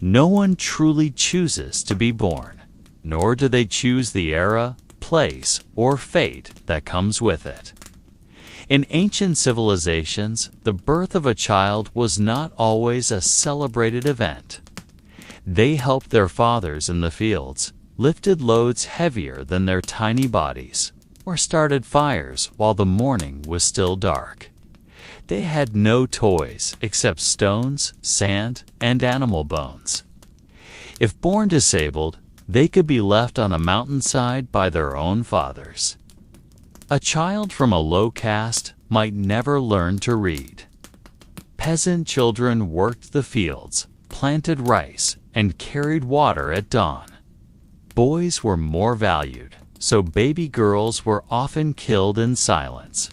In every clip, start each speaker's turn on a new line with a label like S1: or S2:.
S1: No one truly chooses to be born, nor do they choose the era, place, or fate that comes with it. In ancient civilizations, the birth of a child was not always a celebrated event. They helped their fathers in the fields, lifted loads heavier than their tiny bodies, or started fires while the morning was still dark. They had no toys except stones, sand, and animal bones. If born disabled, they could be left on a mountainside by their own fathers. A child from a low caste might never learn to read. Peasant children worked the fields, planted rice, and carried water at dawn. Boys were more valued, so baby girls were often killed in silence.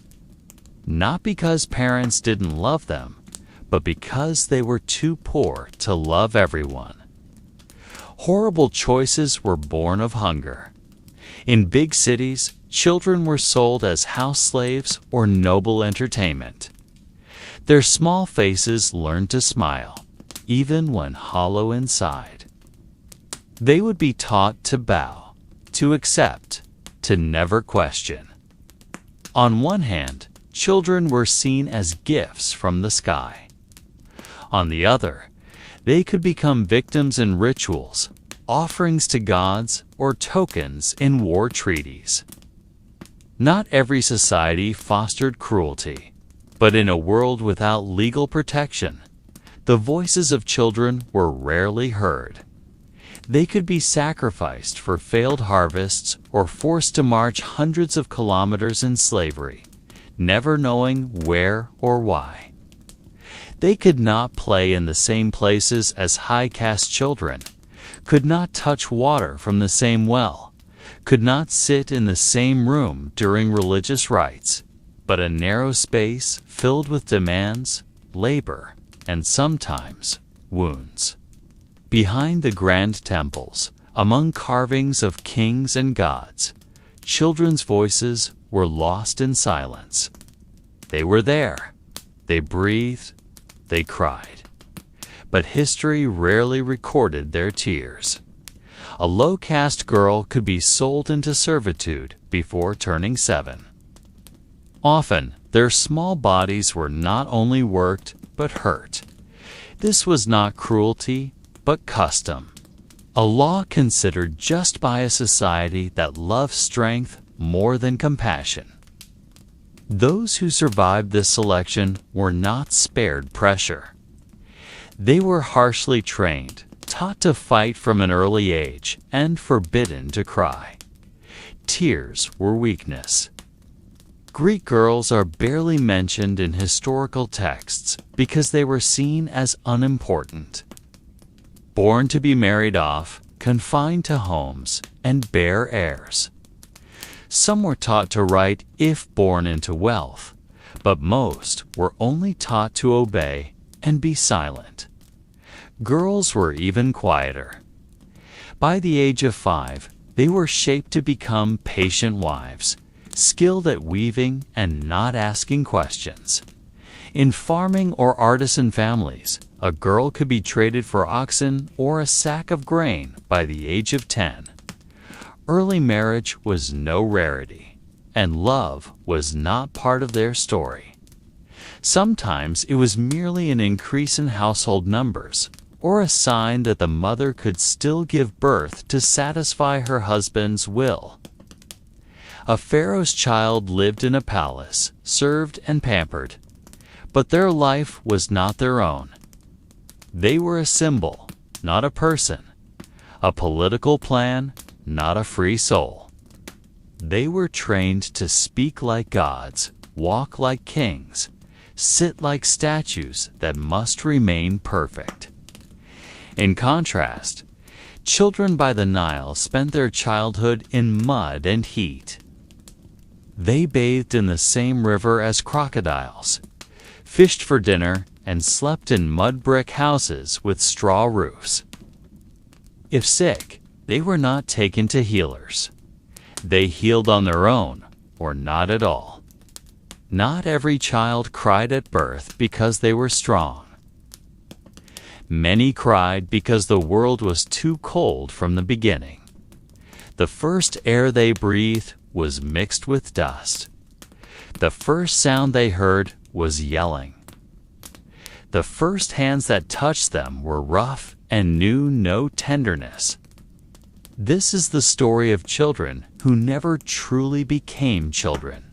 S1: Not because parents didn't love them, but because they were too poor to love everyone. Horrible choices were born of hunger. In big cities, children were sold as house slaves or noble entertainment. Their small faces learned to smile, even when hollow inside. They would be taught to bow, to accept, to never question. On one hand, children were seen as gifts from the sky. On the other, they could become victims in rituals, offerings to gods, or tokens in war treaties. Not every society fostered cruelty, but in a world without legal protection, the voices of children were rarely heard. They could be sacrificed for failed harvests or forced to march hundreds of kilometers in slavery, never knowing where or why. They could not play in the same places as high-caste children, could not touch water from the same well, could not sit in the same room during religious rites, but a narrow space filled with demands, labor, and sometimes wounds. Behind the grand temples, among carvings of kings and gods, children's voices were lost in silence. They were there. They breathed. They cried. But history rarely recorded their tears. A low-caste girl could be sold into servitude before turning 7. Often, their small bodies were not only worked, but hurt. This was not cruelty, but custom. A law considered just by a society that loved strength more than compassion. Those who survived this selection were not spared pressure. They were harshly trained, taught to fight from an early age, and forbidden to cry. Tears were weakness. Greek girls are barely mentioned in historical texts because they were seen as unimportant. Born to be married off, confined to homes, and bear heirs. Some were taught to write if born into wealth, but most were only taught to obey and be silent. Girls were even quieter. By the age of 5, they were shaped to become patient wives, skilled at weaving and not asking questions. In farming or artisan families, a girl could be traded for oxen or a sack of grain by the age of 10. Early marriage was no rarity, and love was not part of their story. Sometimes it was merely an increase in household numbers, or a sign that the mother could still give birth to satisfy her husband's will. A pharaoh's child lived in a palace, served and pampered, but their life was not their own. They were a symbol, not a person, a political plan, not a free soul. They were trained to speak like gods, walk like kings, sit like statues that must remain perfect. In contrast, children by the Nile spent their childhood in mud and heat. They bathed in the same river as crocodiles, fished for dinner, and slept in mud brick houses with straw roofs. If sick, they were not taken to healers. They healed on their own, or not at all. Not every child cried at birth because they were strong. Many cried because the world was too cold from the beginning. The first air they breathed was mixed with dust. The first sound they heard was yelling. The first hands that touched them were rough and knew no tenderness. This is the story of children who never truly became children.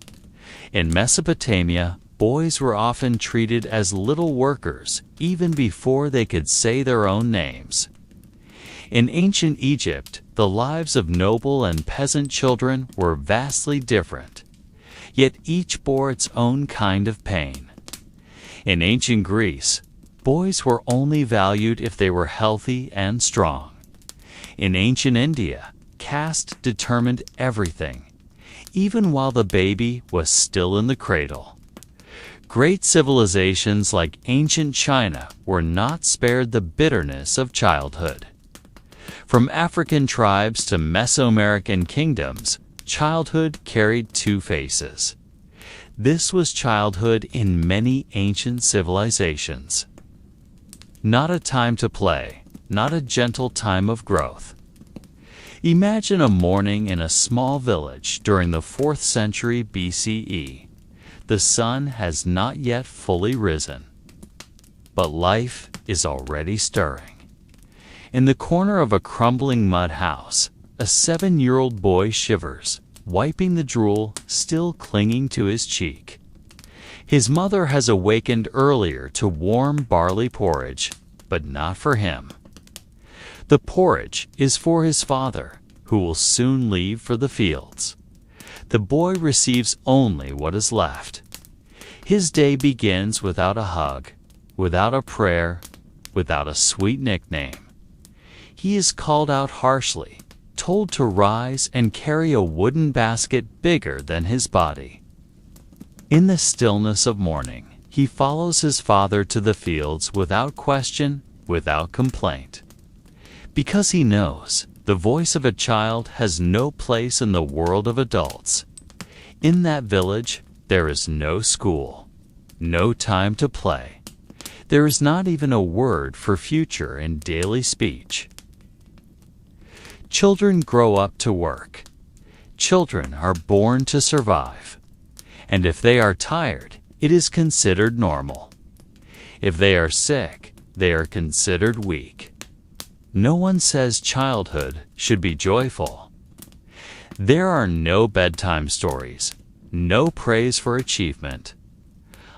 S1: In Mesopotamia, boys were often treated as little workers even before they could say their own names. In ancient Egypt, the lives of noble and peasant children were vastly different, yet each bore its own kind of pain. In ancient Greece, boys were only valued if they were healthy and strong. In ancient India, caste determined everything, even while the baby was still in the cradle. Great civilizations like ancient China were not spared the bitterness of childhood. From African tribes to Mesoamerican kingdoms, childhood carried two faces. This was childhood in many ancient civilizations. Not a time to play, not a gentle time of growth. Imagine a morning in a small village during the 4th century BCE. The sun has not yet fully risen, but life is already stirring. In the corner of a crumbling mud house, a 7-year-old boy shivers, wiping the drool still clinging to his cheek. His mother has awakened earlier to warm barley porridge, but not for him. The porridge is for his father, who will soon leave for the fields. The boy receives only what is left. His day begins without a hug, without a prayer, without a sweet nickname. He is called out harshly, told to rise and carry a wooden basket bigger than his body. In the stillness of morning, he follows his father to the fields without question, without complaint. Because he knows the voice of a child has no place in the world of adults. In that village, there is no school, no time to play. There is not even a word for future in daily speech. Children grow up to work. Children are born to survive. And if they are tired, it is considered normal. If they are sick, they are considered weak. No one says childhood should be joyful. There are no bedtime stories, no praise for achievement.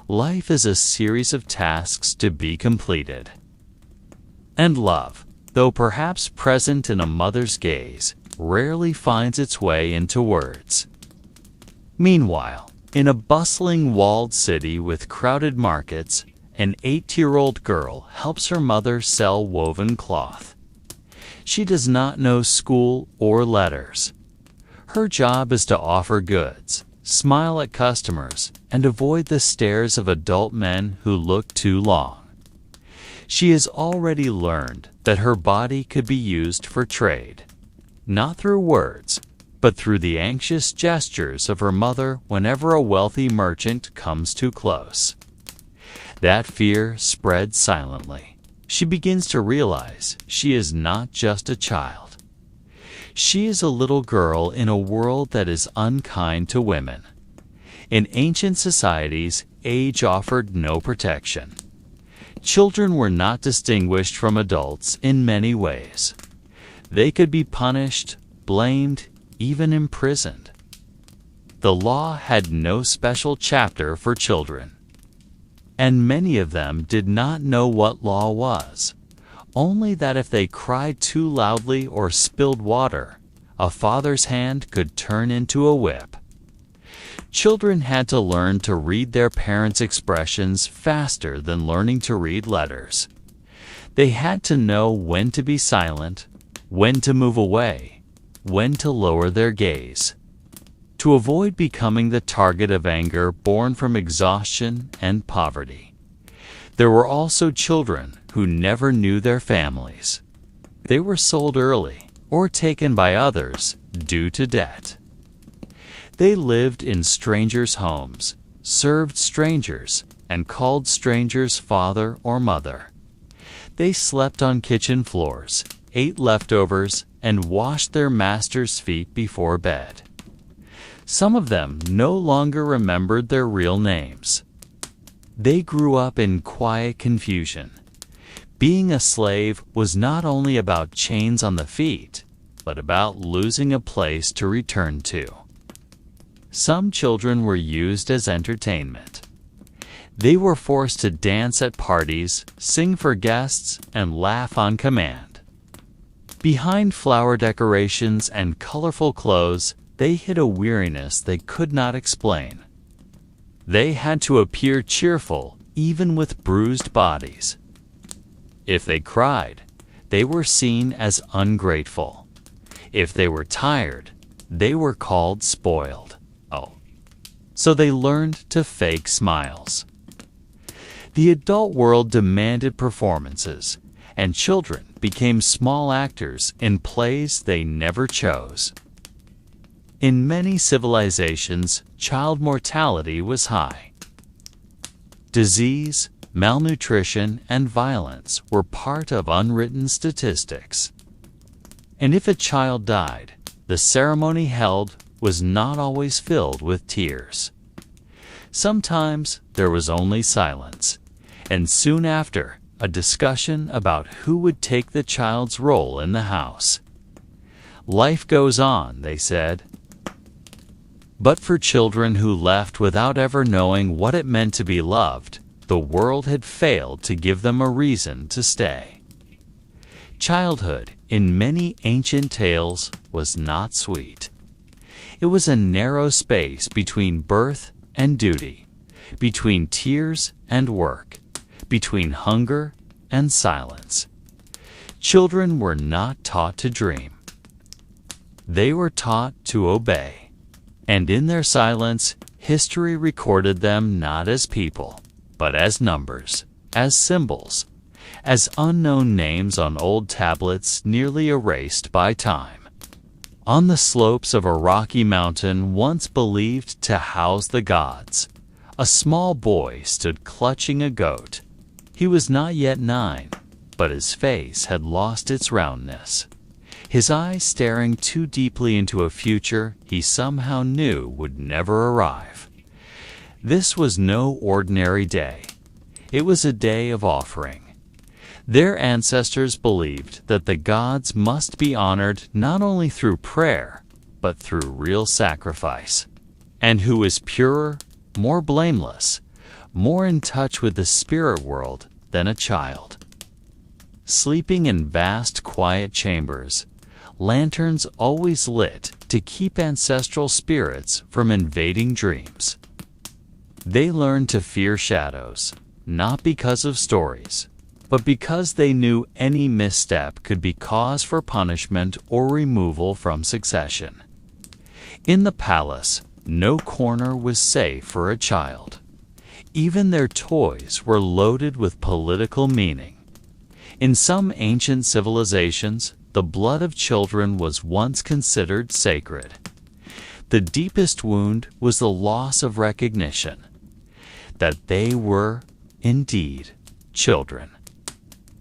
S1: Life is a series of tasks to be completed. And love, though perhaps present in a mother's gaze, rarely finds its way into words. Meanwhile, in a bustling walled city with crowded markets, an 8-year-old girl helps her mother sell woven cloth. She does not know school or letters. Her job is to offer goods, smile at customers, and avoid the stares of adult men who look too long. She has already learned that her body could be used for trade, not through words, but through the anxious gestures of her mother whenever a wealthy merchant comes too close. That fear spreads silently. She begins to realize she is not just a child. She is a little girl in a world that is unkind to women. In ancient societies, age offered no protection. Children were not distinguished from adults in many ways. They could be punished, blamed, even imprisoned. The law had no special chapter for children. And many of them did not know what law was, only that if they cried too loudly or spilled water, a father's hand could turn into a whip. Children had to learn to read their parents' expressions faster than learning to read letters. They had to know when to be silent, when to move away, when to lower their gaze. To avoid becoming the target of anger born from exhaustion and poverty. There were also children who never knew their families. They were sold early or taken by others due to debt. They lived in strangers' homes, served strangers, and called strangers father or mother. They slept on kitchen floors, ate leftovers, and washed their master's feet before bed. Some of them no longer remembered their real names. They grew up in quiet confusion. Being a slave was not only about chains on the feet, but about losing a place to return to. Some children were used as entertainment. They were forced to dance at parties, sing for guests, and laugh on command. Behind flower decorations and colorful clothes, they hid a weariness they could not explain. They had to appear cheerful, even with bruised bodies. If they cried, they were seen as ungrateful. If they were tired, they were called spoiled. So they learned to fake smiles. The adult world demanded performances, and children became small actors in plays they never chose. In many civilizations, child mortality was high. Disease, malnutrition, and violence were part of unwritten statistics. And if a child died, the ceremony held was not always filled with tears. Sometimes there was only silence, and soon after, a discussion about who would take the child's role in the house. Life goes on, they said. But for children who left without ever knowing what it meant to be loved, the world had failed to give them a reason to stay. Childhood, in many ancient tales, was not sweet. It was a narrow space between birth and duty, between tears and work, between hunger and silence. Children were not taught to dream. They were taught to obey. And in their silence, history recorded them not as people, but as numbers, as symbols, as unknown names on old tablets nearly erased by time. On the slopes of a rocky mountain once believed to house the gods, a small boy stood clutching a goat. He was not yet 9, but his face had lost its roundness. His eyes staring too deeply into a future he somehow knew would never arrive. This was no ordinary day. It was a day of offering. Their ancestors believed that the gods must be honored not only through prayer, but through real sacrifice. And who is purer, more blameless, more in touch with the spirit world than a child? Sleeping in vast, quiet chambers, lanterns always lit to keep ancestral spirits from invading dreams. They learned to fear shadows, not because of stories, but because they knew any misstep could be cause for punishment or removal from succession. In the palace, no corner was safe for a child. Even their toys were loaded with political meaning. In some ancient civilizations, the blood of children was once considered sacred. The deepest wound was the loss of recognition, that they were, indeed, children.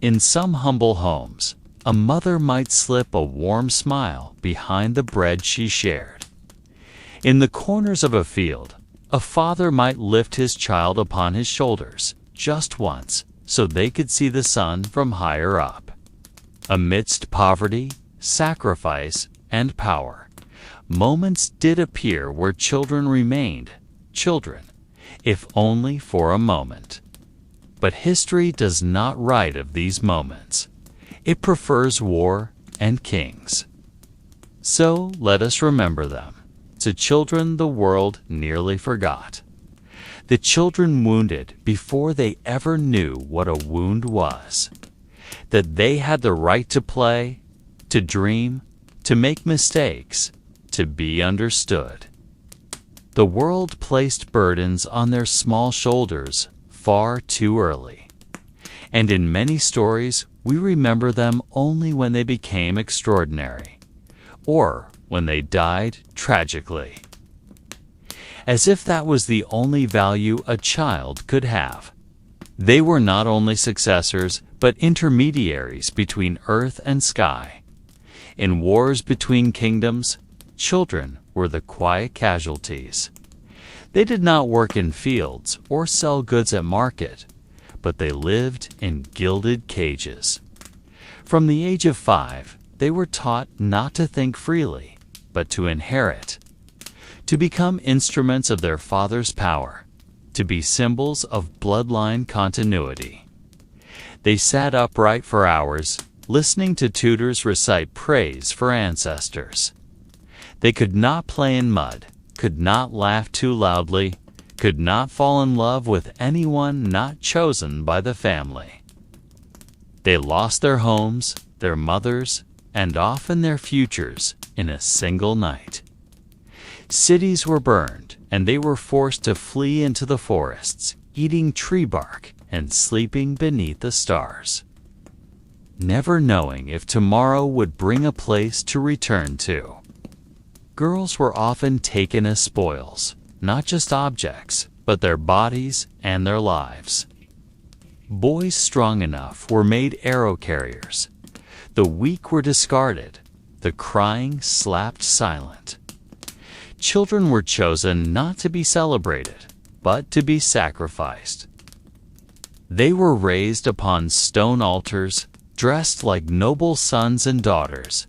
S1: In some humble homes, a mother might slip a warm smile behind the bread she shared. In the corners of a field, a father might lift his child upon his shoulders just once so they could see the sun from higher up. Amidst poverty, sacrifice, and power, moments did appear where children remained children, if only for a moment. But history does not write of these moments. It prefers war and kings. So let us remember them. To children the world nearly forgot. The children wounded before they ever knew what a wound was. That they had the right to play, to dream, to make mistakes, to be understood. The world placed burdens on their small shoulders far too early. And in many stories, we remember them only when they became extraordinary, or when they died tragically. As if that was the only value a child could have. They were not only successors, but intermediaries between earth and sky. In wars between kingdoms, children were the quiet casualties. They did not work in fields or sell goods at market, but they lived in gilded cages. From the age of 5, they were taught not to think freely, but to inherit, to become instruments of their father's power, to be symbols of bloodline continuity. They sat upright for hours, listening to tutors recite praise for ancestors. They could not play in mud, could not laugh too loudly, could not fall in love with anyone not chosen by the family. They lost their homes, their mothers, and often their futures in a single night. Cities were burned, and they were forced to flee into the forests, eating tree bark and sleeping beneath the stars, never knowing if tomorrow would bring a place to return to. Girls were often taken as spoils, not just objects, but their bodies and their lives. Boys strong enough were made arrow carriers. The weak were discarded, the crying slapped silent. Children were chosen not to be celebrated, but to be sacrificed. They were raised upon stone altars, dressed like noble sons and daughters,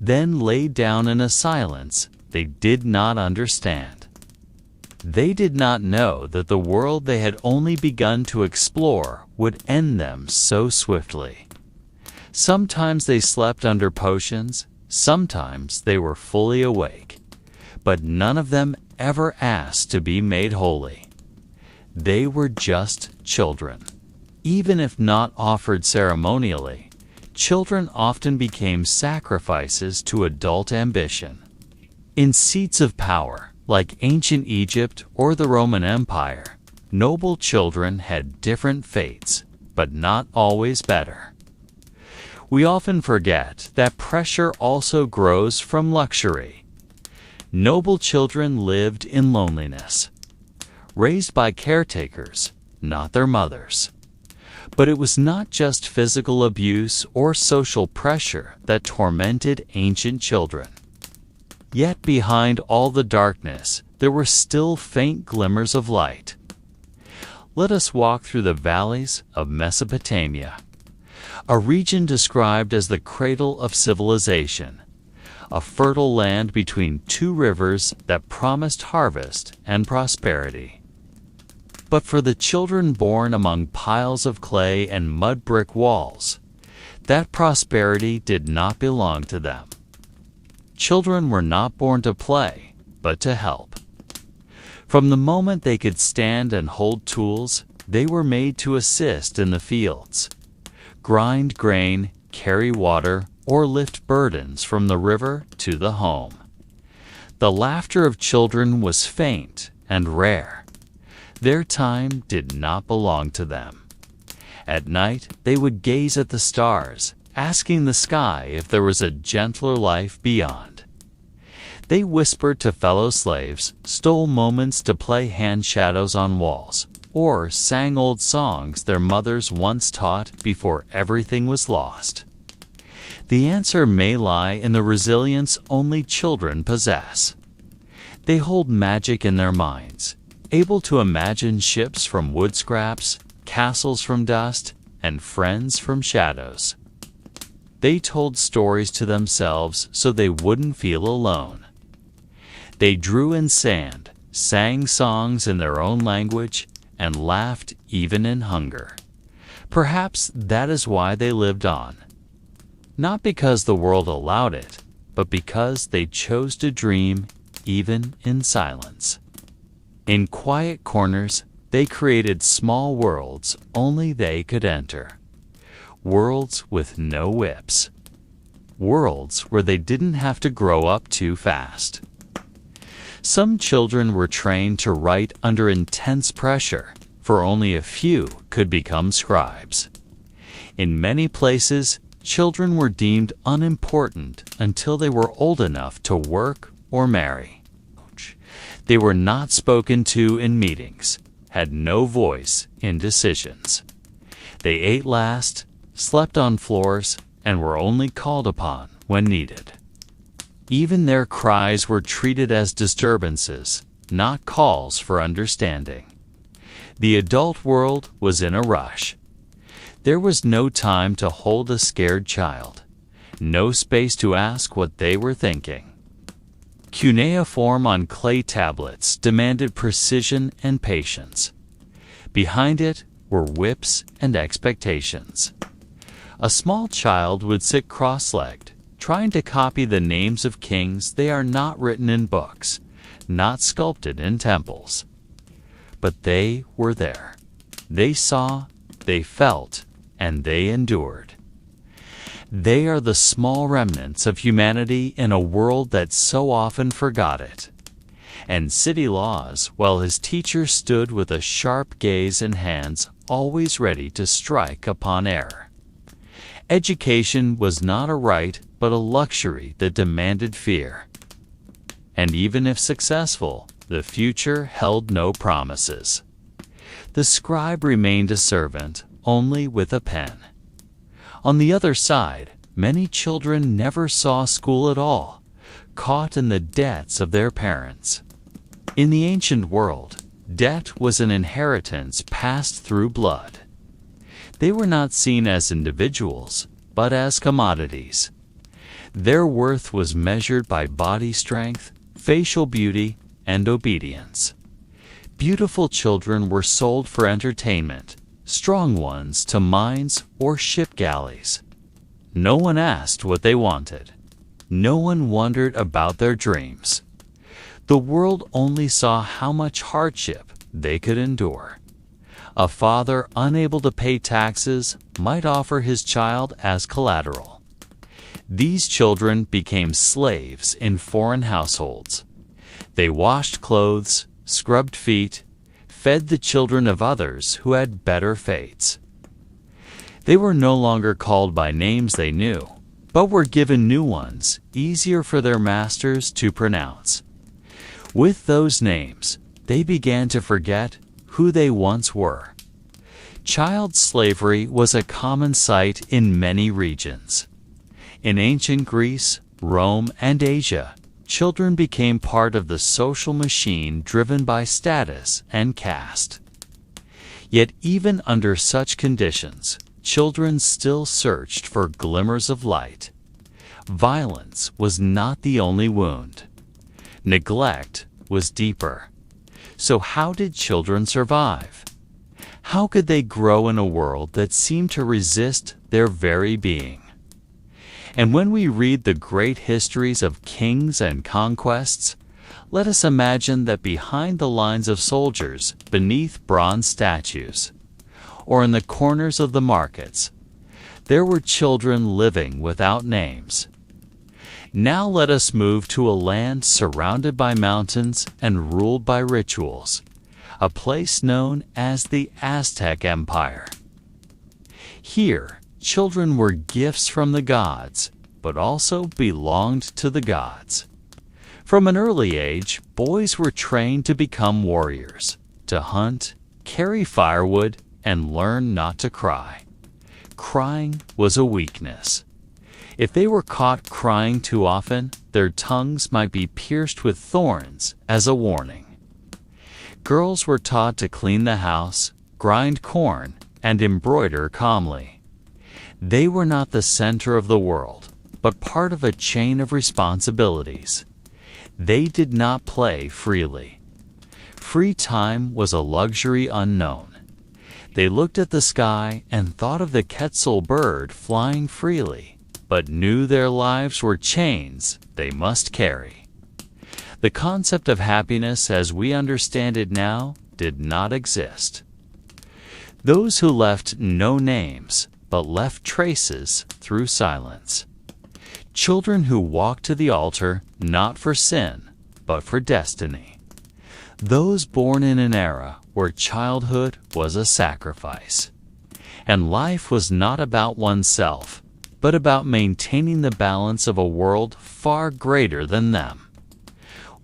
S1: then laid down in a silence they did not understand. They did not know that the world they had only begun to explore would end them so swiftly. Sometimes they slept under potions, sometimes they were fully awake, but none of them ever asked to be made holy. They were just children. Even if not offered ceremonially, children often became sacrifices to adult ambition. In seats of power, like ancient Egypt or the Roman Empire, noble children had different fates, but not always better. We often forget that pressure also grows from luxury. Noble children lived in loneliness, raised by caretakers, not their mothers. But it was not just physical abuse or social pressure that tormented ancient children. Yet behind all the darkness, there were still faint glimmers of light. Let us walk through the valleys of Mesopotamia, a region described as the cradle of civilization, a fertile land between two rivers that promised harvest and prosperity. But for the children born among piles of clay and mud brick walls, that prosperity did not belong to them. Children were not born to play, but to help. From the moment they could stand and hold tools, they were made to assist in the fields, grind grain, carry water, or lift burdens from the river to the home. The laughter of children was faint and rare. Their time did not belong to them. At night, they would gaze at the stars, asking the sky if there was a gentler life beyond. They whispered to fellow slaves, stole moments to play hand shadows on walls, or sang old songs their mothers once taught before everything was lost. The answer may lie in the resilience only children possess. They hold magic in their minds, able to imagine ships from wood scraps, castles from dust, and friends from shadows. They told stories to themselves so they wouldn't feel alone. They drew in sand, sang songs in their own language, and laughed even in hunger. Perhaps that is why they lived on. Not because the world allowed it, but because they chose to dream even in silence. In quiet corners, they created small worlds only they could enter. Worlds with no whips. Worlds where they didn't have to grow up too fast. Some children were trained to write under intense pressure, for only a few could become scribes. In many places, children were deemed unimportant until they were old enough to work or marry. They were not spoken to in meetings, had no voice in decisions. They ate last, slept on floors, and were only called upon when needed. Even their cries were treated as disturbances, not calls for understanding. The adult world was in a rush. There was no time to hold a scared child, no space to ask what they were thinking. Cuneiform on clay tablets demanded precision and patience. Behind it were whips and expectations. A small child would sit cross-legged, trying to copy the names of kings. They are not written in books, not sculpted in temples. But they were there. They saw, they felt, and they endured. They are the small remnants of humanity in a world that so often forgot it. And City Laws, while his teacher stood with a sharp gaze and hands always ready to strike upon error. Education was not a right, but a luxury that demanded fear. And even if successful, the future held no promises. The scribe remained a servant, only with a pen. On the other side, many children never saw school at all, caught in the debts of their parents. In the ancient world, debt was an inheritance passed through blood. They were not seen as individuals, but as commodities. Their worth was measured by body strength, facial beauty, and obedience. Beautiful children were sold for entertainment, strong ones to mines or ship galleys. No one asked what they wanted. No one wondered about their dreams. The world only saw how much hardship they could endure. A father unable to pay taxes might offer his child as collateral. These children became slaves in foreign households. They washed clothes, scrubbed feet, fed the children of others who had better fates. They were no longer called by names they knew, but were given new ones, easier for their masters to pronounce. With those names, they began to forget who they once were. Child slavery was a common sight in many regions. In ancient Greece, Rome, and Asia, children became part of the social machine driven by status and caste. Yet even under such conditions, children still searched for glimmers of light. Violence was not the only wound. Neglect was deeper. So how did children survive? How could they grow in a world that seemed to resist their very being? And when we read the great histories of kings and conquests, let us imagine that behind the lines of soldiers, beneath bronze statues, or in the corners of the markets, there were children living without names. Now let us move to a land surrounded by mountains and ruled by rituals, a place known as the Aztec Empire. Here, children were gifts from the gods, but also belonged to the gods. From an early age, boys were trained to become warriors, to hunt, carry firewood, and learn not to cry. Crying was a weakness. If they were caught crying too often, their tongues might be pierced with thorns as a warning. Girls were taught to clean the house, grind corn, and embroider calmly. They were not the center of the world, but part of a chain of responsibilities. They did not play freely. Free time was a luxury unknown. They looked at the sky and thought of the Quetzal bird flying freely, but knew their lives were chains they must carry. The concept of happiness as we understand it now did not exist. Those who left no names, but left traces through silence. Children who walked to the altar not for sin, but for destiny. Those born in an era where childhood was a sacrifice. And life was not about oneself, but about maintaining the balance of a world far greater than them.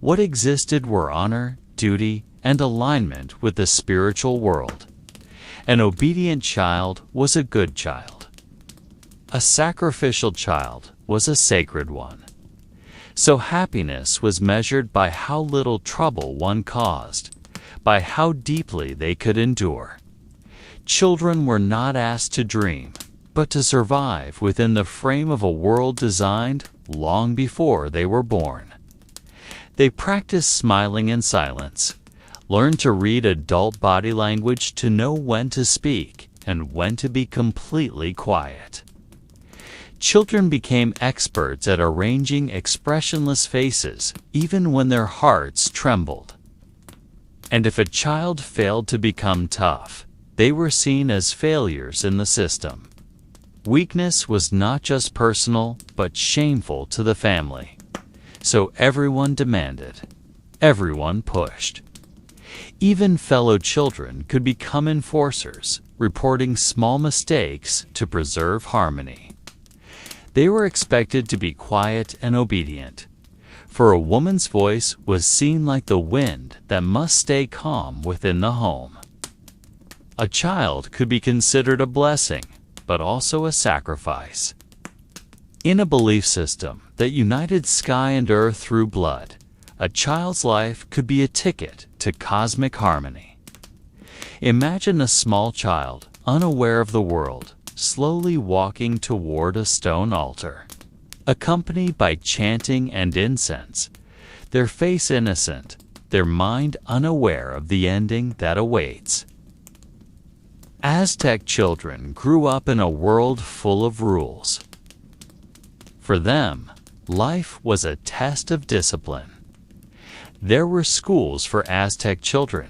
S1: What existed were honor, duty, and alignment with the spiritual world. An obedient child was a good child. A sacrificial child was a sacred one. So happiness was measured by how little trouble one caused, by how deeply they could endure. Children were not asked to dream, but to survive within the frame of a world designed long before they were born. They practiced smiling in silence, learned to read adult body language to know when to speak and when to be completely quiet. Children became experts at arranging expressionless faces even when their hearts trembled. And if a child failed to become tough, they were seen as failures in the system. Weakness was not just personal, but shameful to the family. So everyone demanded. Everyone pushed. Even fellow children could become enforcers, reporting small mistakes to preserve harmony. They were expected to be quiet and obedient, for a woman's voice was seen like the wind that must stay calm within the home. A child could be considered a blessing, but also a sacrifice. In a belief system that united sky and earth through blood, a child's life could be a ticket to cosmic harmony. Imagine a small child, unaware of the world, slowly walking toward a stone altar, accompanied by chanting and incense, their face innocent, their mind unaware of the ending that awaits. Aztec children grew up in a world full of rules. For them, life was a test of discipline. There were schools for Aztec children,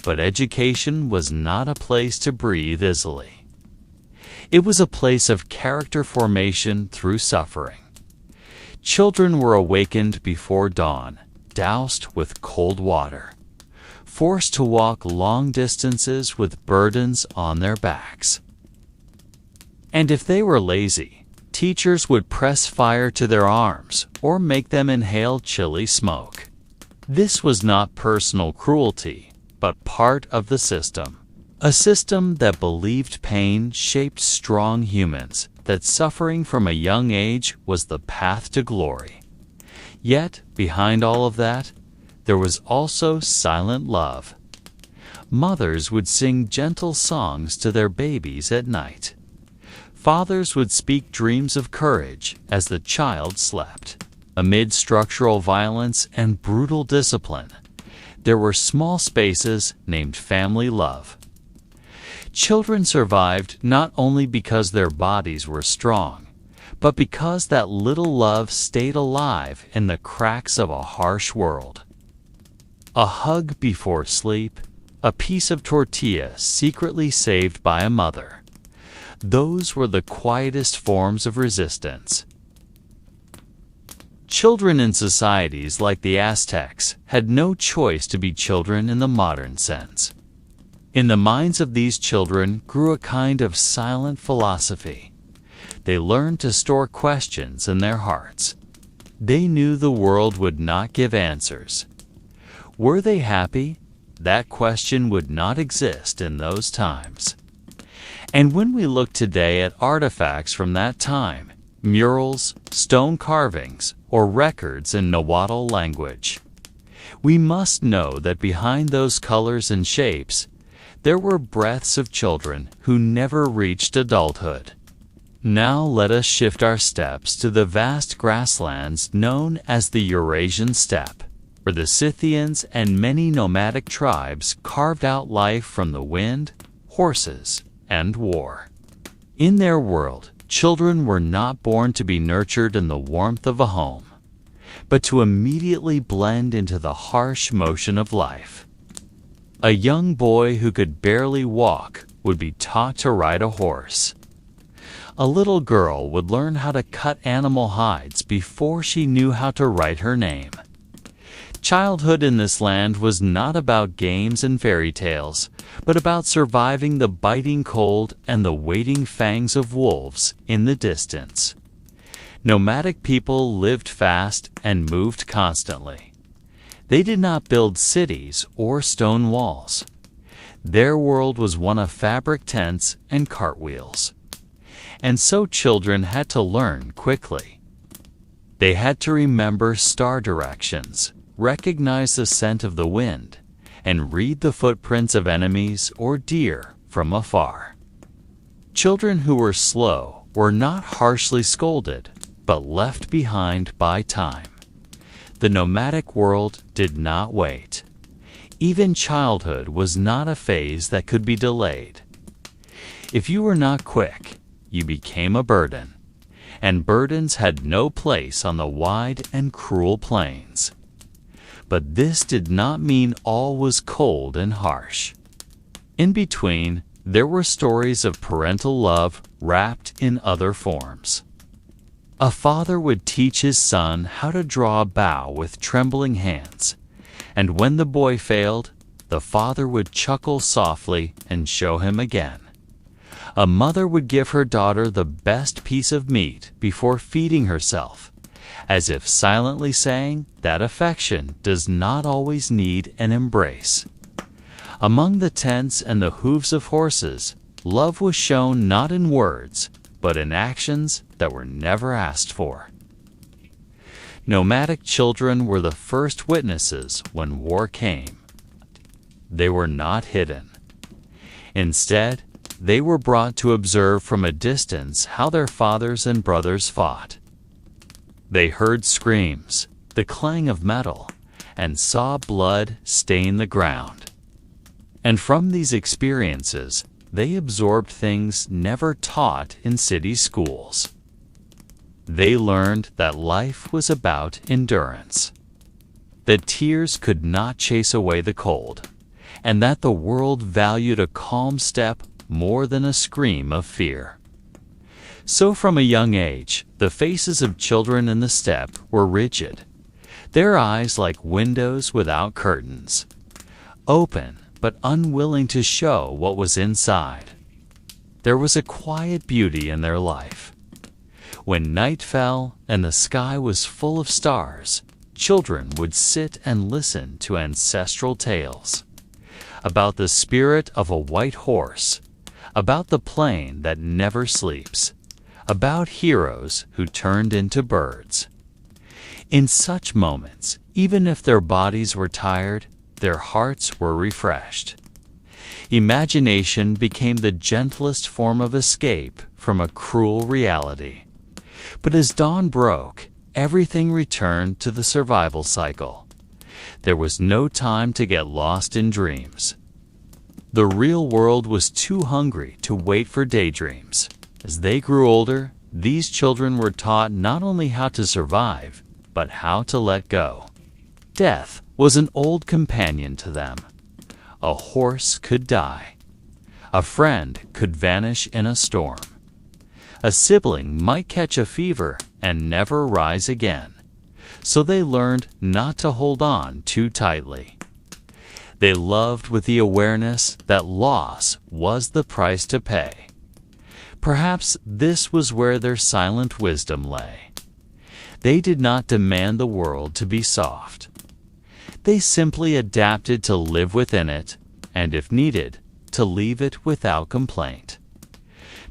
S1: but education was not a place to breathe easily. It was a place of character formation through suffering. Children were awakened before dawn, doused with cold water, forced to walk long distances with burdens on their backs. And if they were lazy, teachers would press fire to their arms or make them inhale chilly smoke. This was not personal cruelty, but part of the system. A system that believed pain shaped strong humans, that suffering from a young age was the path to glory. Yet, behind all of that, there was also silent love. Mothers would sing gentle songs to their babies at night. Fathers would speak dreams of courage as the child slept. Amid structural violence and brutal discipline, there were small spaces named family love. Children survived not only because their bodies were strong, but because that little love stayed alive in the cracks of a harsh world. A hug before sleep, a piece of tortilla secretly saved by a mother. Those were the quietest forms of resistance. Children in societies like the Aztecs had no choice to be children in the modern sense. In the minds of these children grew a kind of silent philosophy. They learned to store questions in their hearts. They knew the world would not give answers. Were they happy? That question would not exist in those times. And when we look today at artifacts from that time, murals, stone carvings, or records in Nahuatl language, we must know that behind those colors and shapes, there were breaths of children who never reached adulthood. Now let us shift our steps to the vast grasslands known as the Eurasian steppe, where the Scythians and many nomadic tribes carved out life from the wind, horses, and war. In their world, children were not born to be nurtured in the warmth of a home, but to immediately blend into the harsh motion of life. A young boy who could barely walk would be taught to ride a horse. A little girl would learn how to cut animal hides before she knew how to write her name. Childhood in this land was not about games and fairy tales, but about surviving the biting cold and the waiting fangs of wolves in the distance. Nomadic people lived fast and moved constantly. They did not build cities or stone walls. Their world was one of fabric tents and cartwheels. And so children had to learn quickly. They had to remember star directions, recognize the scent of the wind, and read the footprints of enemies or deer from afar. Children who were slow were not harshly scolded, but left behind by time. The nomadic world did not wait. Even childhood was not a phase that could be delayed. If you were not quick, you became a burden, and burdens had no place on the wide and cruel plains. But this did not mean all was cold and harsh. In between, there were stories of parental love wrapped in other forms. A father would teach his son how to draw a bow with trembling hands, and when the boy failed, the father would chuckle softly and show him again. A mother would give her daughter the best piece of meat before feeding herself, as if silently saying that affection does not always need an embrace. Among the tents and the hooves of horses, love was shown not in words, but in actions that were never asked for. Nomadic children were the first witnesses when war came. They were not hidden. Instead, they were brought to observe from a distance how their fathers and brothers fought. They heard screams, the clang of metal, and saw blood stain the ground. And from these experiences, they absorbed things never taught in city schools. They learned that life was about endurance, that tears could not chase away the cold, and that the world valued a calm step more than a scream of fear. So from a young age, the faces of children in the steppe were rigid, their eyes like windows without curtains, open but unwilling to show what was inside. There was a quiet beauty in their life. When night fell and the sky was full of stars, children would sit and listen to ancestral tales about the spirit of a white horse, about the plain that never sleeps, about heroes who turned into birds. In such moments, even if their bodies were tired, their hearts were refreshed. Imagination became the gentlest form of escape from a cruel reality. But as dawn broke, everything returned to the survival cycle. There was no time to get lost in dreams. The real world was too hungry to wait for daydreams. As they grew older, these children were taught not only how to survive, but how to let go. Death was an old companion to them. A horse could die. A friend could vanish in a storm. A sibling might catch a fever and never rise again. So they learned not to hold on too tightly. They loved with the awareness that loss was the price to pay. Perhaps this was where their silent wisdom lay. They did not demand the world to be soft. They simply adapted to live within it, and if needed, to leave it without complaint.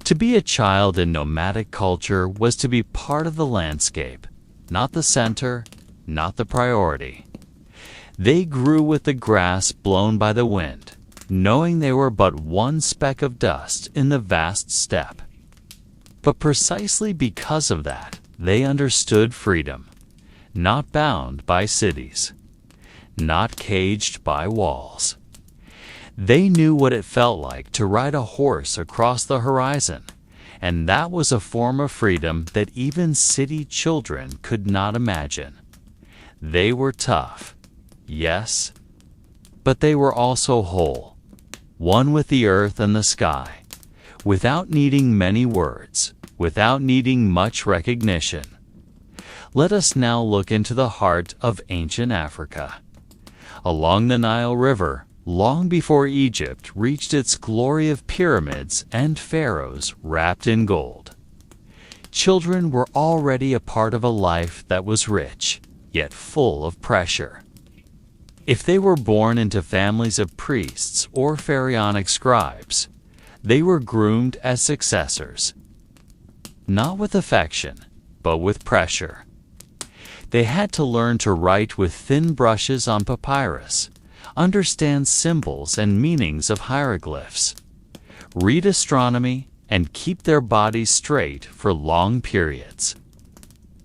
S1: To be a child in nomadic culture was to be part of the landscape, not the center, not the priority. They grew with the grass blown by the wind, knowing they were but one speck of dust in the vast steppe. But precisely because of that, they understood freedom, not bound by cities, not caged by walls. They knew what it felt like to ride a horse across the horizon, and that was a form of freedom that even city children could not imagine. They were tough, yes, but they were also whole, one with the earth and the sky, without needing many words, without needing much recognition. Let us now look into the heart of ancient Africa. Along the Nile River, long before Egypt reached its glory of pyramids and pharaohs wrapped in gold, children were already a part of a life that was rich, yet full of pressure. If they were born into families of priests or pharaonic scribes, they were groomed as successors, not with affection, but with pressure. They had to learn to write with thin brushes on papyrus, understand symbols and meanings of hieroglyphs, read astronomy, and keep their bodies straight for long periods.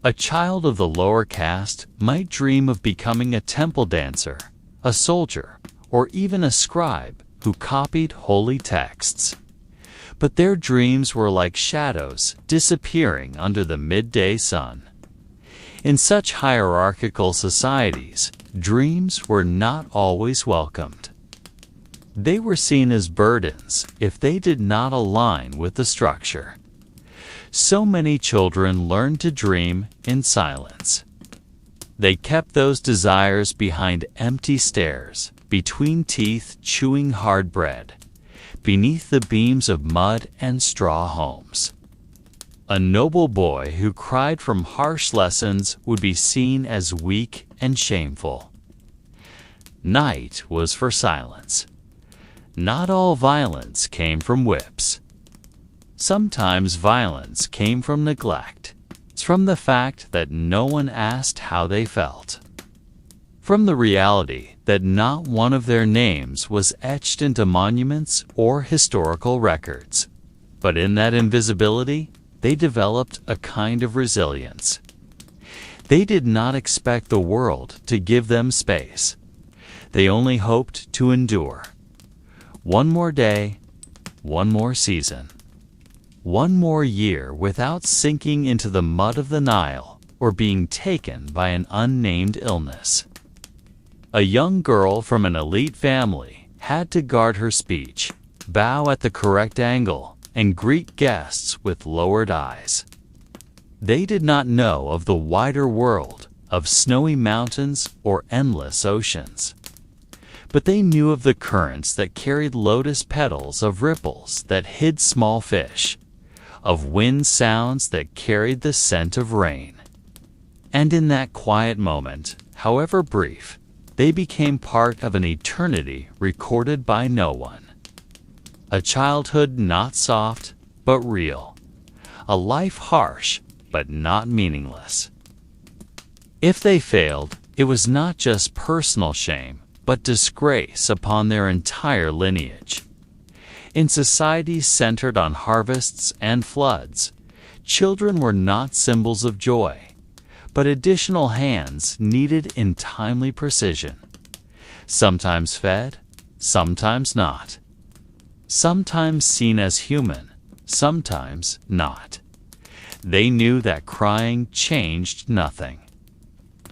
S1: A child of the lower caste might dream of becoming a temple dancer, a soldier, or even a scribe who copied holy texts. But their dreams were like shadows disappearing under the midday sun. In such hierarchical societies, dreams were not always welcomed. They were seen as burdens if they did not align with the structure. So many children learned to dream in silence. They kept those desires behind empty stares, between teeth chewing hard bread, beneath the beams of mud and straw homes. A noble boy who cried from harsh lessons would be seen as weak and shameful. Night was for silence. Not all violence came from whips. Sometimes violence came from neglect, from the fact that no one asked how they felt, from the reality that not one of their names was etched into monuments or historical records. But in that invisibility, they developed a kind of resilience. They did not expect the world to give them space. They only hoped to endure. One more day, one more season, one more year without sinking into the mud of the Nile or being taken by an unnamed illness. A young girl from an elite family had to guard her speech, bow at the correct angle, and greet guests with lowered eyes. They did not know of the wider world, of snowy mountains or endless oceans. But they knew of the currents that carried lotus petals, of ripples that hid small fish, of wind sounds that carried the scent of rain. And in that quiet moment, however brief, they became part of an eternity recorded by no one. A childhood not soft, but real. A life harsh, but not meaningless. If they failed, it was not just personal shame, but disgrace upon their entire lineage. In societies centered on harvests and floods, children were not symbols of joy, but additional hands needed in timely precision. Sometimes fed, sometimes not. Sometimes seen as human, sometimes not. They knew that crying changed nothing.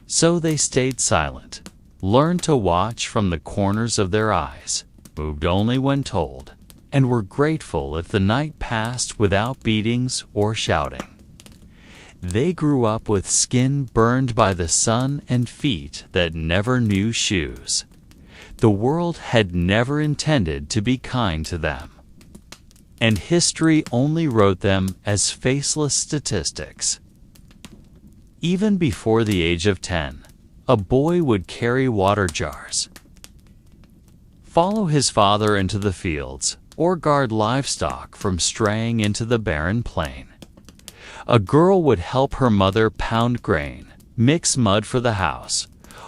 S1: So they stayed silent, learned to watch from the corners of their eyes, moved only when told, and were grateful if the night passed without beatings or shouting. They grew up with skin burned by the sun and feet that never knew shoes. The world had never intended to be kind to them, and history only wrote them as faceless statistics. Even before the age of 10, a boy would carry water jars, follow his father into the fields, or guard livestock from straying into the barren plain. A girl would help her mother pound grain, mix mud for the house,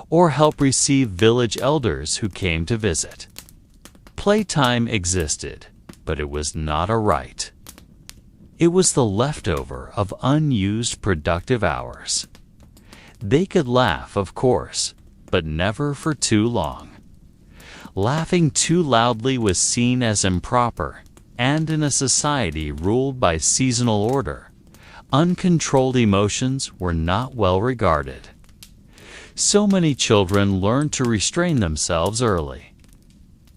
S1: or help receive village elders who came to visit. Playtime existed, but it was not a right. It was the leftover of unused productive hours. They could laugh, of course, but never for too long. Laughing too loudly was seen as improper, and in a society ruled by seasonal order, uncontrolled emotions were not well regarded. So many children learned to restrain themselves early.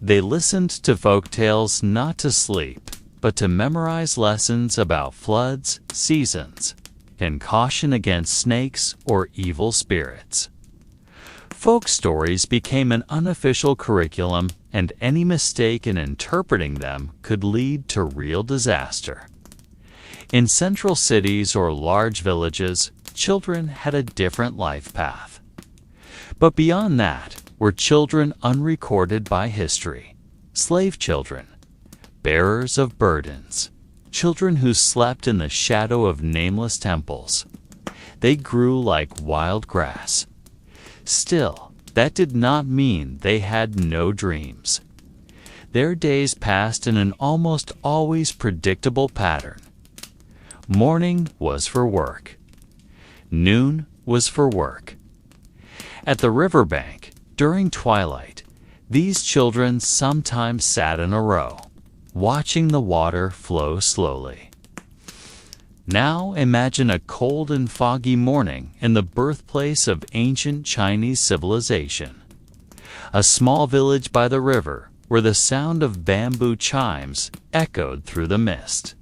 S1: They listened to folk tales not to sleep, but to memorize lessons about floods, seasons, and caution against snakes or evil spirits. Folk stories became an unofficial curriculum, and any mistake in interpreting them could lead to real disaster. In central cities or large villages, children had a different life path. But beyond that, were children unrecorded by history, slave children, bearers of burdens, children who slept in the shadow of nameless temples. They grew like wild grass. Still, that did not mean they had no dreams. Their days passed in an almost always predictable pattern. Morning was for work. Noon was for work. At the riverbank, during twilight, these children sometimes sat in a row, watching the water flow slowly. Now imagine a cold and foggy morning in the birthplace of ancient Chinese civilization. A small village by the river where the sound of bamboo chimes echoed through the mist.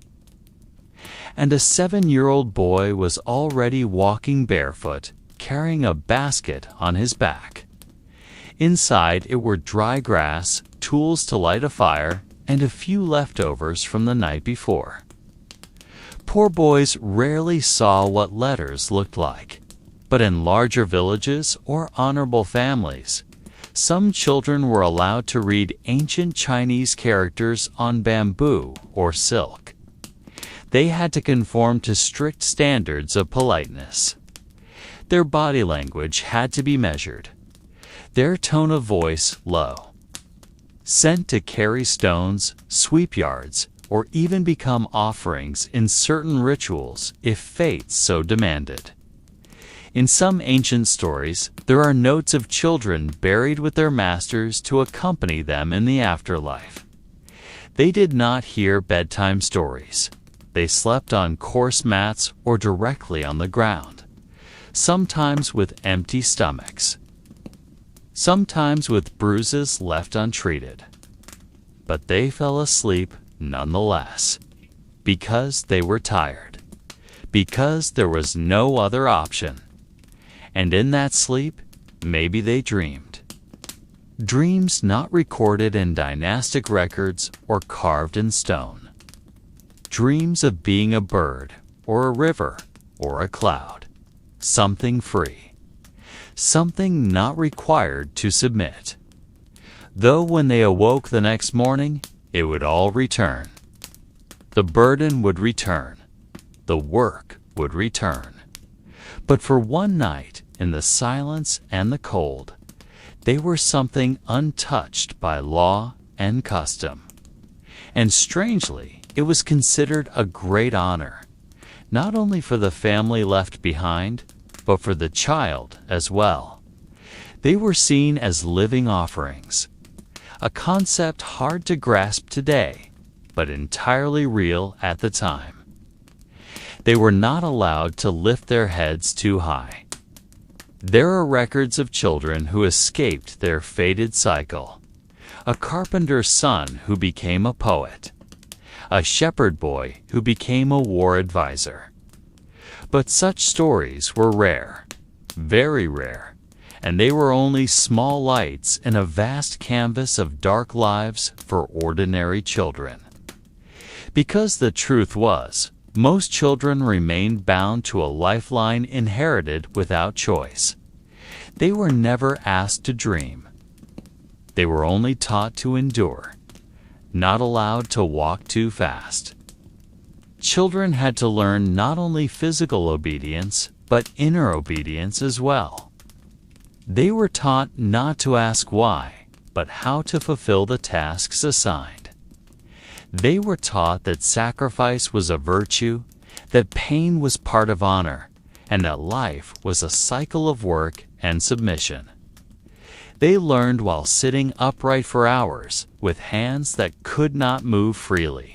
S1: And a 7-year-old boy was already walking barefoot, carrying a basket on his back. Inside it were dry grass, tools to light a fire, and a few leftovers from the night before. Poor boys rarely saw what letters looked like, but in larger villages or honorable families, some children were allowed to read ancient Chinese characters on bamboo or silk. They had to conform to strict standards of politeness. Their body language had to be measured, their tone of voice low. Sent to carry stones, sweep yards, or even become offerings in certain rituals if fate so demanded. In some ancient stories, there are notes of children buried with their masters to accompany them in the afterlife. They did not hear bedtime stories. They slept on coarse mats or directly on the ground, sometimes with empty stomachs, sometimes with bruises left untreated. But they fell asleep nonetheless, because they were tired, because there was no other option. And in that sleep, maybe they dreamed. Dreams not recorded in dynastic records or carved in stone. Dreams of being a bird, or a river, or a cloud. Something free. Something not required to submit. Though when they awoke the next morning, it would all return. The burden would return. The work would return. But for one night, in the silence and the cold, they were something untouched by law and custom. And strangely, it was considered a great honor, not only for the family left behind, but for the child as well. They were seen as living offerings, a concept hard to grasp today, but entirely real at the time. They were not allowed to lift their heads too high. There are records of children who escaped their fated cycle. A carpenter's son who became a poet. A shepherd boy who became a war advisor. But such stories were rare, very rare, and they were only small lights in a vast canvas of dark lives for ordinary children. Because the truth was, most children remained bound to a lifeline inherited without choice. They were never asked to dream. They were only taught to endure, not allowed to walk too fast. Children had to learn not only physical obedience, but inner obedience as well. They were taught not to ask why, but how to fulfill the tasks assigned. They were taught that sacrifice was a virtue, that pain was part of honor, and that life was a cycle of work and submission. They learned while sitting upright for hours, with hands that could not move freely.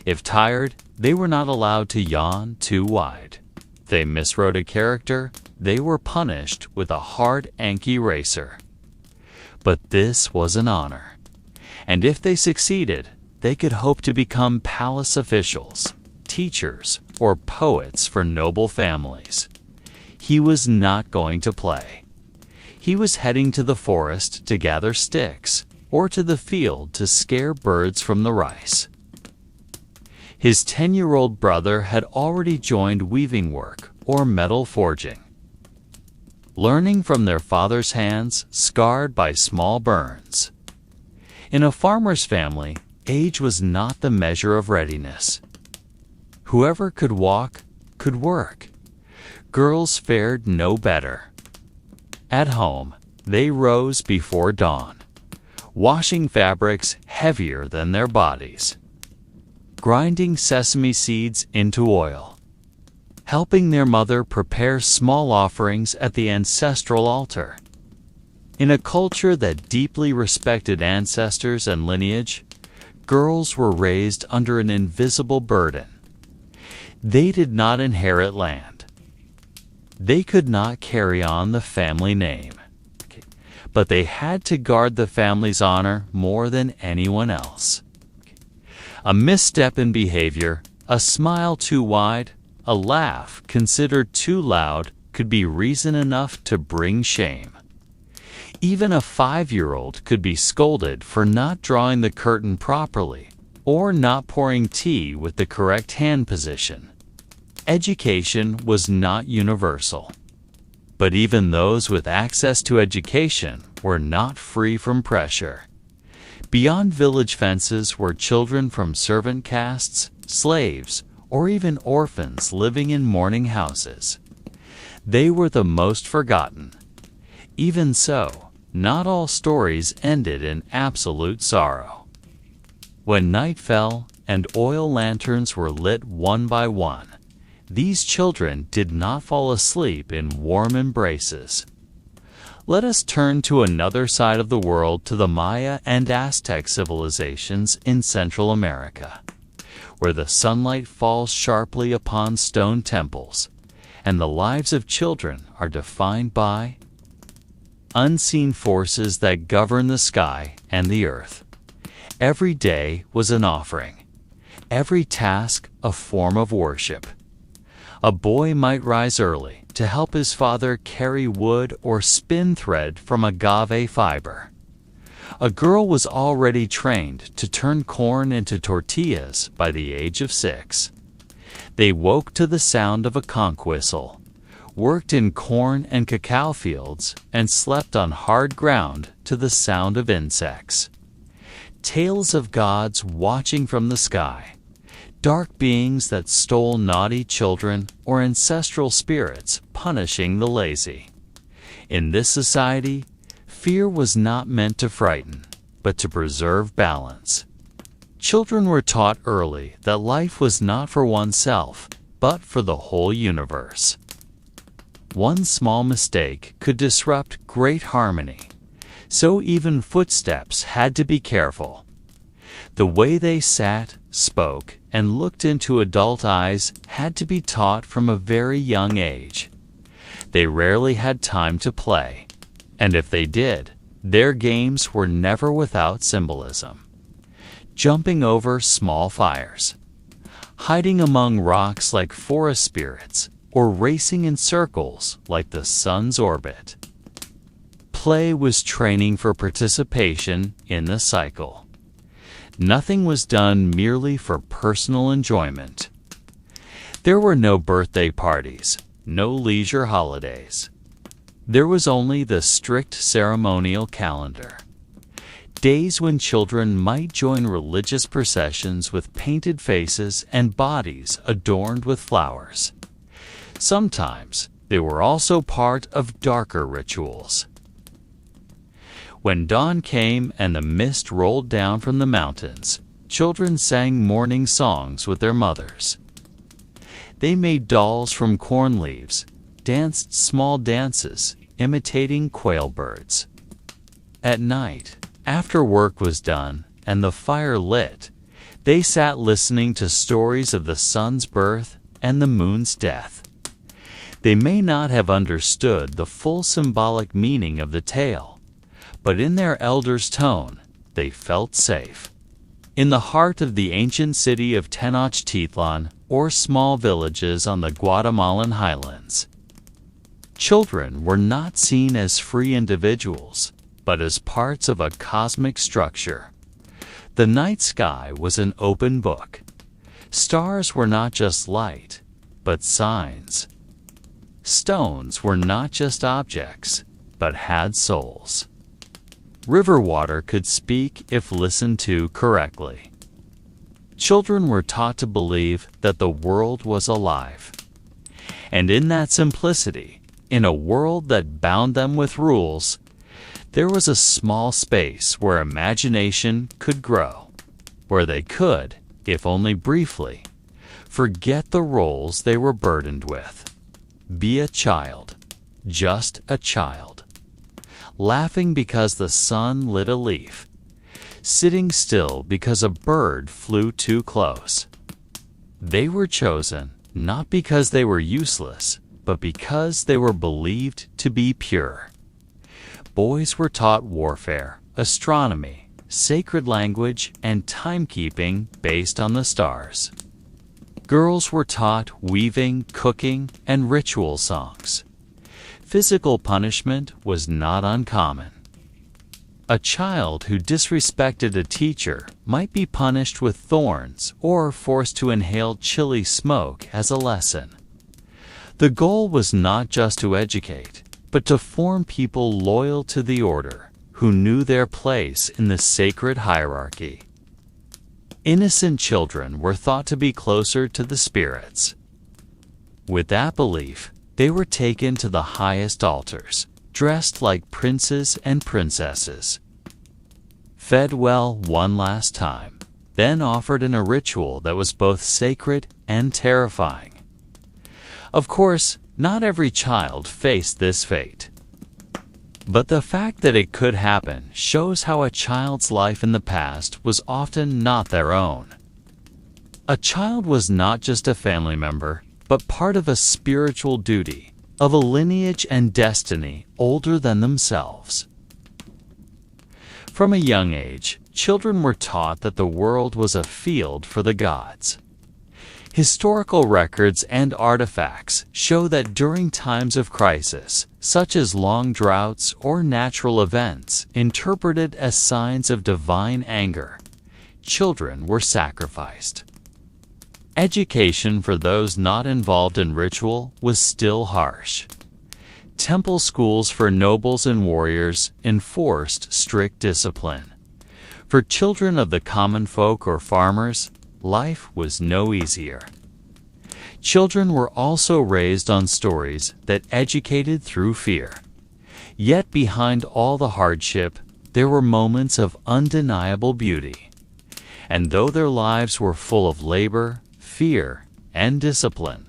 S1: If tired, they were not allowed to yawn too wide. If they miswrote a character, they were punished with a hard ink eraser. But this was an honor. And if they succeeded, they could hope to become palace officials, teachers, or poets for noble families. He was not going to play. He was heading to the forest to gather sticks, or to the field to scare birds from the rice. His 10-year-old brother had already joined weaving work or metal forging. learning from their father's hands scarred by small burns. In a farmer's family, age was not the measure of readiness. Whoever could walk could work. Girls fared no better. At home, they rose before dawn, washing fabrics heavier than their bodies, grinding sesame seeds into oil, helping their mother prepare small offerings at the ancestral altar. In a culture that deeply respected ancestors and lineage, girls were raised under an invisible burden. They did not inherit land. They could not carry on the family name. But they had to guard the family's honor more than anyone else. A misstep in behavior, a smile too wide, a laugh considered too loud could be reason enough to bring shame. Even a 5-year-old could be scolded for not drawing the curtain properly or not pouring tea with the correct hand position. Education was not universal. But even those with access to education were not free from pressure. Beyond village fences were children from servant castes, slaves, or even orphans living in mourning houses. They were the most forgotten. Even so, not all stories ended in absolute sorrow. When night fell and oil lanterns were lit one by one, these children did not fall asleep in warm embraces. Let us turn to another side of the world, to the Maya and Aztec civilizations in Central America, where the sunlight falls sharply upon stone temples, and the lives of children are defined by unseen forces that govern the sky and the earth. Every day was an offering, every task a form of worship. A boy might rise early to help his father carry wood or spin thread from agave fiber. A girl was already trained to turn corn into tortillas by the age of 6. They woke to the sound of a conch whistle, worked in corn and cacao fields, and slept on hard ground to the sound of insects. Tales of gods watching from the sky, dark beings that stole naughty children, or ancestral spirits punishing the lazy. In this society, fear was not meant to frighten, but to preserve balance. Children were taught early that life was not for oneself, but for the whole universe. One small mistake could disrupt great harmony, so even footsteps had to be careful. The way they sat, spoke, and looked into adult eyes had to be taught from a very young age. They rarely had time to play, and if they did, their games were never without symbolism. Jumping over small fires, hiding among rocks like forest spirits, or racing in circles like the sun's orbit. Play was training for participation in the cycle. Nothing was done merely for personal enjoyment. There were no birthday parties, no leisure holidays. There was only the strict ceremonial calendar. Days when children might join religious processions with painted faces and bodies adorned with flowers. Sometimes they were also part of darker rituals. When dawn came and the mist rolled down from the mountains, children sang morning songs with their mothers. They made dolls from corn leaves, danced small dances, imitating quail birds. At night, after work was done and the fire lit, they sat listening to stories of the sun's birth and the moon's death. They may not have understood the full symbolic meaning of the tale, but in their elders' tone, they felt safe. In the heart of the ancient city of Tenochtitlan, or small villages on the Guatemalan highlands, children were not seen as free individuals, but as parts of a cosmic structure. The night sky was an open book. Stars were not just light, but signs. stones were not just objects, but had souls. River water could speak if listened to correctly. Children were taught to believe that the world was alive. And in that simplicity, in a world that bound them with rules, there was a small space where imagination could grow, where they could, if only briefly, forget the roles they were burdened with. Be a child, just a child, laughing because the sun lit a leaf, sitting still because a bird flew too close. They were chosen not because they were useless, but because they were believed to be pure. Boys were taught warfare, astronomy, sacred language, and timekeeping based on the stars. Girls were taught weaving, cooking, and ritual songs. Physical punishment was not uncommon. A child who disrespected a teacher might be punished with thorns or forced to inhale chilly smoke as a lesson. The goal was not just to educate, but to form people loyal to the order, who knew their place in the sacred hierarchy. Innocent children were thought to be closer to the spirits. With that belief, they were taken to the highest altars, dressed like princes and princesses, fed well one last time, then offered in a ritual that was both sacred and terrifying. Of course, not every child faced this fate. But the fact that it could happen shows how a child's life in the past was often not their own. A child was not just a family member, but part of a spiritual duty, of a lineage and destiny older than themselves. From a young age, children were taught that the world was a field for the gods. Historical records and artifacts show that during times of crisis, such as long droughts or natural events interpreted as signs of divine anger, children were sacrificed. Education for those not involved in ritual was still harsh. Temple schools for nobles and warriors enforced strict discipline. For children of the common folk or farmers, life was no easier. Children were also raised on stories that educated through fear. Yet behind all the hardship, there were moments of undeniable beauty. And though their lives were full of labor, fear, and discipline,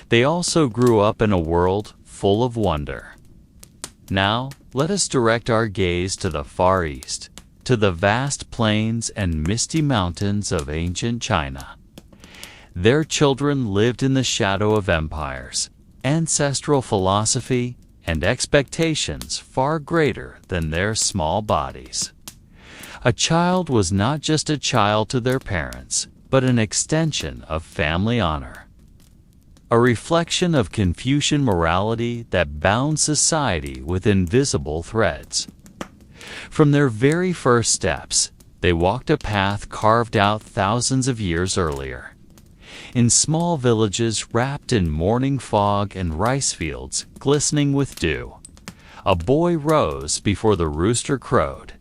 S1: they also grew up in a world full of wonder. Now, let us direct our gaze to the Far East, to the vast plains and misty mountains of ancient China. Their children lived in the shadow of empires, ancestral philosophy, and expectations far greater than their small bodies. A child was not just a child to their parents, but an extension of family honor. A reflection of Confucian morality that bound society with invisible threads. From their very first steps, they walked a path carved out thousands of years earlier. In small villages wrapped in morning fog and rice fields glistening with dew, a boy rose before the rooster crowed.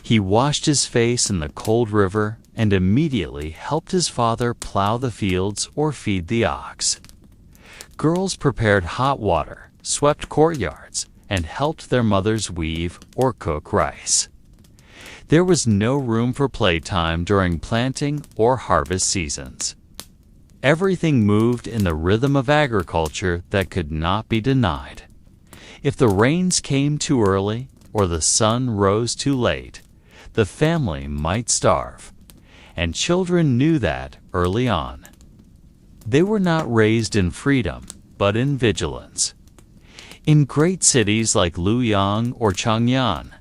S1: He washed his face in the cold river and immediately helped his father plow the fields or feed the ox. Girls prepared hot water, swept courtyards, and helped their mothers weave or cook rice. There was no room for playtime during planting or harvest seasons. Everything moved in the rhythm of agriculture that could not be denied. If the rains came too early or the sun rose too late, the family might starve, and children knew that early on. They were not raised in freedom, but in vigilance. In great cities like Luoyang or Chang'an,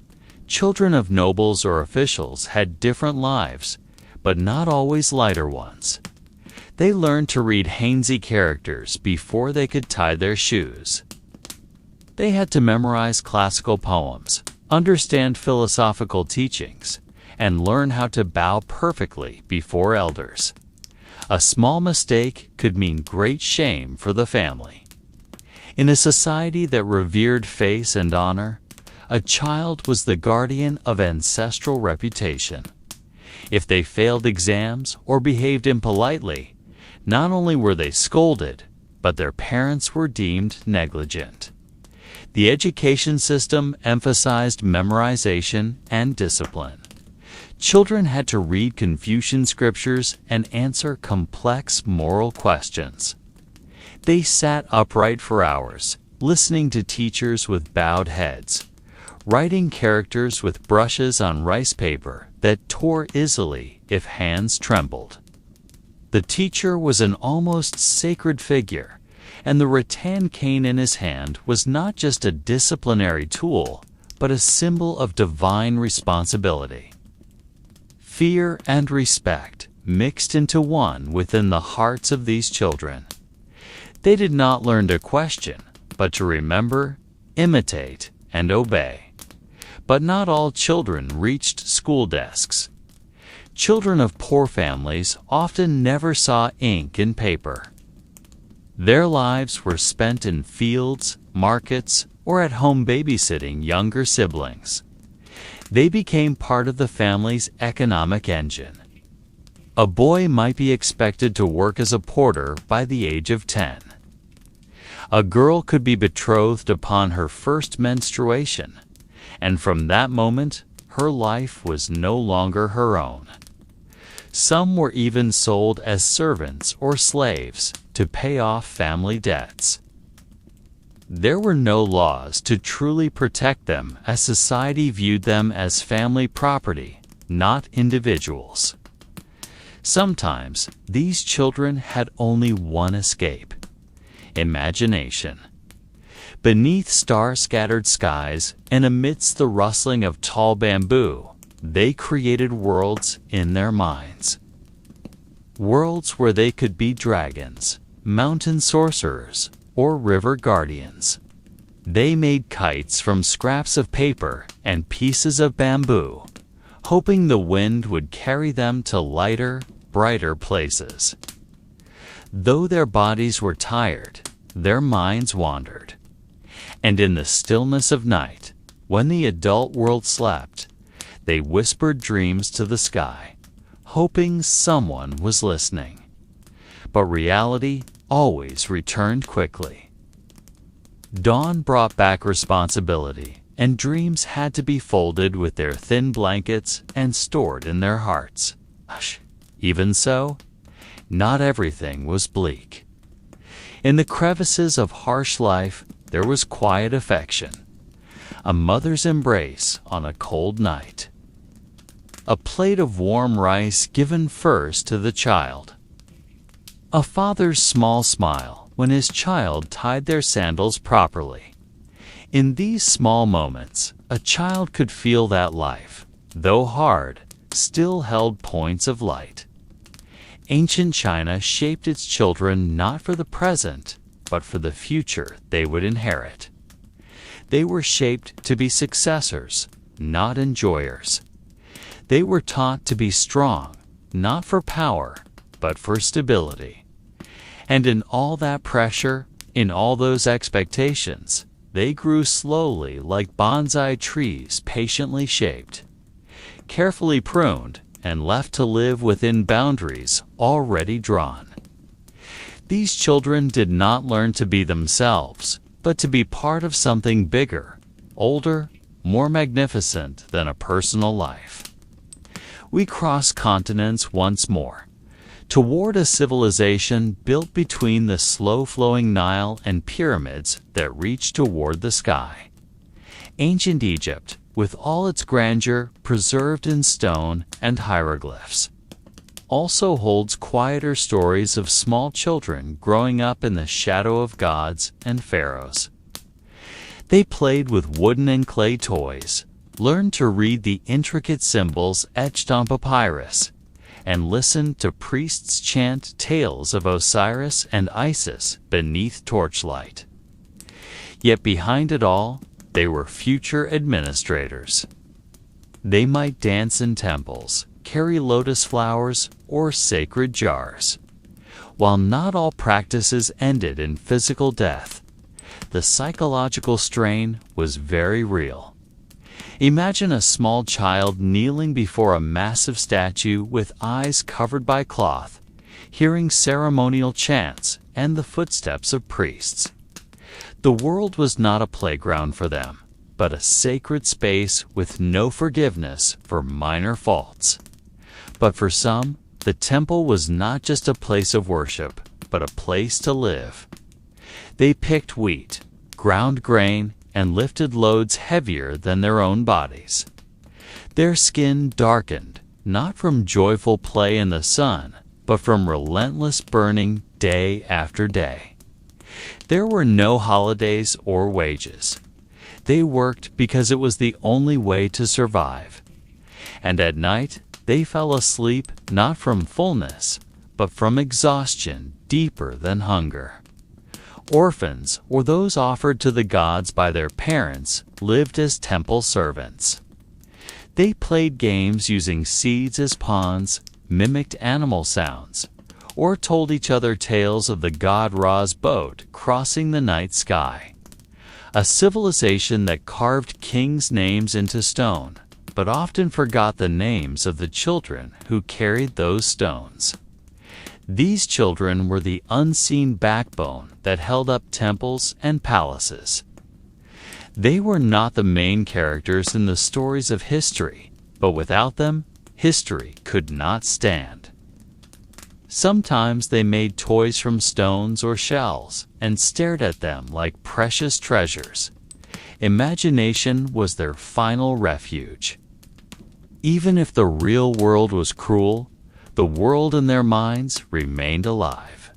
S1: children of nobles or officials had different lives, but not always lighter ones. They learned to read Hangzhi characters before they could tie their shoes. They had to memorize classical poems, understand philosophical teachings, and learn how to bow perfectly before elders. A small mistake could mean great shame for the family. In a society that revered face and honor, a child was the guardian of ancestral reputation. If they failed exams or behaved impolitely, not only were they scolded, but their parents were deemed negligent. The education system emphasized memorization and discipline. Children had to read Confucian scriptures and answer complex moral questions. They sat upright for hours, listening to teachers with bowed heads, writing characters with brushes on rice paper that tore easily if hands trembled. The teacher was an almost sacred figure, and the rattan cane in his hand was not just a disciplinary tool, but a symbol of divine responsibility. Fear and respect mixed into one within the hearts of these children. They did not learn to question, but to remember, imitate, and obey. But not all children reached school desks. Children of poor families often never saw ink and paper. Their lives were spent in fields, markets, or at home babysitting younger siblings. They became part of the family's economic engine. A boy might be expected to work as a porter by the age of 10. A girl could be betrothed upon her first menstruation, and from that moment, her life was no longer her own. Some were even sold as servants or slaves to pay off family debts. There were no laws to truly protect them, as society viewed them as family property, not individuals. Sometimes these children had only one escape: imagination. Beneath star-scattered skies and amidst the rustling of tall bamboo, they created worlds in their minds. Worlds where they could be dragons, mountain sorcerers, or river guardians. They made kites from scraps of paper and pieces of bamboo, hoping the wind would carry them to lighter, brighter places. Though their bodies were tired, their minds wandered. And in the stillness of night, when the adult world slept, they whispered dreams to the sky, hoping someone was listening. But reality always returned quickly. Dawn brought back responsibility, and dreams had to be folded with their thin blankets and stored in their hearts. Even so, not everything was bleak. In the crevices of harsh life, there was quiet affection. A mother's embrace on a cold night. A plate of warm rice given first to the child. A father's small smile when his child tied their sandals properly. In these small moments, a child could feel that life, though hard, still held points of light. Ancient China shaped its children not for the present, but for the future they would inherit. They were shaped to be successors, not enjoyers. They were taught to be strong, not for power, but for stability. And in all that pressure, in all those expectations, they grew slowly like bonsai trees patiently shaped, carefully pruned, and left to live within boundaries already drawn. These children did not learn to be themselves, but to be part of something bigger, older, more magnificent than a personal life. We cross continents once more, toward a civilization built between the slow-flowing Nile and pyramids that reach toward the sky. Ancient Egypt, with all its grandeur preserved in stone and hieroglyphs, also holds quieter stories of small children growing up in the shadow of gods and pharaohs. They played with wooden and clay toys, learned to read the intricate symbols etched on papyrus, and listened to priests chant tales of Osiris and Isis beneath torchlight. Yet behind it all, they were future administrators. They might dance in temples, carry lotus flowers, or sacred jars. While not all practices ended in physical death, the psychological strain was very real. Imagine a small child kneeling before a massive statue with eyes covered by cloth, hearing ceremonial chants and the footsteps of priests. The world was not a playground for them, but a sacred space with no forgiveness for minor faults. But for some, the temple was not just a place of worship, but a place to live. They picked wheat, ground grain, and lifted loads heavier than their own bodies. Their skin darkened, not from joyful play in the sun, but from relentless burning day after day. There were no holidays or wages. They worked because it was the only way to survive. And at night, they fell asleep not from fullness, but from exhaustion deeper than hunger. Orphans, or those offered to the gods by their parents, lived as temple servants. They played games using seeds as pawns, mimicked animal sounds, or told each other tales of the god Ra's boat crossing the night sky. A civilization that carved kings' names into stone, but often forgot the names of the children who carried those stones. These children were the unseen backbone that held up temples and palaces. They were not the main characters in the stories of history, but without them, history could not stand. Sometimes they made toys from stones or shells and stared at them like precious treasures. Imagination was their final refuge. Even if the real world was cruel, the world in their minds remained alive.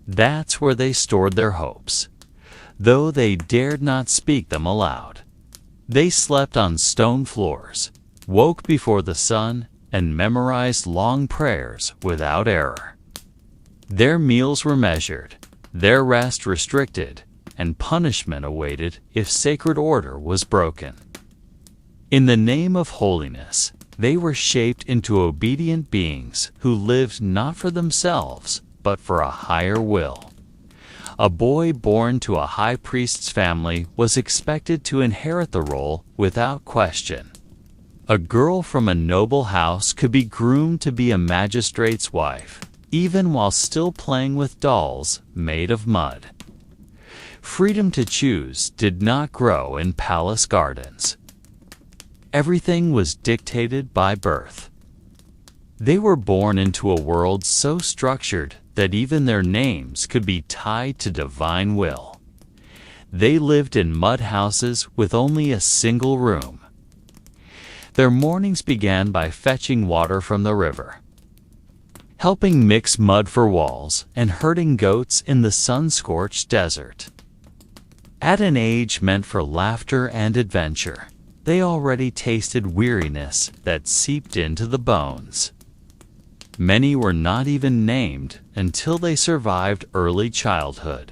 S1: That's where they stored their hopes, though they dared not speak them aloud. They slept on stone floors, woke before the sun, and memorized long prayers without error. Their meals were measured, their rest restricted, and punishment awaited if sacred order was broken. In the name of holiness, they were shaped into obedient beings who lived not for themselves, but for a higher will. A boy born to a high priest's family was expected to inherit the role without question. A girl from a noble house could be groomed to be a magistrate's wife, even while still playing with dolls made of mud. Freedom to choose did not grow in palace gardens. Everything was dictated by birth. They were born into a world so structured that even their names could be tied to divine will. They lived in mud houses with only a single room. Their mornings began by fetching water from the river, helping mix mud for walls, and herding goats in the sun-scorched desert. At an age meant for laughter and adventure, they already tasted weariness that seeped into the bones. Many were not even named until they survived early childhood.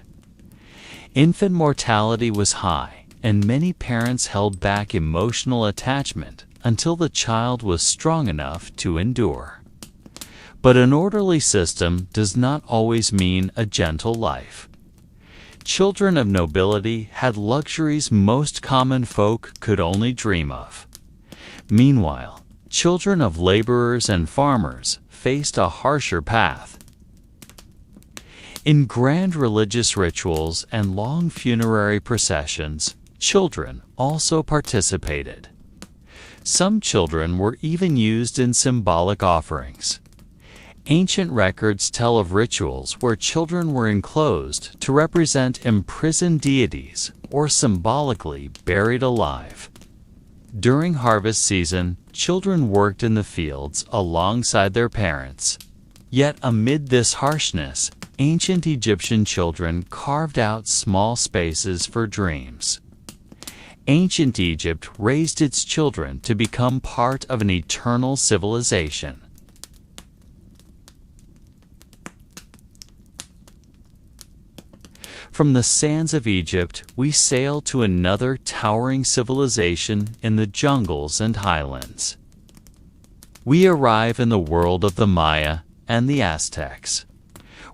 S1: Infant mortality was high, and many parents held back emotional attachment until the child was strong enough to endure. But an orderly system does not always mean a gentle life. Children of nobility had luxuries most common folk could only dream of. Meanwhile, children of laborers and farmers faced a harsher path. In grand religious rituals and long funerary processions, children also participated. Some children were even used in symbolic offerings. Ancient records tell of rituals where children were enclosed to represent imprisoned deities or symbolically buried alive. During harvest season, children worked in the fields alongside their parents. Yet amid this harshness, ancient Egyptian children carved out small spaces for dreams. Ancient Egypt raised its children to become part of an eternal civilization. From the sands of Egypt, we sail to another towering civilization in the jungles and highlands. We arrive in the world of the Maya and the Aztecs,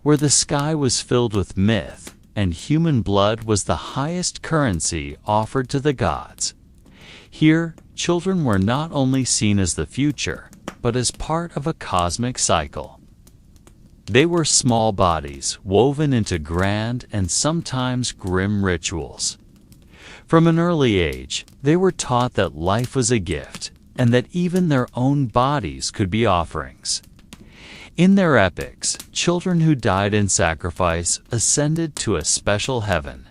S1: where the sky was filled with myth and human blood was the highest currency offered to the gods. Here, children were not only seen as the future, but as part of a cosmic cycle. They were small bodies woven into grand and sometimes grim rituals. From an early age, they were taught that life was a gift and that even their own bodies could be offerings. In their epics, children who died in sacrifice ascended to a special heaven,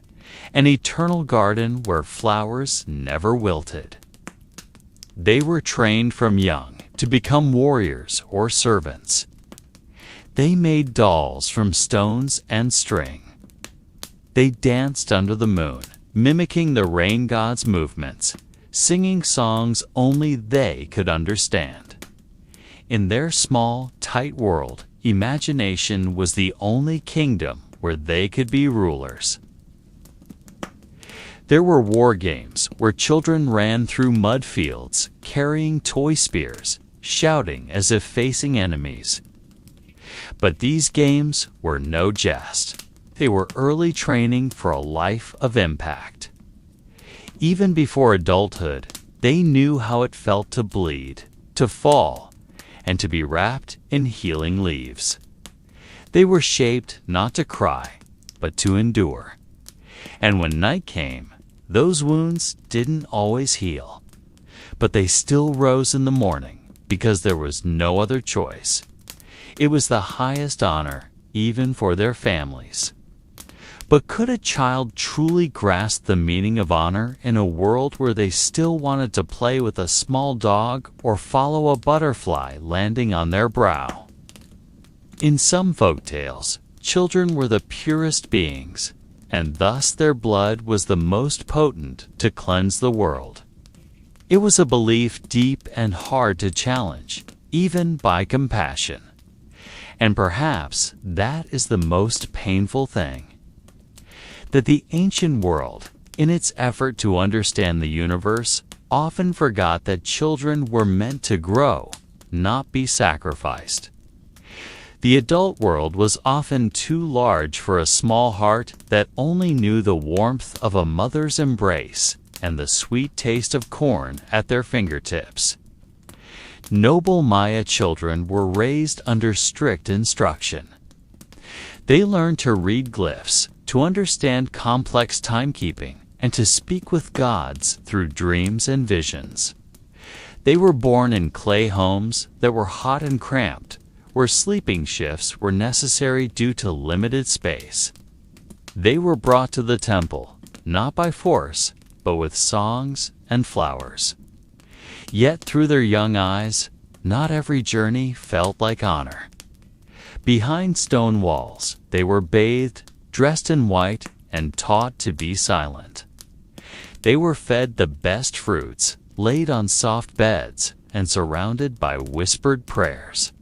S1: an eternal garden where flowers never wilted. They were trained from young to become warriors or servants. They made dolls from stones and string. They danced under the moon, mimicking the rain god's movements, singing songs only they could understand. In their small, tight world, imagination was the only kingdom where they could be rulers. There were war games where children ran through mud fields, carrying toy spears, shouting as if facing enemies. But these games were no jest. They were early training for a life of impact. Even before adulthood, they knew how it felt to bleed, to fall, and to be wrapped in healing leaves. They were shaped not to cry, but to endure. And when night came, those wounds didn't always heal. But they still rose in the morning because there was no other choice. It was the highest honor, even for their families. But could a child truly grasp the meaning of honor in a world where they still wanted to play with a small dog or follow a butterfly landing on their brow? In some folk tales, children were the purest beings, and thus their blood was the most potent to cleanse the world. It was a belief deep and hard to challenge, even by compassion. And perhaps that is the most painful thing. That the ancient world, in its effort to understand the universe, often forgot that children were meant to grow, not be sacrificed. The adult world was often too large for a small heart that only knew the warmth of a mother's embrace and the sweet taste of corn at their fingertips. Noble Maya children were raised under strict instruction. They learned to read glyphs, to understand complex timekeeping, and to speak with gods through dreams and visions. They were born in clay homes that were hot and cramped, where sleeping shifts were necessary due to limited space. They were brought to the temple, not by force, but with songs and flowers. Yet through their young eyes, not every journey felt like honor. Behind stone walls, they were bathed, dressed in white, and taught to be silent. They were fed the best fruits, laid on soft beds, and surrounded by whispered prayers.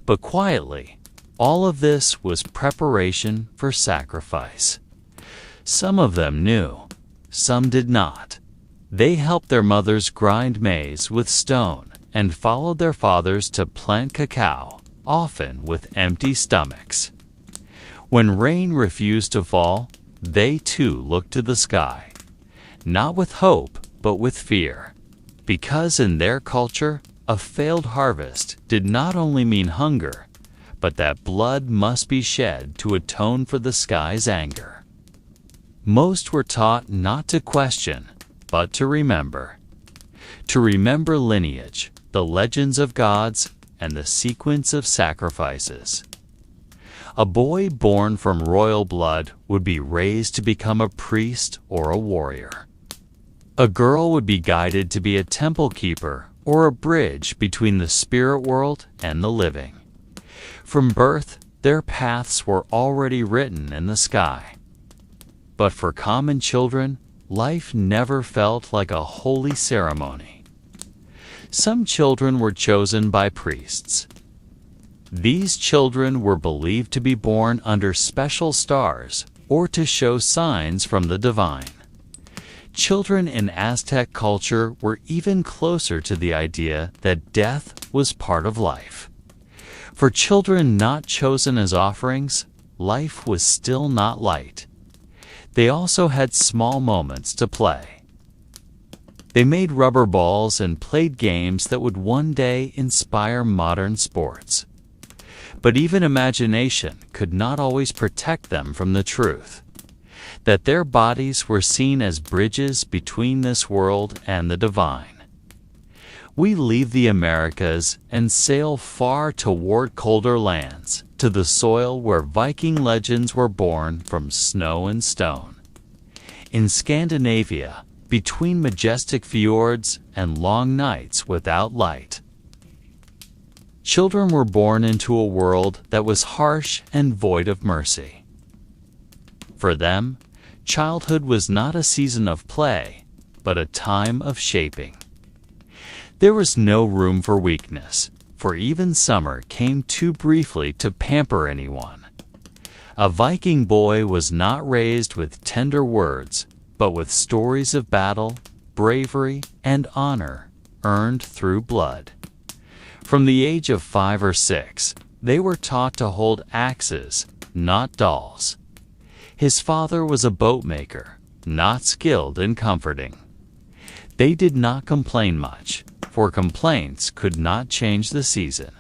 S1: But quietly, all of this was preparation for sacrifice. Some of them knew, some did not. They helped their mothers grind maize with stone and followed their fathers to plant cacao, often with empty stomachs. When rain refused to fall, they too looked to the sky, not with hope, but with fear, because in their culture, a failed harvest did not only mean hunger, but that blood must be shed to atone for the sky's anger. Most were taught not to question, but to remember. To remember lineage, the legends of gods, and the sequence of sacrifices. A boy born from royal blood would be raised to become a priest or a warrior. A girl would be guided to be a temple keeper or a bridge between the spirit world and the living. From birth, their paths were already written in the sky. But for common children, life never felt like a holy ceremony. Some children were chosen by priests. These children were believed to be born under special stars or to show signs from the divine. Children in Aztec culture were even closer to the idea that death was part of life. For children not chosen as offerings, life was still not light, They also had small moments to play. They made rubber balls and played games that would one day inspire modern sports. But even imagination could not always protect them from the truth that their bodies were seen as bridges between this world and the divine. We leave the Americas and sail far toward colder lands, to the soil where Viking legends were born from snow and stone. In Scandinavia, between majestic fjords and long nights without light, children were born into a world that was harsh and void of mercy. For them, childhood was not a season of play, but a time of shaping. There was no room for weakness, for even summer came too briefly to pamper anyone. A Viking boy was not raised with tender words, but with stories of battle, bravery, and honor earned through blood. From the age of 5 or 6, they were taught to hold axes, not dolls. His father was a boatmaker, not skilled in comforting. They did not complain much, for complaints could not change the season.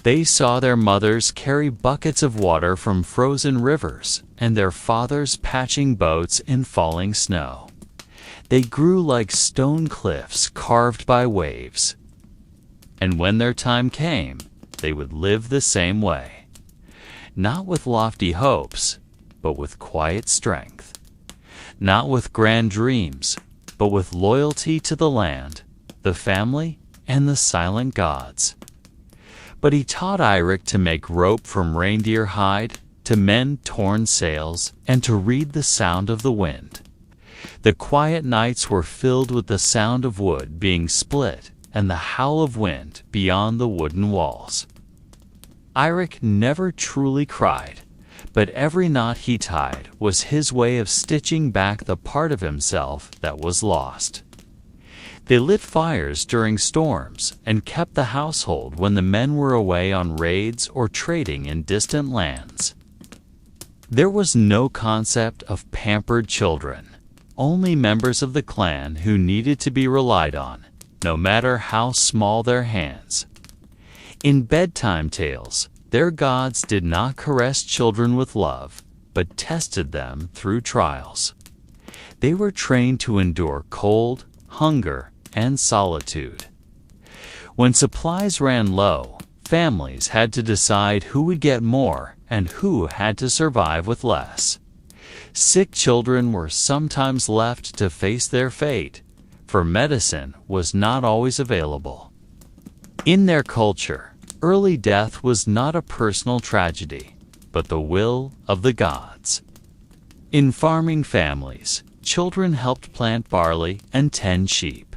S1: They saw their mothers carry buckets of water from frozen rivers and their fathers patching boats in falling snow. They grew like stone cliffs carved by waves. And when their time came, they would live the same way. Not with lofty hopes, but with quiet strength. Not with grand dreams, but with loyalty to the land, the family, and the silent gods. But he taught Eirik to make rope from reindeer hide, to mend torn sails, and to read the sound of the wind. The quiet nights were filled with the sound of wood being split and the howl of wind beyond the wooden walls. Eirik never truly cried, but every knot he tied was his way of stitching back the part of himself that was lost. They lit fires during storms and kept the household when the men were away on raids or trading in distant lands. There was no concept of pampered children, only members of the clan who needed to be relied on, no matter how small their hands. In bedtime tales, their gods did not caress children with love, but tested them through trials. They were trained to endure cold, hunger, and solitude. When supplies ran low, families had to decide who would get more and who had to survive with less. Sick children were sometimes left to face their fate, for medicine was not always available. In their culture, early death was not a personal tragedy, but the will of the gods. In farming families, children helped plant barley and tend sheep.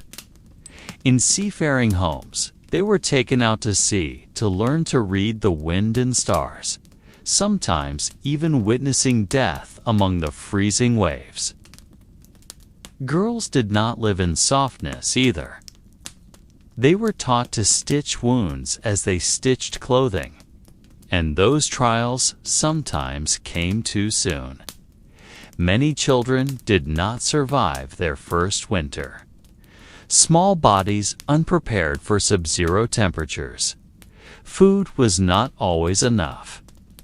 S1: In seafaring homes, they were taken out to sea to learn to read the wind and stars, sometimes even witnessing death among the freezing waves. Girls did not live in softness either. They were taught to stitch wounds as they stitched clothing, and those trials sometimes came too soon. Many children did not survive their first winter. Small bodies unprepared for sub-zero temperatures. Food was not always enough.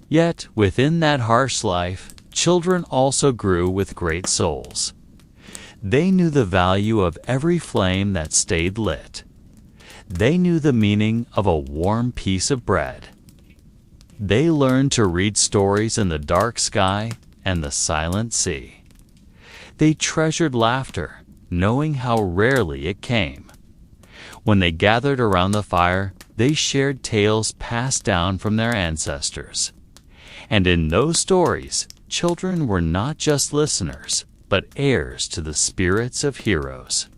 S1: Yet, within that harsh life, children also grew with great souls. They knew the value of every flame that stayed lit. They knew the meaning of a warm piece of bread. They learned to read stories in the dark sky and the silent sea. They treasured laughter, knowing how rarely it came. When they gathered around the fire, they shared tales passed down from their ancestors. And in those stories, children were not just listeners, but heirs to the spirits of heroes.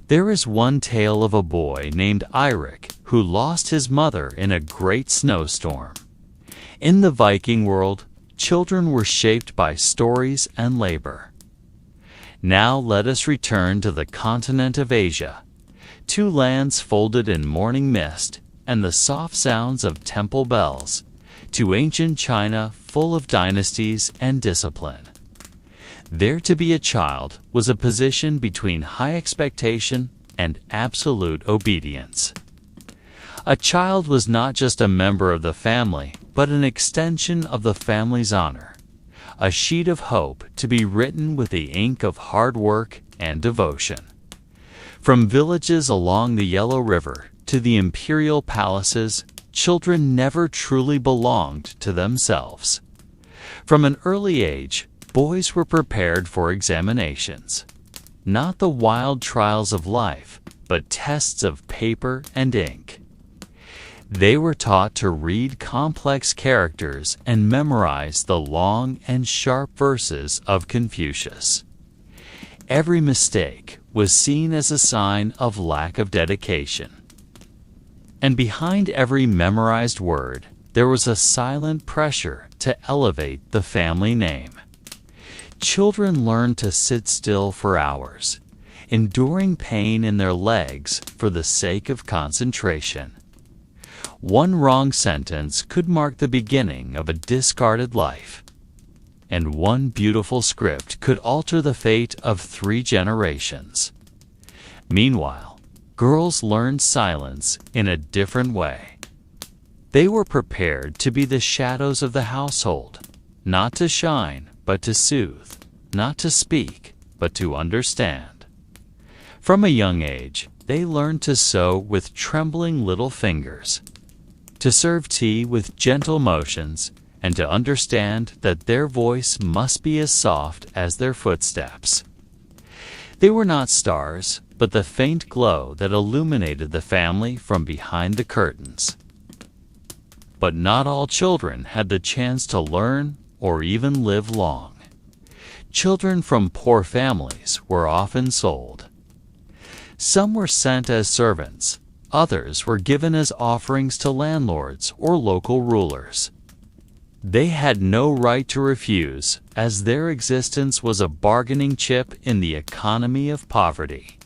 S1: There is one tale of a boy named Eirik who lost his mother in a great snowstorm. In the Viking world, children were shaped by stories and labor. Now let us return to the continent of Asia, two lands folded in morning mist and the soft sounds of temple bells, to ancient China full of dynasties and discipline. There to be a child was a position between high expectation and absolute obedience. A child was not just a member of the family, but an extension of the family's honor, a sheet of hope to be written with the ink of hard work and devotion. From villages along the Yellow River to the imperial palaces, children never truly belonged to themselves. From an early age, boys were prepared for examinations. Not the wild trials of life, but tests of paper and ink. They were taught to read complex characters and memorize the long and sharp verses of Confucius. Every mistake was seen as a sign of lack of dedication. And behind every memorized word, there was a silent pressure to elevate the family name. Children learned to sit still for hours, enduring pain in their legs for the sake of concentration. One wrong sentence could mark the beginning of a discarded life, and one beautiful script could alter the fate of 3 generations. Meanwhile, girls learned silence in a different way. They were prepared to be the shadows of the household, not to shine, but to soothe, not to speak, but to understand. From a young age, they learned to sew with trembling little fingers, to serve tea with gentle motions, and to understand that their voice must be as soft as their footsteps. They were not stars, but the faint glow that illuminated the family from behind the curtains. But not all children had the chance to learn or even live long. Children from poor families were often sold. Some were sent as servants. Others were given as offerings to landlords or local rulers. They had no right to refuse, as their existence was a bargaining chip in the economy of poverty.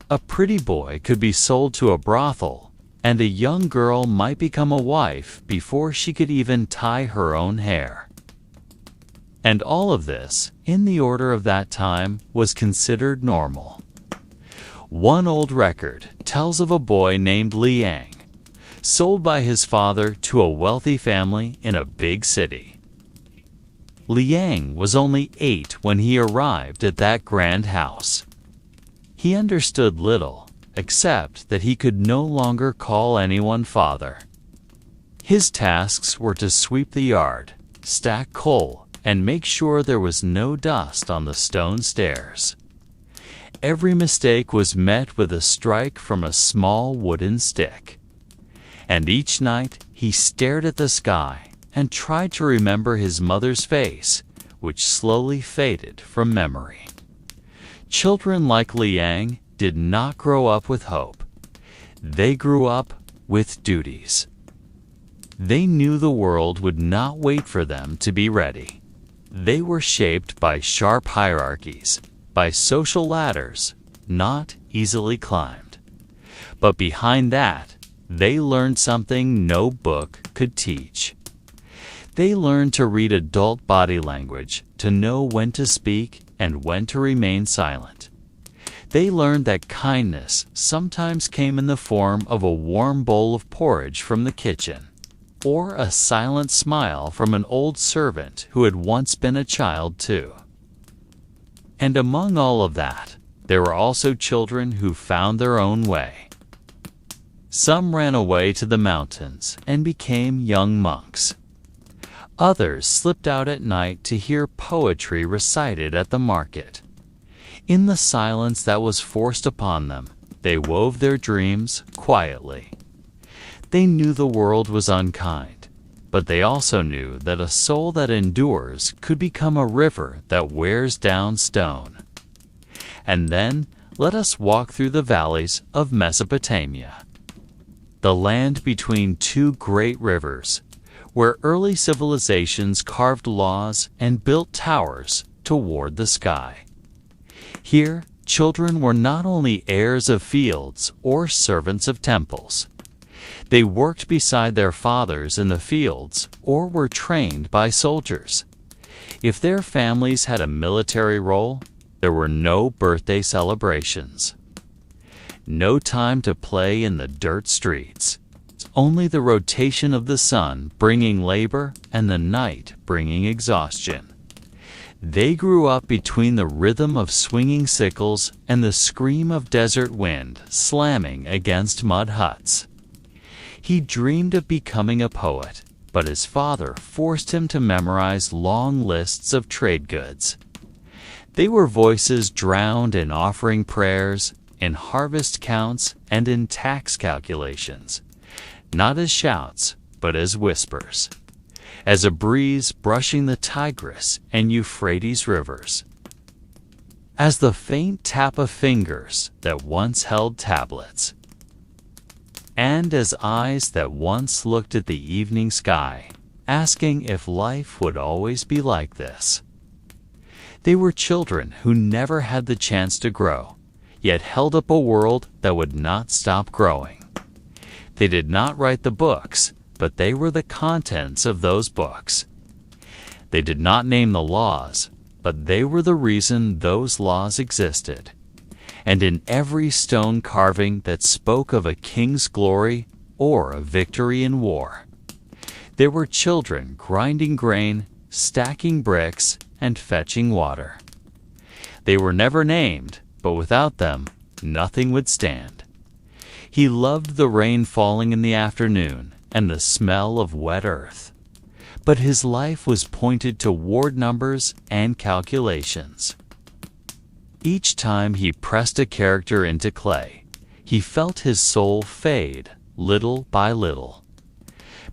S1: A pretty boy could be sold to a brothel, and a young girl might become a wife before she could even tie her own hair. And all of this, in the order of that time, was considered normal. One old record tells of a boy named Liang, sold by his father to a wealthy family in a big city. Liang was only 8 when he arrived at that grand house. He understood little, except that he could no longer call anyone father. His tasks were to sweep the yard, stack coal, and make sure there was no dust on the stone stairs. Every mistake was met with a strike from a small wooden stick. And each night he stared at the sky and tried to remember his mother's face, which slowly faded from memory. Children like Liang did not grow up with hope. They grew up with duties. They knew the world would not wait for them to be ready. They were shaped by sharp hierarchies, by social ladders, not easily climbed. But behind that, they learned something no book could teach. They learned to read adult body language, to know when to speak and when to remain silent. They learned that kindness sometimes came in the form of a warm bowl of porridge from the kitchen, or a silent smile from an old servant who had once been a child too. And among all of that, there were also children who found their own way. Some ran away to the mountains and became young monks. Others slipped out at night to hear poetry recited at the market. In the silence that was forced upon them, they wove their dreams quietly. They knew the world was unkind, but they also knew that a soul that endures could become a river that wears down stone. And then let us walk through the valleys of Mesopotamia, the land between 2 great rivers, where early civilizations carved laws and built towers toward the sky. Here, children were not only heirs of fields or servants of temples. They worked beside their fathers in the fields or were trained by soldiers. If their families had a military role, there were no birthday celebrations. No time to play in the dirt streets. Only the rotation of the sun bringing labor and the night bringing exhaustion. They grew up between the rhythm of swinging sickles and the scream of desert wind slamming against mud huts. He dreamed of becoming a poet, but his father forced him to memorize long lists of trade goods. They were voices drowned in offering prayers, in harvest counts, and in tax calculations, not as shouts, but as whispers, as a breeze brushing the Tigris and Euphrates rivers, as the faint tap of fingers that once held tablets, and as eyes that once looked at the evening sky, asking if life would always be like this. They were children who never had the chance to grow, yet held up a world that would not stop growing. They did not write the books, but they were the contents of those books. They did not name the laws, but they were the reason those laws existed. And in every stone carving that spoke of a king's glory or a victory in war, there were children grinding grain, stacking bricks, and fetching water. They were never named, but without them, nothing would stand. He loved the rain falling in the afternoon and the smell of wet earth. But his life was pointed to ward numbers and calculations. Each time he pressed a character into clay, he felt his soul fade little by little.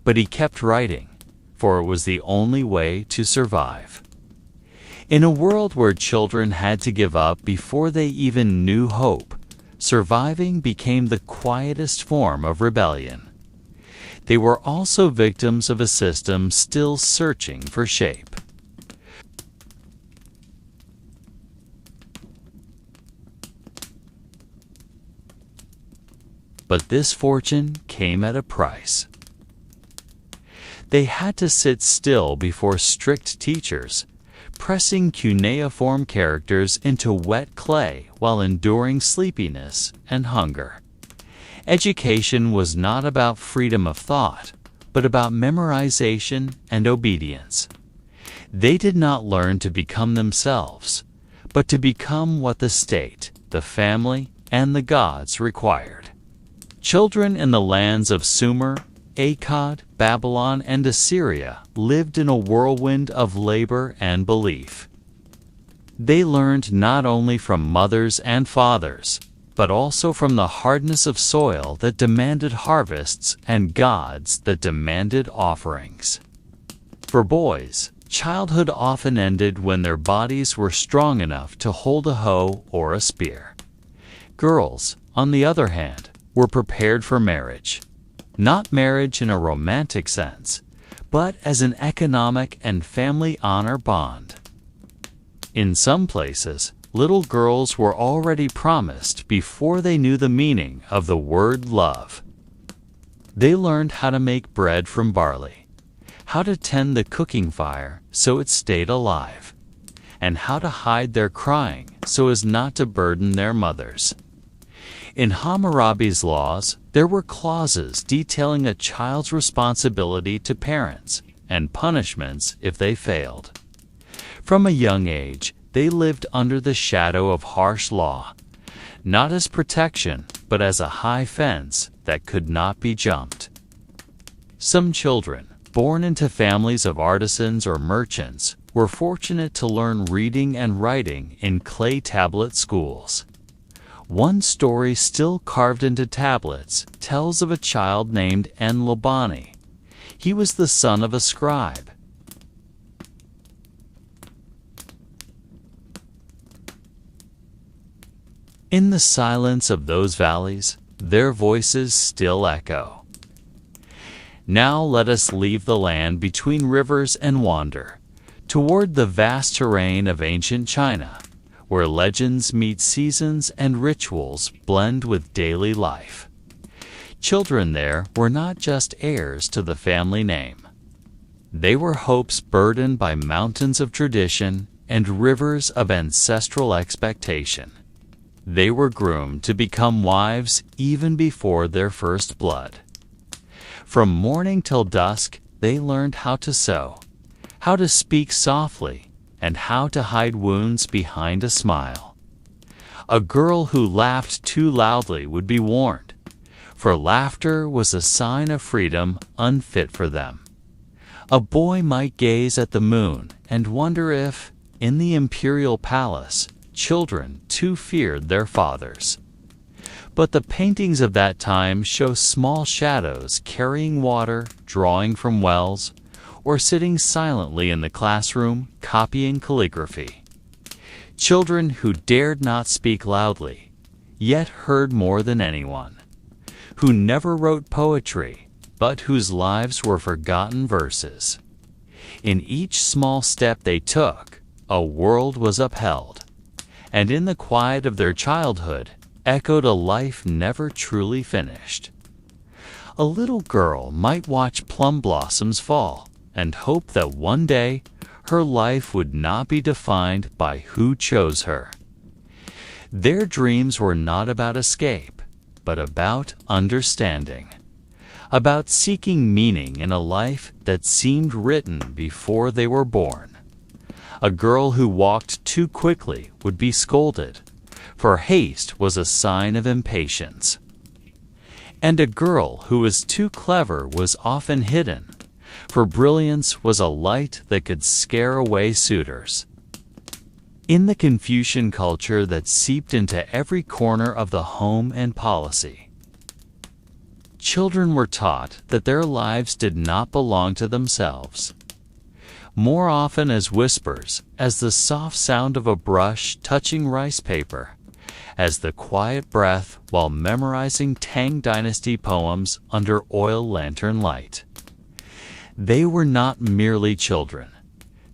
S1: But he kept writing, for it was the only way to survive. In a world where children had to give up before they even knew hope, surviving became the quietest form of rebellion. They were also victims of a system still searching for shape. But this fortune came at a price. They had to sit still before strict teachers, pressing cuneiform characters into wet clay while enduring sleepiness and hunger. Education was not about freedom of thought, but about memorization and obedience. They did not learn to become themselves, but to become what the state, the family, and the gods required. Children in the lands of Sumer, Akkad, Babylon, and Assyria lived in a whirlwind of labor and belief. They learned not only from mothers and fathers, but also from the hardness of soil that demanded harvests and gods that demanded offerings. For boys, childhood often ended when their bodies were strong enough to hold a hoe or a spear. Girls, on the other hand, were prepared for marriage. Not marriage in a romantic sense, but as an economic and family honor bond. In some places, little girls were already promised before they knew the meaning of the word love. They learned how to make bread from barley, how to tend the cooking fire so it stayed alive, and how to hide their crying so as not to burden their mothers. In Hammurabi's laws, there were clauses detailing a child's responsibility to parents and punishments if they failed. From a young age, they lived under the shadow of harsh law, not as protection, but as a high fence that could not be jumped. Some children, born into families of artisans or merchants, were fortunate to learn reading and writing in clay tablet schools. One story still carved into tablets tells of a child named En-Lobani. He was the son of a scribe. In the silence of those valleys, their voices still echo. Now let us leave the land between rivers and wander toward the vast terrain of ancient China, where legends meet seasons and rituals blend with daily life. Children there were not just heirs to the family name. They were hopes burdened by mountains of tradition and rivers of ancestral expectation. They were groomed to become wives even before their first blood. From morning till dusk, they learned how to sew, how to speak softly, and how to hide wounds behind a smile. A girl who laughed too loudly would be warned, for laughter was a sign of freedom unfit for them. A boy might gaze at the moon and wonder if, in the imperial palace, children too feared their fathers. But the paintings of that time show small shadows carrying water, drawing from wells, or sitting silently in the classroom copying calligraphy. Children who dared not speak loudly, yet heard more than anyone. Who never wrote poetry, but whose lives were forgotten verses. In each small step they took, a world was upheld, and in the quiet of their childhood echoed a life never truly finished. A little girl might watch plum blossoms fall and hope that one day her life would not be defined by who chose her. Their dreams were not about escape, but about understanding, about seeking meaning in a life that seemed written before they were born. A girl who walked too quickly would be scolded, for haste was a sign of impatience. And a girl who was too clever was often hidden, for brilliance was a light that could scare away suitors. In the Confucian culture that seeped into every corner of the home and policy, children were taught that their lives did not belong to themselves. More often as whispers, as the soft sound of a brush touching rice paper, as the quiet breath while memorizing Tang Dynasty poems under oil lantern light. They were not merely children.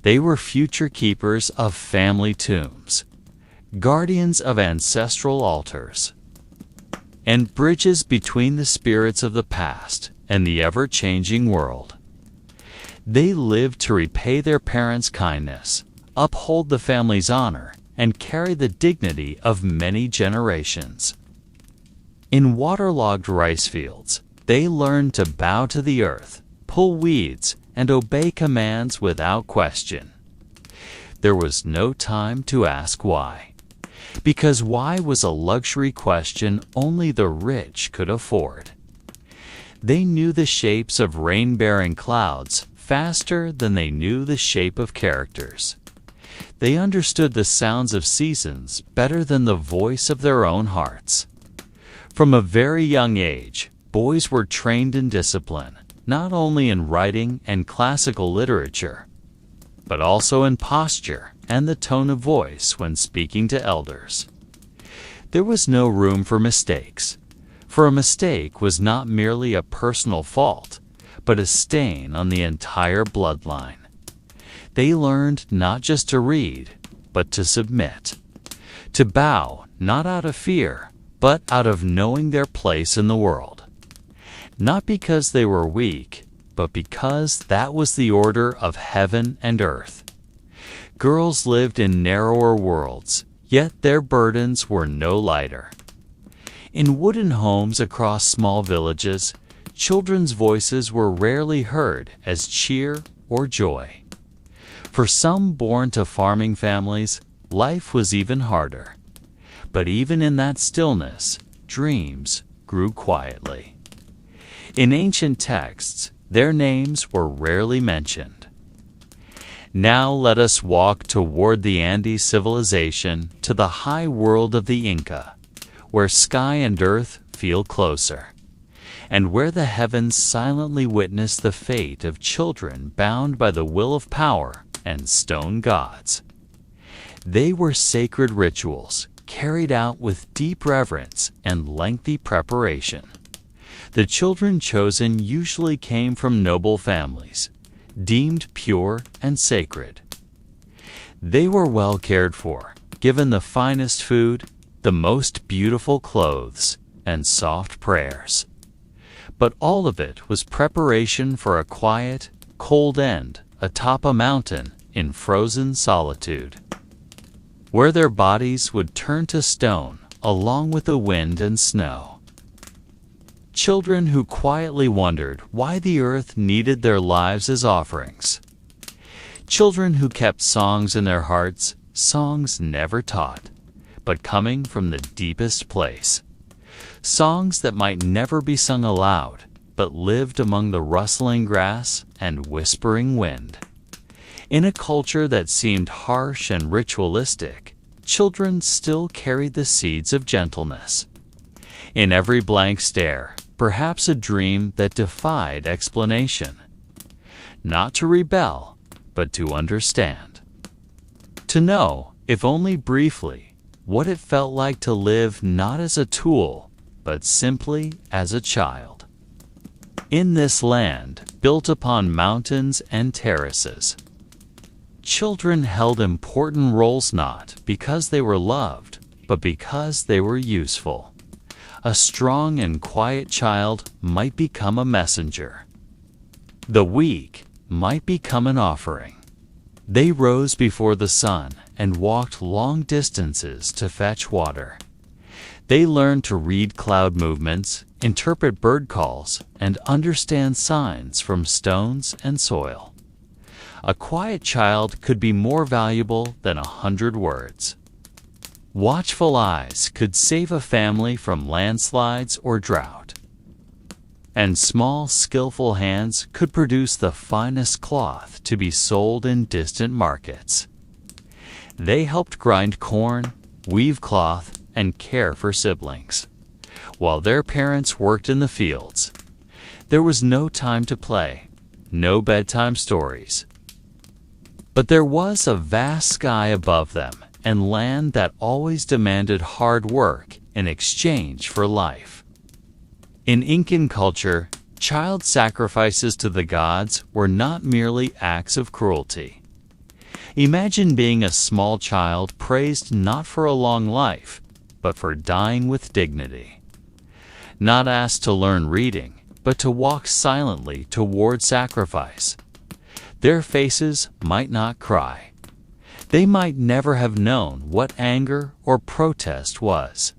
S1: They were future keepers of family tombs, guardians of ancestral altars, and bridges between the spirits of the past and the ever-changing world. They lived to repay their parents' kindness, uphold the family's honor, and carry the dignity of many generations. In waterlogged rice fields, they learned to bow to the earth, pull weeds, and obey commands without question. There was no time to ask why, because why was a luxury question only the rich could afford. They knew the shapes of rain-bearing clouds faster than they knew the shape of characters. They understood the sounds of seasons better than the voice of their own hearts. From a very young age, boys were trained in discipline, not only in writing and classical literature, but also in posture and the tone of voice when speaking to elders. There was no room for mistakes, for a mistake was not merely a personal fault, but a stain on the entire bloodline. They learned not just to read, but to submit, to bow not out of fear, but out of knowing their place in the world. Not because they were weak, but because that was the order of heaven and earth. Girls lived in narrower worlds, yet their burdens were no lighter. In wooden homes across small villages, children's voices were rarely heard as cheer or joy. For some born to farming families, life was even harder. But even in that stillness, dreams grew quietly. In ancient texts, their names were rarely mentioned. Now let us walk toward the Andes civilization to the high world of the Inca, where sky and earth feel closer, and where the heavens silently witness the fate of children bound by the will of power and stone gods. They were sacred rituals, carried out with deep reverence and lengthy preparation. The children chosen usually came from noble families, deemed pure and sacred. They were well cared for, given the finest food, the most beautiful clothes, and soft prayers. But all of it was preparation for a quiet, cold end atop a mountain in frozen solitude, where their bodies would turn to stone along with the wind and snow. Children who quietly wondered why the earth needed their lives as offerings. Children who kept songs in their hearts, songs never taught, but coming from the deepest place. Songs that might never be sung aloud, but lived among the rustling grass and whispering wind. In a culture that seemed harsh and ritualistic, children still carried the seeds of gentleness. In every blank stare, perhaps a dream that defied explanation. Not to rebel, but to understand. To know, if only briefly, what it felt like to live not as a tool, but simply as a child. In this land, built upon mountains and terraces, children held important roles not because they were loved, but because they were useful. A strong and quiet child might become a messenger. The weak might become an offering. They rose before the sun and walked long distances to fetch water. They learned to read cloud movements, interpret bird calls, and understand signs from stones and soil. A quiet child could be more valuable than 100 words. Watchful eyes could save a family from landslides or drought. And small, skillful hands could produce the finest cloth to be sold in distant markets. They helped grind corn, weave cloth, and care for siblings. While their parents worked in the fields, there was no time to play, no bedtime stories. But there was a vast sky above them and land that always demanded hard work in exchange for life. In Incan culture, child sacrifices to the gods were not merely acts of cruelty. Imagine being a small child praised not for a long life, but for dying with dignity. Not asked to learn reading, but to walk silently toward sacrifice. Their faces might not cry. They might never have known what anger or protest was.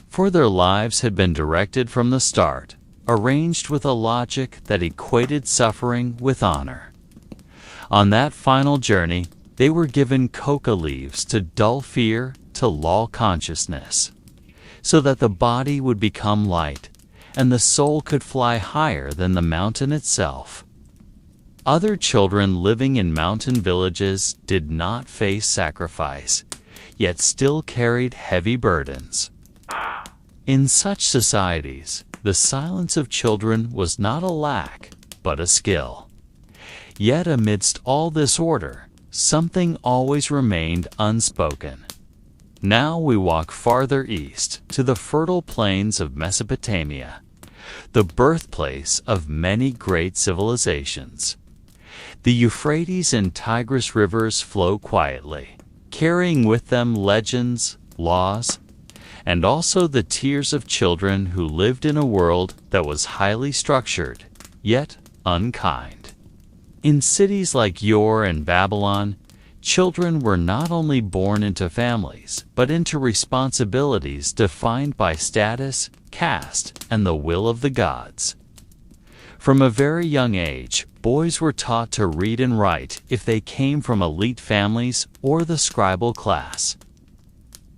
S1: For their lives had been directed from the start, arranged with a logic that equated suffering with honor. On that final journey, they were given coca leaves to dull fear, to lull consciousness, so that the body would become light and the soul could fly higher than the mountain itself. Other children living in mountain villages did not face sacrifice, yet still carried heavy burdens. In such societies, the silence of children was not a lack, but a skill. Yet amidst all this order, something always remained unspoken. Now we walk farther east to the fertile plains of Mesopotamia, the birthplace of many great civilizations. The Euphrates and Tigris rivers flow quietly, carrying with them legends, laws, and also the tears of children who lived in a world that was highly structured, yet unkind. In cities like Ur and Babylon, children were not only born into families, but into responsibilities defined by status, caste, and the will of the gods. From a very young age, boys were taught to read and write if they came from elite families or the scribal class.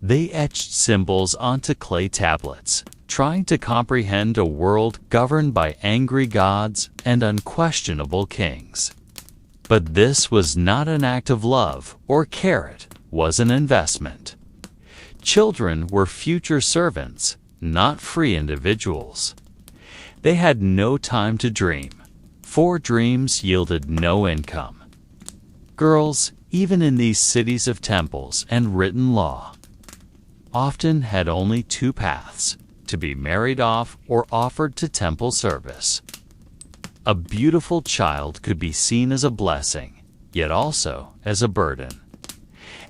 S1: They etched symbols onto clay tablets, trying to comprehend a world governed by angry gods and unquestionable kings. But this was not an act of love or care, it was an investment. Children were future servants, not free individuals. They had no time to dream, for dreams yielded no income. Girls, even in these cities of temples and written law, often had only two paths: to be married off or offered to temple service. A beautiful child could be seen as a blessing, yet also as a burden.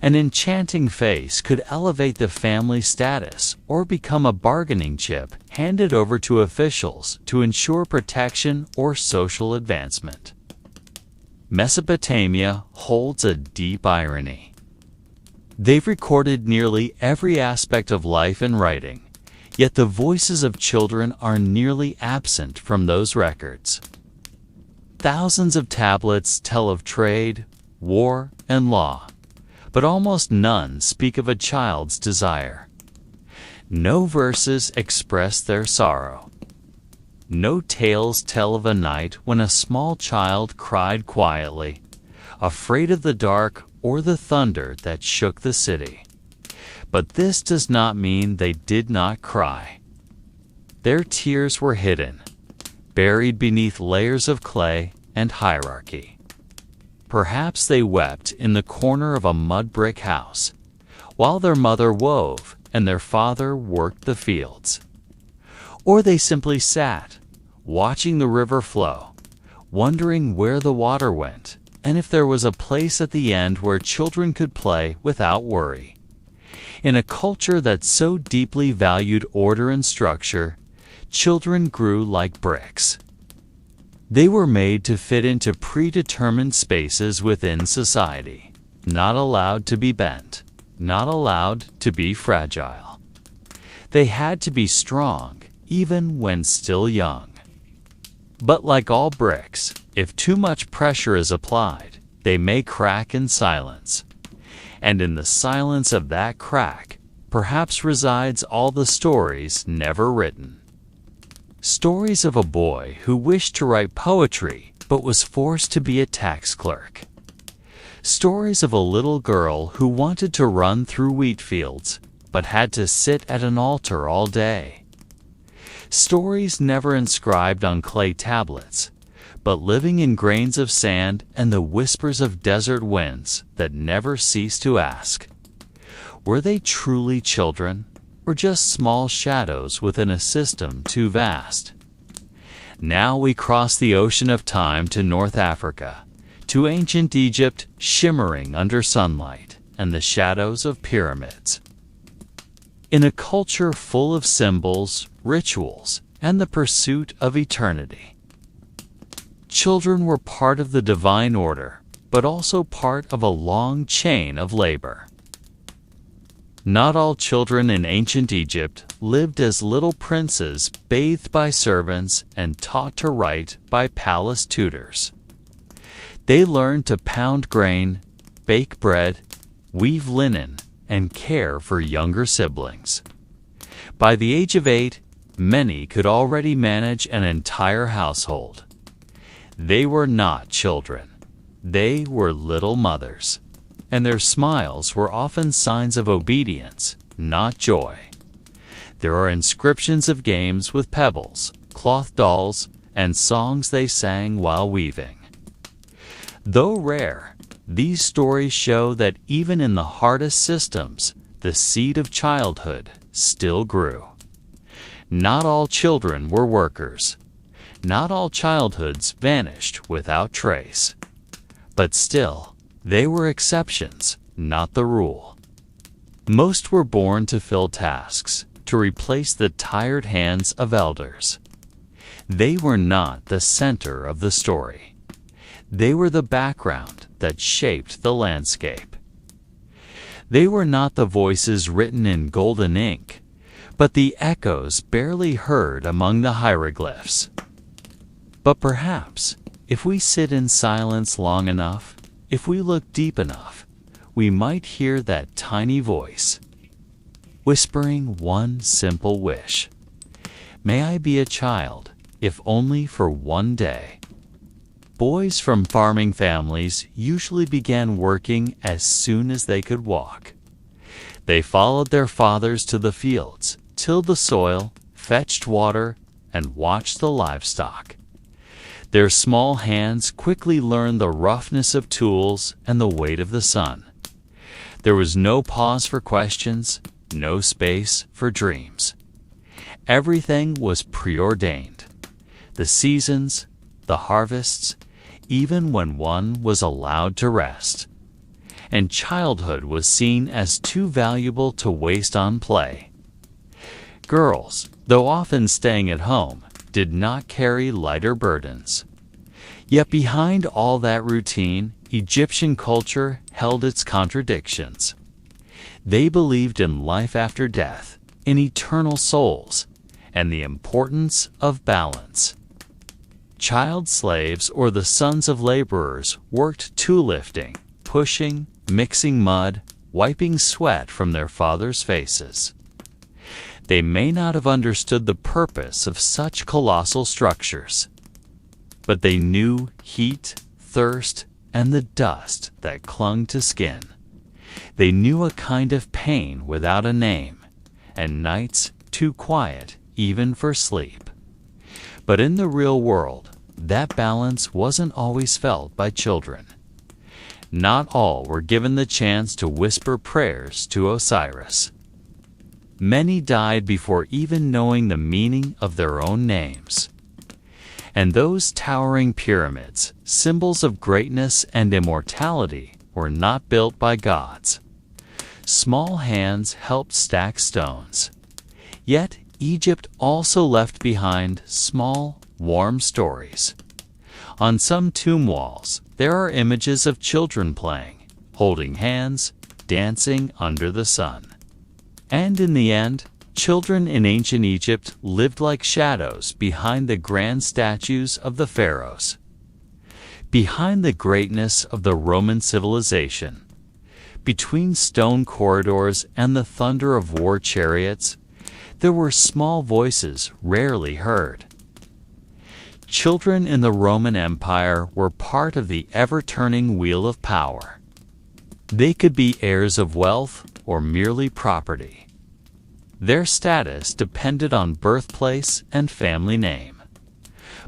S1: An enchanting face could elevate the family status or become a bargaining chip handed over to officials to ensure protection or social advancement. Mesopotamia holds a deep irony. They've recorded nearly every aspect of life in writing, yet the voices of children are nearly absent from those records. Thousands of tablets tell of trade, war, and law, but almost none speak of a child's desire. No verses express their sorrow. No tales tell of a night when a small child cried quietly, afraid of the dark or the thunder that shook the city. But this does not mean they did not cry. Their tears were hidden, buried beneath layers of clay and hierarchy. Perhaps they wept in the corner of a mud brick house, while their mother wove and their father worked the fields. Or they simply sat, watching the river flow, wondering where the water went and if there was a place at the end where children could play without worry. In a culture that so deeply valued order and structure, children grew like bricks. They were made to fit into predetermined spaces within society, not allowed to be bent, not allowed to be fragile. They had to be strong, even when still young. But like all bricks, if too much pressure is applied, they may crack in silence. And in the silence of that crack, perhaps resides all the stories never written. Stories of a boy who wished to write poetry but was forced to be a tax clerk. Stories of a little girl who wanted to run through wheat fields but had to sit at an altar all day. Stories never inscribed on clay tablets, but living in grains of sand and the whispers of desert winds that never cease to ask, were they truly children, or just small shadows within a system too vast? Now we cross the ocean of time to North Africa, to ancient Egypt shimmering under sunlight and the shadows of pyramids. In a culture full of symbols, rituals, and the pursuit of eternity, children were part of the divine order, but also part of a long chain of labor. Not all children in ancient Egypt lived as little princes bathed by servants and taught to write by palace tutors. They learned to pound grain, bake bread, weave linen, and care for younger siblings. By the age of 8, many could already manage an entire household. They were not children. They were little mothers, and their smiles were often signs of obedience, not joy. There are inscriptions of games with pebbles, cloth dolls, and songs they sang while weaving. Though rare, these stories show that even in the hardest systems, the seed of childhood still grew. Not all children were workers. Not all childhoods vanished without trace. But still, they were exceptions, not the rule. Most were born to fill tasks, to replace the tired hands of elders. They were not the center of the story. They were the background that shaped the landscape. They were not the voices written in golden ink, but the echoes barely heard among the hieroglyphs. But perhaps, if we sit in silence long enough, if we look deep enough, we might hear that tiny voice, whispering one simple wish. May I be a child, if only for one day. Boys from farming families usually began working as soon as they could walk. They followed their fathers to the fields, tilled the soil, fetched water, and watched the livestock. Their small hands quickly learned the roughness of tools and the weight of the sun. There was no pause for questions, no space for dreams. Everything was preordained. The seasons, the harvests, even when one was allowed to rest. And childhood was seen as too valuable to waste on play. Girls, though often staying at home, did not carry lighter burdens. Yet behind all that routine, Egyptian culture held its contradictions. They believed in life after death, in eternal souls, and the importance of balance. Child slaves or the sons of laborers worked tool lifting, pushing, mixing mud, wiping sweat from their fathers' faces. They may not have understood the purpose of such colossal structures, but they knew heat, thirst, and the dust that clung to skin. They knew a kind of pain without a name, and nights too quiet even for sleep. But in the real world, that balance wasn't always felt by children. Not all were given the chance to whisper prayers to Osiris. Many died before even knowing the meaning of their own names. And those towering pyramids, symbols of greatness and immortality, were not built by gods. Small hands helped stack stones. Yet Egypt also left behind small, warm stories. On some tomb walls, there are images of children playing, holding hands, dancing under the sun. And in the end, children in ancient Egypt lived like shadows behind the grand statues of the pharaohs. Behind the greatness of the Roman civilization, between stone corridors and the thunder of war chariots, there were small voices rarely heard. Children in the Roman Empire were part of the ever-turning wheel of power. They could be heirs of wealth or merely property. Their status depended on birthplace and family name.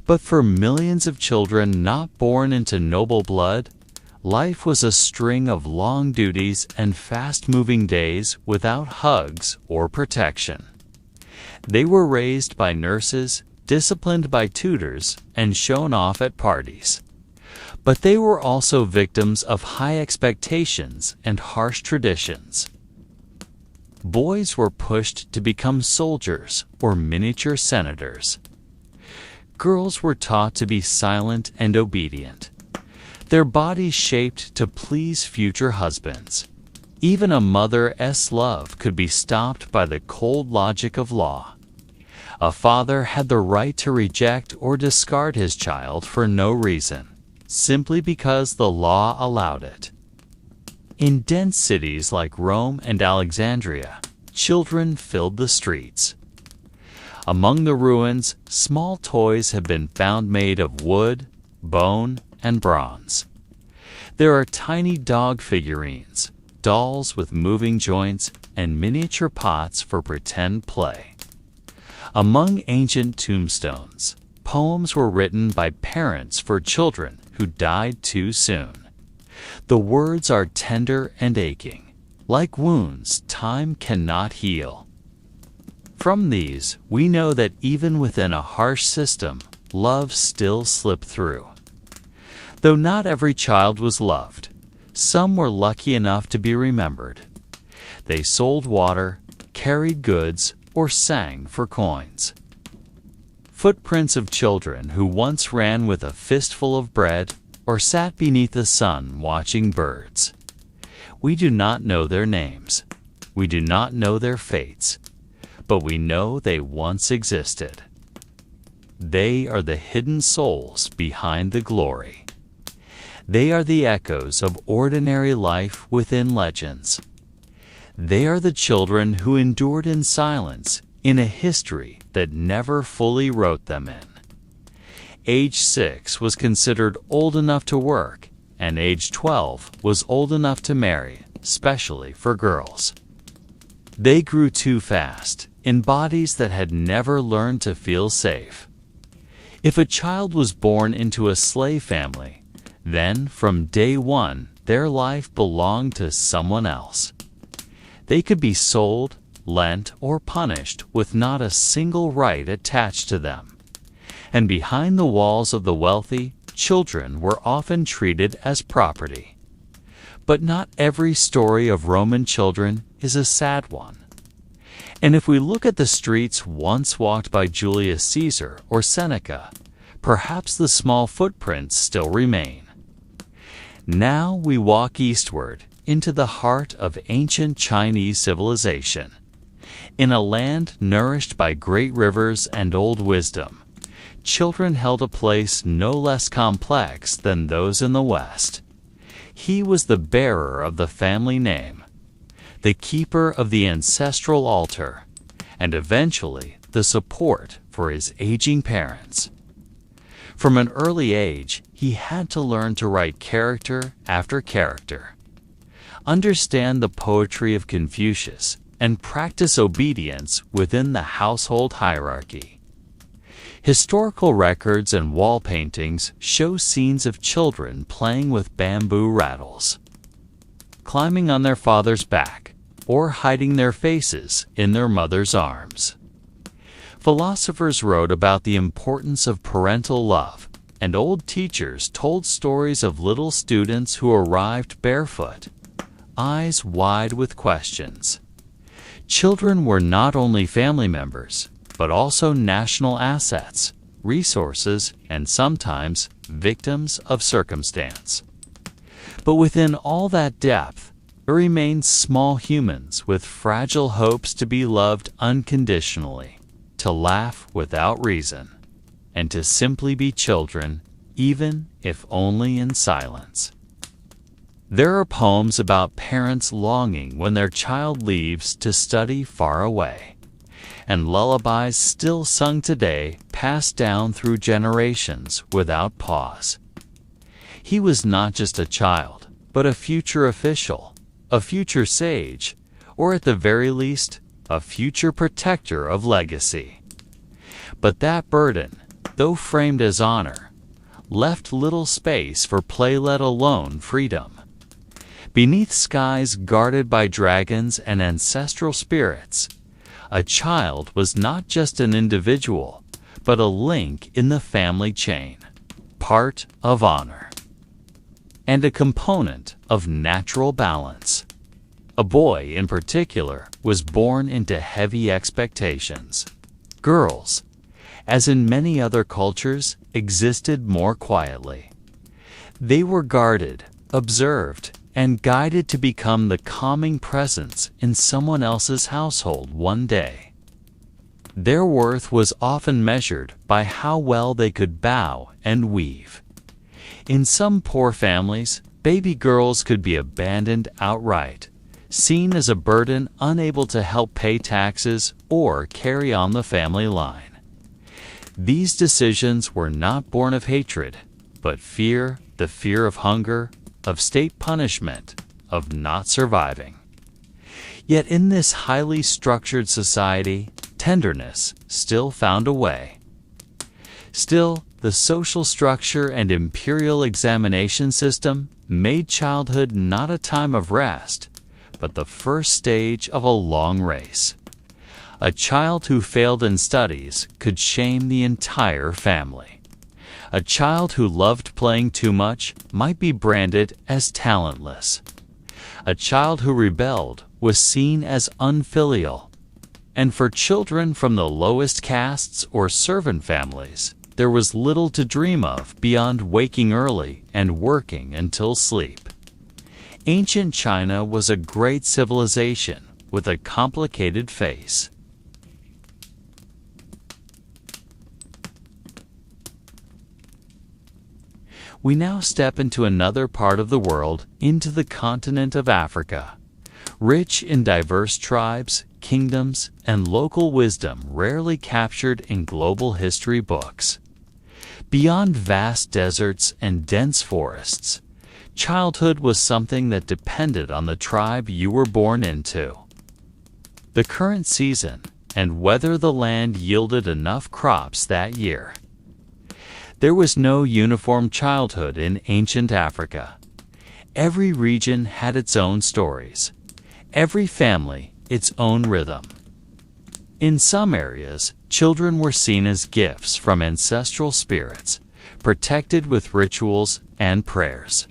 S1: But for millions of children not born into noble blood, life was a string of long duties and fast-moving days without hugs or protection. They were raised by nurses, disciplined by tutors, and shown off at parties. But they were also victims of high expectations and harsh traditions. Boys were pushed to become soldiers or miniature senators. Girls were taught to be silent and obedient, their bodies shaped to please future husbands. Even a mother's love could be stopped by the cold logic of law. A father had the right to reject or discard his child for no reason, simply because the law allowed it. In dense cities like Rome and Alexandria, children filled the streets. Among the ruins, small toys have been found made of wood, bone, and bronze. There are tiny dog figurines, dolls with moving joints, and miniature pots for pretend play. Among ancient tombstones, poems were written by parents for children who died too soon. The words are tender and aching. Like wounds, time cannot heal. From these, we know that even within a harsh system, love still slipped through. Though not every child was loved, some were lucky enough to be remembered. They sold water, carried goods, or sang for coins. Footprints of children who once ran with a fistful of bread or sat beneath the sun watching birds. We do not know their names. We do not know their fates, but we know they once existed. They are the hidden souls behind the glory. They are the echoes of ordinary life within legends. They are the children who endured in silence in a history that never fully wrote them in. Age 6 was considered old enough to work, and age 12 was old enough to marry, especially for girls. They grew too fast, in bodies that had never learned to feel safe. If a child was born into a slave family, then from day one their life belonged to someone else. They could be sold, lent, or punished with not a single right attached to them. And behind the walls of the wealthy, children were often treated as property. But not every story of Roman children is a sad one. And if we look at the streets once walked by Julius Caesar or Seneca, perhaps the small footprints still remain. Now we walk eastward into the heart of ancient Chinese civilization. In a land nourished by great rivers and old wisdom, children held a place no less complex than those in the West. He was the bearer of the family name, the keeper of the ancestral altar, and eventually the support for his aging parents. From an early age, he had to learn to write character after character, understand the poetry of Confucius, and practice obedience within the household hierarchy. Historical records and wall paintings show scenes of children playing with bamboo rattles, climbing on their father's back, or hiding their faces in their mother's arms. Philosophers wrote about the importance of parental love, and old teachers told stories of little students who arrived barefoot, eyes wide with questions. Children were not only family members, but also national assets, resources, and sometimes victims of circumstance. But within all that depth, there remained small humans with fragile hopes to be loved unconditionally, to laugh without reason, and to simply be children, even if only in silence. There are poems about parents longing when their child leaves to study far away, and lullabies still sung today passed down through generations without pause. He was not just a child, but a future official, a future sage, or at the very least, a future protector of legacy. But that burden, though framed as honor, left little space for play, let alone freedom. Beneath skies guarded by dragons and ancestral spirits, a child was not just an individual, but a link in the family chain, part of honor, and a component of natural balance. A boy, in particular, was born into heavy expectations. Girls, as in many other cultures, existed more quietly. They were guarded, observed, and guided to become the calming presence in someone else's household one day. Their worth was often measured by how well they could bow and weave. In some poor families, baby girls could be abandoned outright, seen as a burden unable to help pay taxes or carry on the family line. These decisions were not born of hatred, but fear, the fear of hunger, of state punishment, of not surviving. Yet in this highly structured society, tenderness still found a way. Still, the social structure and imperial examination system made childhood not a time of rest, but the first stage of a long race. A child who failed in studies could shame the entire family. A child who loved playing too much might be branded as talentless. A child who rebelled was seen as unfilial. And for children from the lowest castes or servant families, there was little to dream of beyond waking early and working until sleep. Ancient China was a great civilization with a complicated face. We now step into another part of the world, into the continent of Africa, rich in diverse tribes, kingdoms, and local wisdom rarely captured in global history books. Beyond vast deserts and dense forests, childhood was something that depended on the tribe you were born into, the current season, and whether the land yielded enough crops that year. There was no uniform childhood in ancient Africa. Every region had its own stories, every family its own rhythm. In some areas, children were seen as gifts from ancestral spirits, protected with rituals and prayers.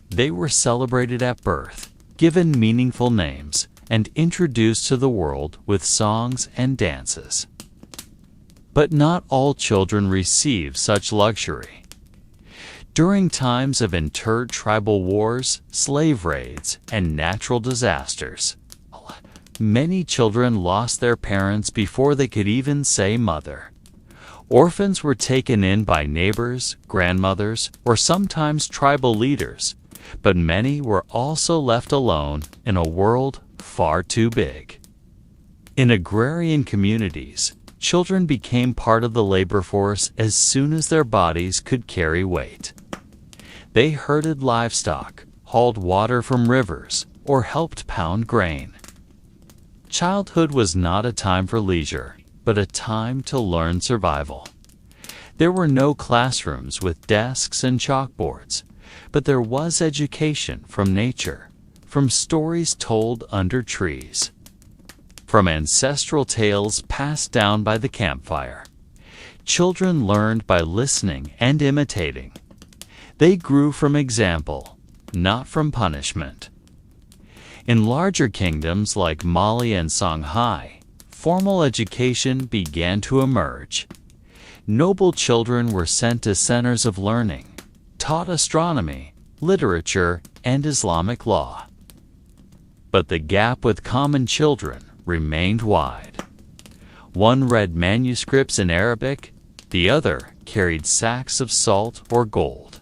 S1: They were celebrated at birth, given meaningful names, and introduced to the world with songs and dances. But not all children receive such luxury. During times of inter-tribal wars, slave raids, and natural disasters, many children lost their parents before they could even say mother. Orphans were taken in by neighbors, grandmothers, or sometimes tribal leaders, but many were also left alone in a world far too big. In agrarian communities, children became part of the labor force as soon as their bodies could carry weight. They herded livestock, hauled water from rivers, or helped pound grain. Childhood was not a time for leisure, but a time to learn survival. There were no classrooms with desks and chalkboards, but there was education from nature, from stories told under trees, from ancestral tales passed down by the campfire. Children learned by listening and imitating. They grew from example, not from punishment. In larger kingdoms like Mali and Songhai, formal education began to emerge. Noble children were sent to centers of learning, taught astronomy, literature, and Islamic law. But the gap with common children remained wide. One read manuscripts in Arabic, the other carried sacks of salt or gold.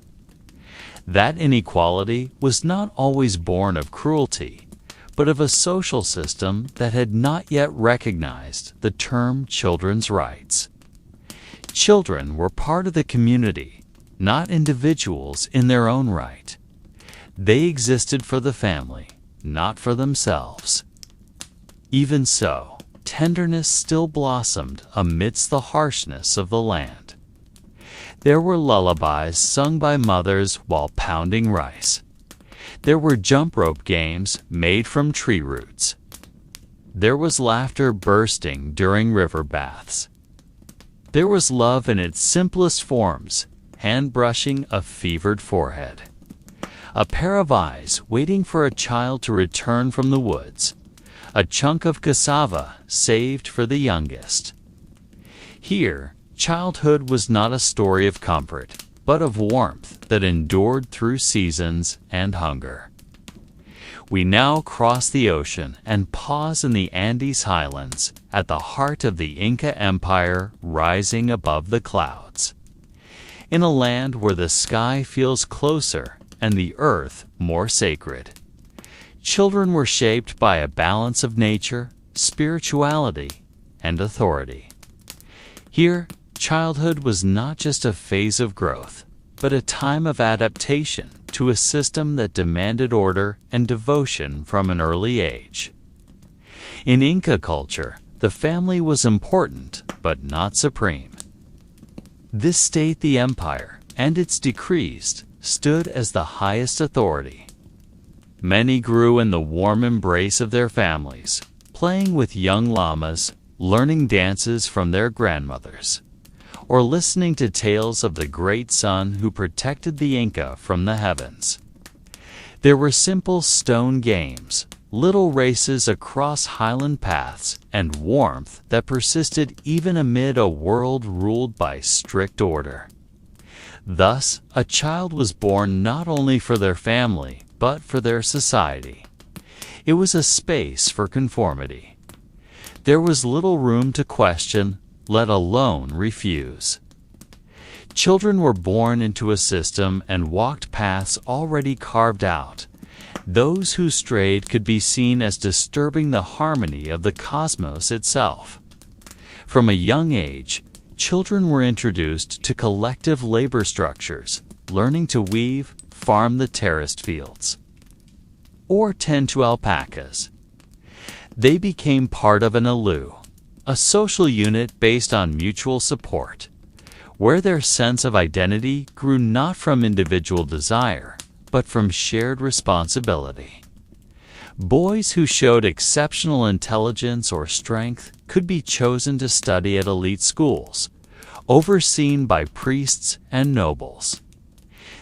S1: That inequality was not always born of cruelty, but of a social system that had not yet recognized the term children's rights. Children were part of the community, not individuals in their own right. They existed for the family, not for themselves. Even so, tenderness still blossomed amidst the harshness of the land. There were lullabies sung by mothers while pounding rice. There were jump rope games made from tree roots. There was laughter bursting during river baths. There was love in its simplest forms, hand brushing a fevered forehead, a pair of eyes waiting for a child to return from the woods, a chunk of cassava saved for the youngest. Here, childhood was not a story of comfort, but of warmth that endured through seasons and hunger. We now cross the ocean and pause in the Andes highlands at the heart of the Inca Empire rising above the clouds. In a land where the sky feels closer and the earth more sacred. Children were shaped by a balance of nature, spirituality, and authority. Here, childhood was not just a phase of growth, but a time of adaptation to a system that demanded order and devotion from an early age. In Inca culture, the family was important, but not supreme. This state the empire, and its decrees, stood as the highest authority. Many grew in the warm embrace of their families, playing with young llamas, learning dances from their grandmothers, or listening to tales of the great sun who protected the Inca from the heavens. There were simple stone games, little races across highland paths, and warmth that persisted even amid a world ruled by strict order. Thus, a child was born not only for their family, but for their society. It was a space for conformity. There was little room to question, let alone refuse. Children were born into a system and walked paths already carved out. Those who strayed could be seen as disturbing the harmony of the cosmos itself. From a young age, children were introduced to collective labor structures, learning to weave, farm the terraced fields, or tend to alpacas. They became part of an alu, a social unit based on mutual support, where their sense of identity grew not from individual desire, but from shared responsibility. Boys who showed exceptional intelligence or strength could be chosen to study at elite schools, overseen by priests and nobles.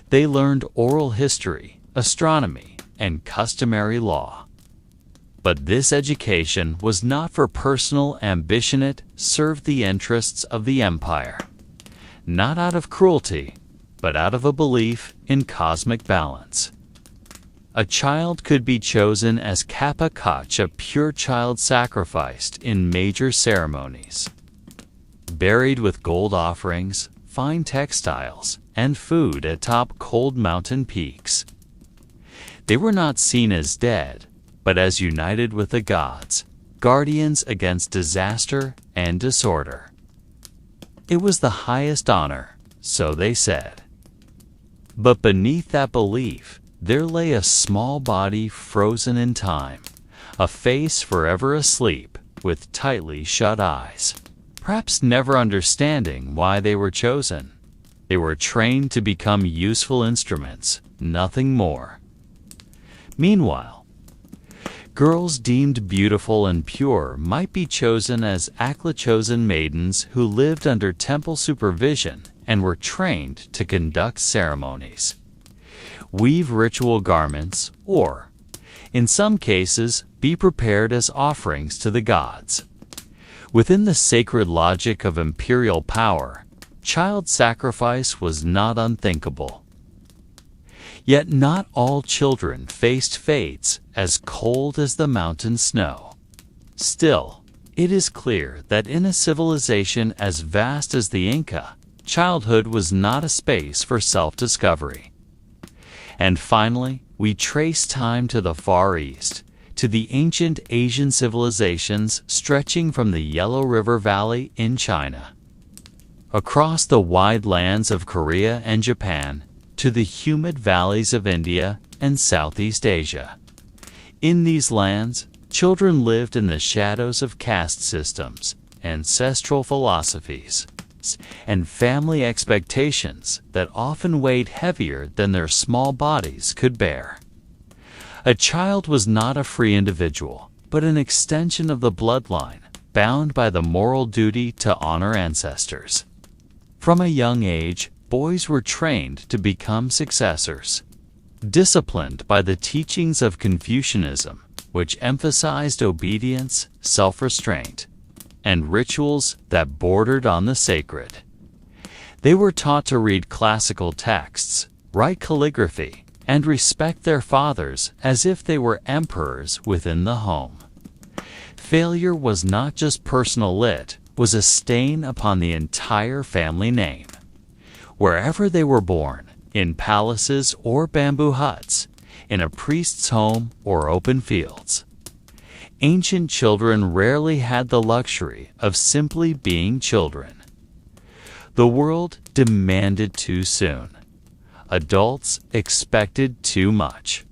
S1: They learned oral history, astronomy, and customary law. But this education was not for personal ambition, it served the interests of the empire. Not out of cruelty, but out of a belief in cosmic balance. A child could be chosen as kappa kach, a pure child sacrificed in major ceremonies. Buried with gold offerings, fine textiles, and food atop cold mountain peaks. They were not seen as dead, but as united with the gods, guardians against disaster and disorder. It was the highest honor, so they said. But beneath that belief, there lay a small body frozen in time, a face forever asleep with tightly shut eyes, perhaps never understanding why they were chosen. They were trained to become useful instruments, nothing more. Meanwhile, girls deemed beautiful and pure might be chosen as chosen maidens who lived under temple supervision and were trained to conduct ceremonies, weave ritual garments, or, in some cases, be prepared as offerings to the gods. Within the sacred logic of imperial power, child sacrifice was not unthinkable. Yet not all children faced fates as cold as the mountain snow. Still, it is clear that in a civilization as vast as the Inca, childhood was not a space for self-discovery. And finally, we trace time to the Far East, to the ancient Asian civilizations stretching from the Yellow River Valley in China, across the wide lands of Korea and Japan, to the humid valleys of India and Southeast Asia. In these lands, children lived in the shadows of caste systems, ancestral philosophies, and family expectations that often weighed heavier than their small bodies could bear. A child was not a free individual, but an extension of the bloodline, bound by the moral duty to honor ancestors. From a young age, boys were trained to become successors, disciplined by the teachings of Confucianism, which emphasized obedience, self-restraint, and rituals that bordered on the sacred. They were taught to read classical texts, write calligraphy, and respect their fathers as if they were emperors within the home. Failure was not just personal, it was a stain upon the entire family name. Wherever they were born, in palaces or bamboo huts, in a priest's home or open fields, ancient children rarely had the luxury of simply being children. The world demanded too soon. Adults expected too much.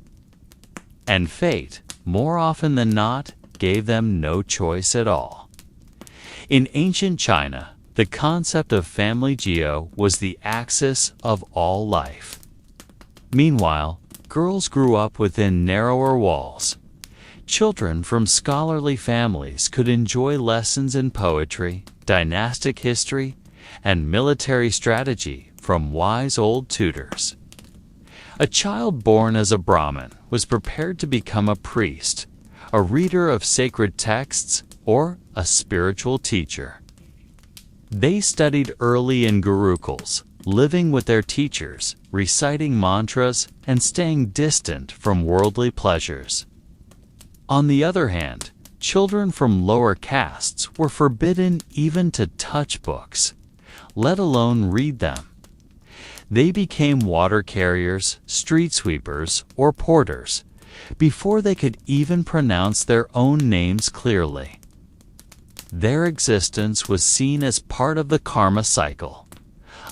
S1: And fate, more often than not, gave them no choice at all. In ancient China, the concept of family geo was the axis of all life. Meanwhile, girls grew up within narrower walls. Children from scholarly families could enjoy lessons in poetry, dynastic history, and military strategy from wise old tutors. A child born as a Brahmin was prepared to become a priest, a reader of sacred texts, or a spiritual teacher. They studied early in gurukuls, living with their teachers, reciting mantras, and staying distant from worldly pleasures. On the other hand, children from lower castes were forbidden even to touch books, let alone read them. They became water carriers, street sweepers, or porters, before they could even pronounce their own names clearly. Their existence was seen as part of the karma cycle,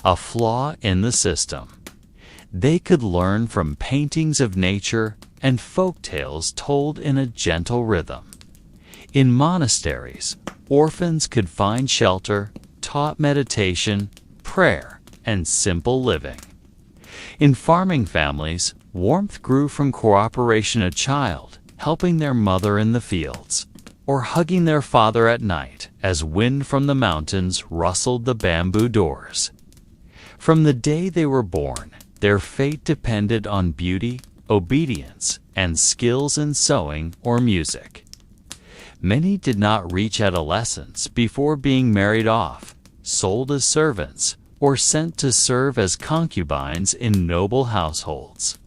S1: a flaw in the system. They could learn from paintings of nature and folk tales told in a gentle rhythm. In monasteries, orphans could find shelter, taught meditation, prayer, and simple living. In farming families, warmth grew from cooperation, a child helping their mother in the fields, or hugging their father at night as wind from the mountains rustled the bamboo doors. From the day they were born, their fate depended on beauty, obedience, and skills in sewing or music. Many did not reach adolescence before being married off, sold as servants, or sent to serve as concubines in noble households.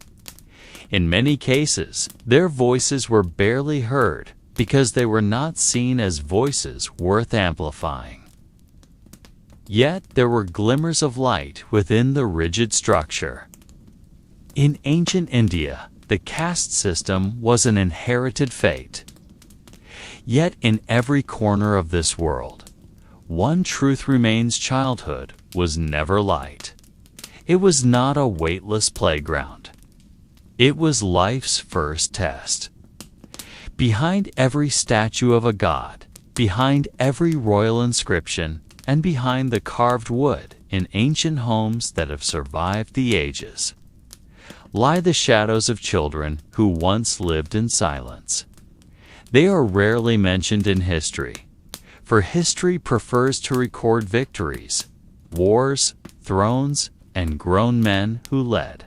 S1: In many cases, their voices were barely heard because they were not seen as voices worth amplifying. Yet there were glimmers of light within the rigid structure. In ancient India, the caste system was an inherited fate. Yet in every corner of this world, one truth remains: childhood was never light. It was not a weightless playground. It was life's first test. Behind every statue of a god, behind every royal inscription, and behind the carved wood in ancient homes that have survived the ages, lie the shadows of children who once lived in silence. They are rarely mentioned in history, for history prefers to record victories, wars, thrones, and grown men who led.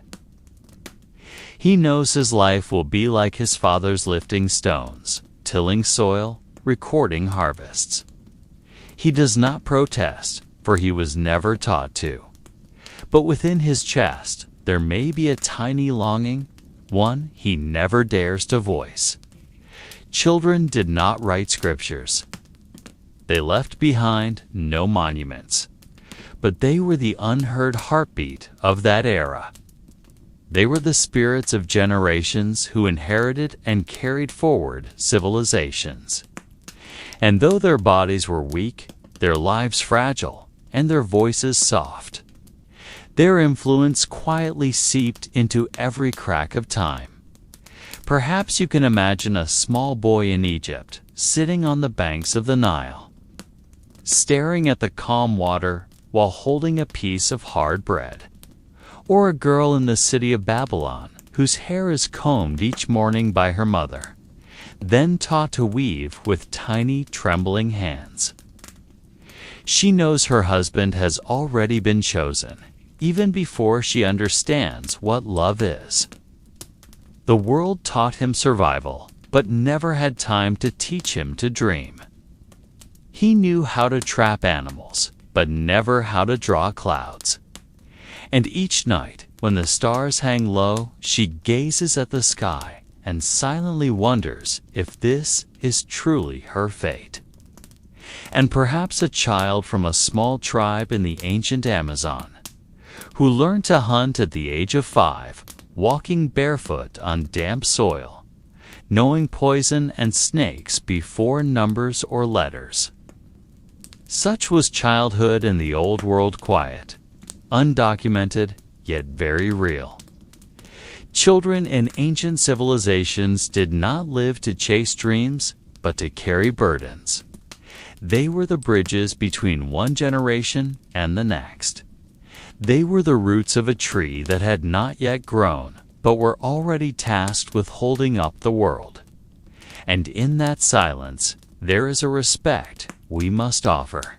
S1: He knows his life will be like his father's, lifting stones, tilling soil, recording harvests. He does not protest, for he was never taught to. But within his chest, there may be a tiny longing, one he never dares to voice. Children did not write scriptures. They left behind no monuments, but they were the unheard heartbeat of that era. They were the spirits of generations who inherited and carried forward civilizations. And though their bodies were weak, their lives fragile, and their voices soft, their influence quietly seeped into every crack of time. Perhaps you can imagine a small boy in Egypt sitting on the banks of the Nile, staring at the calm water while holding a piece of hard bread. Or a girl in the city of Babylon whose hair is combed each morning by her mother, then taught to weave with tiny, trembling hands. She knows her husband has already been chosen, even before she understands what love is. The world taught him survival, but never had time to teach him to dream. He knew how to trap animals, but never how to draw clouds. And each night, when the stars hang low, she gazes at the sky and silently wonders if this is truly her fate. And perhaps a child from a small tribe in the ancient Amazon, who learned to hunt at the age of 5, walking barefoot on damp soil, knowing poison and snakes before numbers or letters. Such was childhood in the old world, quiet, undocumented, yet very real. Children in ancient civilizations did not live to chase dreams, but to carry burdens. They were the bridges between one generation and the next. They were the roots of a tree that had not yet grown, but were already tasked with holding up the world. And in that silence, there is a respect we must offer.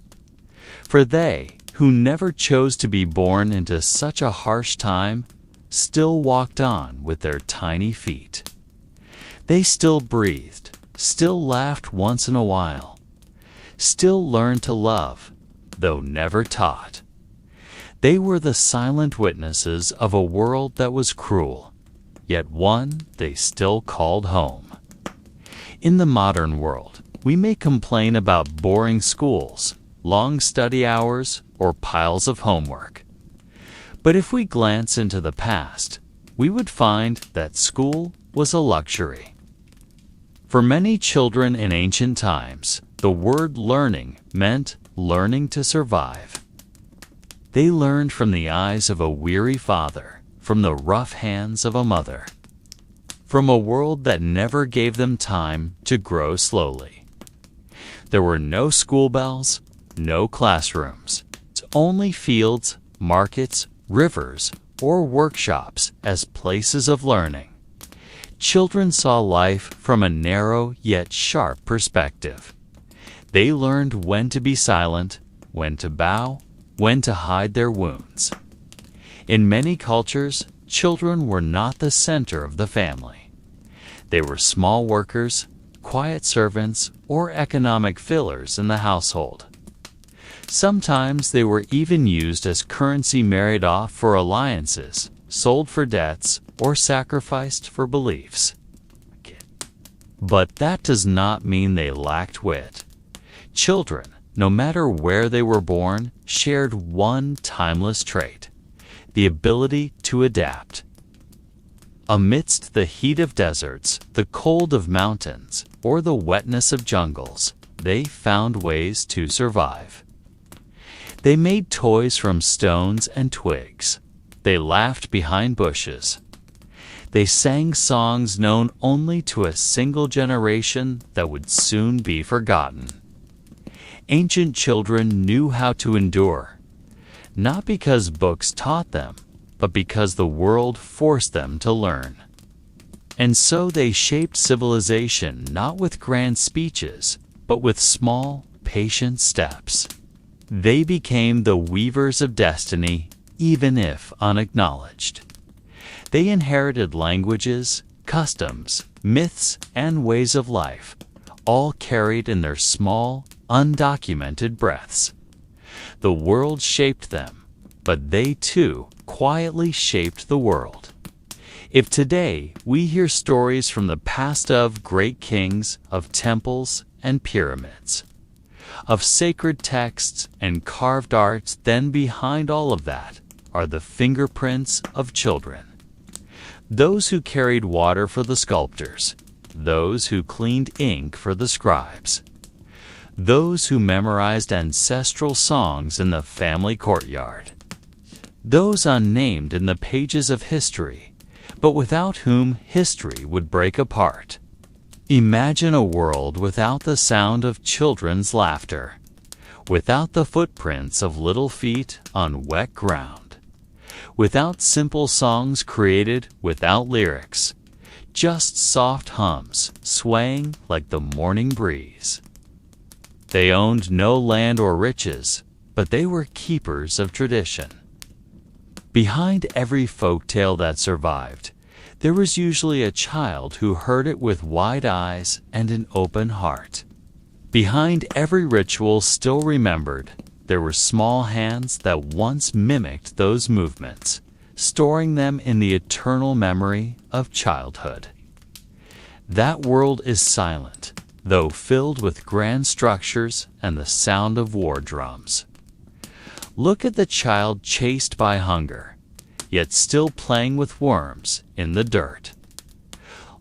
S1: For they, who never chose to be born into such a harsh time, still walked on with their tiny feet. They still breathed, still laughed once in a while, still learned to love, though never taught. They were the silent witnesses of a world that was cruel, yet one they still called home. In the modern world, we may complain about boring schools, long study hours, or piles of homework. But if we glance into the past, we would find that school was a luxury. For many children in ancient times, the word learning meant learning to survive. They learned from the eyes of a weary father, from the rough hands of a mother, from a world that never gave them time to grow slowly. There were no school bells, no classrooms, only fields, markets, rivers, or workshops as places of learning. Children saw life from a narrow yet sharp perspective. They learned when to be silent, when to bow, when to hide their wounds. In many cultures, children were not the center of the family. They were small workers, quiet servants, or economic fillers in the household. Sometimes they were even used as currency married off for alliances, sold for debts, or sacrificed for beliefs. But that does not mean they lacked wit. Children, no matter where they were born, shared one timeless trait: the ability to adapt. Amidst the heat of deserts, the cold of mountains, or the wetness of jungles, they found ways to survive. They made toys from stones and twigs. They laughed behind bushes. They sang songs known only to a single generation that would soon be forgotten. Ancient children knew how to endure, not because books taught them, but because the world forced them to learn. And so they shaped civilization not with grand speeches, but with small, patient steps. They became the weavers of destiny, even if unacknowledged. They inherited languages, customs, myths, and ways of life, all carried in their small, undocumented breaths. The world shaped them, but they too quietly shaped the world. If today we hear stories from the past of great kings, of temples and pyramids, of sacred texts and carved arts, then behind all of that are the fingerprints of children. Those who carried water for the sculptors, those who cleaned ink for the scribes, those who memorized ancestral songs in the family courtyard, those unnamed in the pages of history, but without whom history would break apart. Imagine a world without the sound of children's laughter, without the footprints of little feet on wet ground, without simple songs created without lyrics, just soft hums swaying like the morning breeze. They owned no land or riches, but they were keepers of tradition. Behind every folktale that survived, there was usually a child who heard it with wide eyes and an open heart. Behind every ritual still remembered, there were small hands that once mimicked those movements, storing them in the eternal memory of childhood. That world is silent, though filled with grand structures and the sound of war drums. Look at the child chased by hunger, yet still playing with worms in the dirt.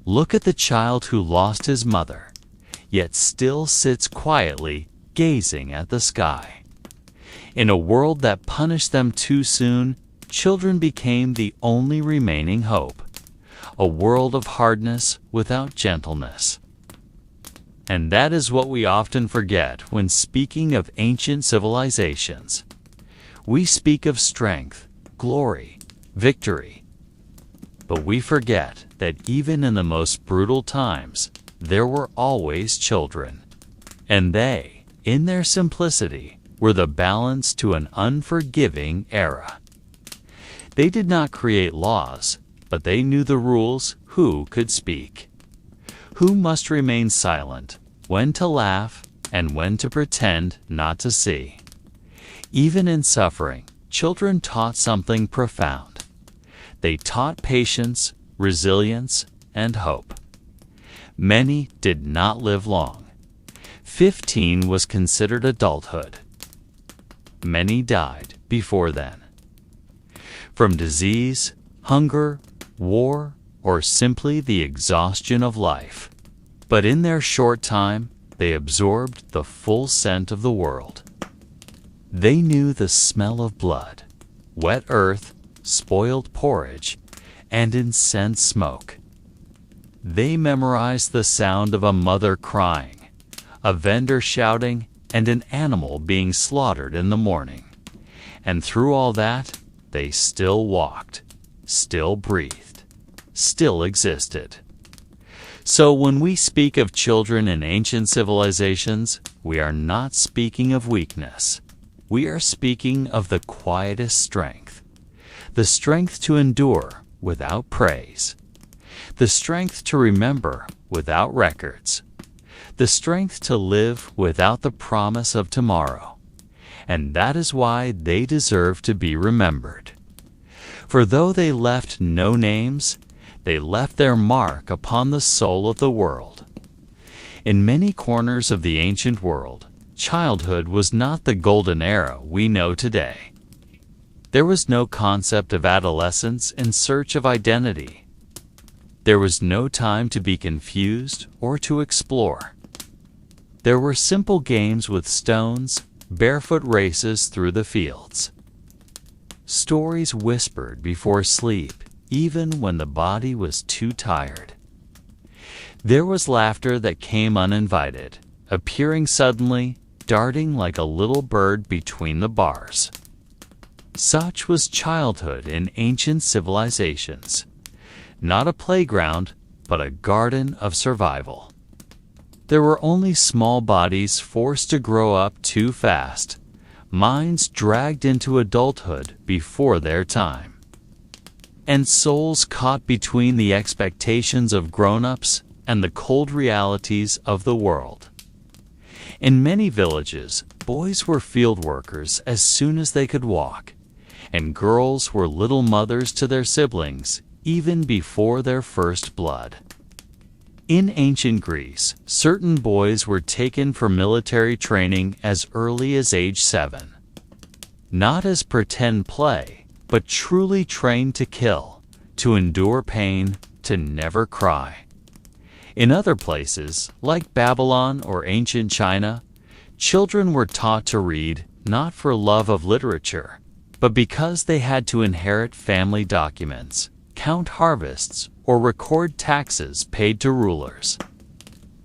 S1: Look at the child who lost his mother, yet still sits quietly gazing at the sky. In a world that punished them too soon, children became the only remaining hope, a world of hardness without gentleness. And that is what we often forget when speaking of ancient civilizations. We speak of strength, glory, victory. But we forget that even in the most brutal times, there were always children. And they, in their simplicity, were the balance to an unforgiving era. They did not create laws, but they knew the rules: who could speak, who must remain silent, when to laugh, and when to pretend not to see. Even in suffering, children taught something profound. They taught patience, resilience, and hope. Many did not live long. 15 was considered adulthood. Many died before then. From disease, hunger, war, or simply the exhaustion of life. But in their short time, they absorbed the full scent of the world. They knew the smell of blood, wet earth, spoiled porridge, and incensed smoke. They memorized the sound of a mother crying, a vendor shouting, and an animal being slaughtered in the morning. And through all that, they still walked, still breathed, still existed. So when we speak of children in ancient civilizations, we are not speaking of weakness. We are speaking of the quietest strength, the strength to endure without praise, the strength to remember without records, the strength to live without the promise of tomorrow, and that is why they deserve to be remembered. For though they left no names, they left their mark upon the soul of the world. In many corners of the ancient world, childhood was not the golden era we know today. There was no concept of adolescence in search of identity. There was no time to be confused or to explore. There were simple games with stones, barefoot races through the fields. Stories whispered before sleep, even when the body was too tired. There was laughter that came uninvited, appearing suddenly, darting like a little bird between the bars. Such was childhood in ancient civilizations. Not a playground, but a garden of survival. There were only small bodies forced to grow up too fast, minds dragged into adulthood before their time, and souls caught between the expectations of grown-ups and the cold realities of the world. In many villages, boys were field workers as soon as they could walk, and girls were little mothers to their siblings even before their first blood. In ancient Greece, certain boys were taken for military training as early as age 7. Not as pretend play, but truly trained to kill, to endure pain, to never cry. In other places, like Babylon or ancient China, children were taught to read not for love of literature, but because they had to inherit family documents, count harvests, or record taxes paid to rulers.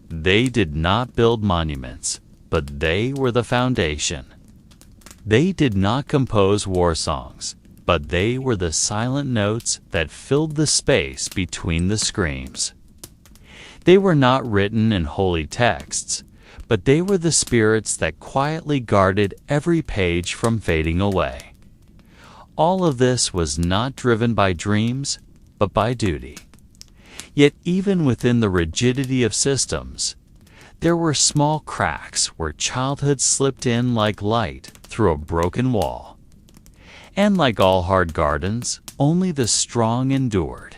S1: They did not build monuments, but they were the foundation. They did not compose war songs, but they were the silent notes that filled the space between the screams. They were not written in holy texts, but they were the spirits that quietly guarded every page from fading away. All of this was not driven by dreams, but by duty. Yet even within the rigidity of systems, there were small cracks where childhood slipped in like light through a broken wall. And like all hard gardens, only the strong endured.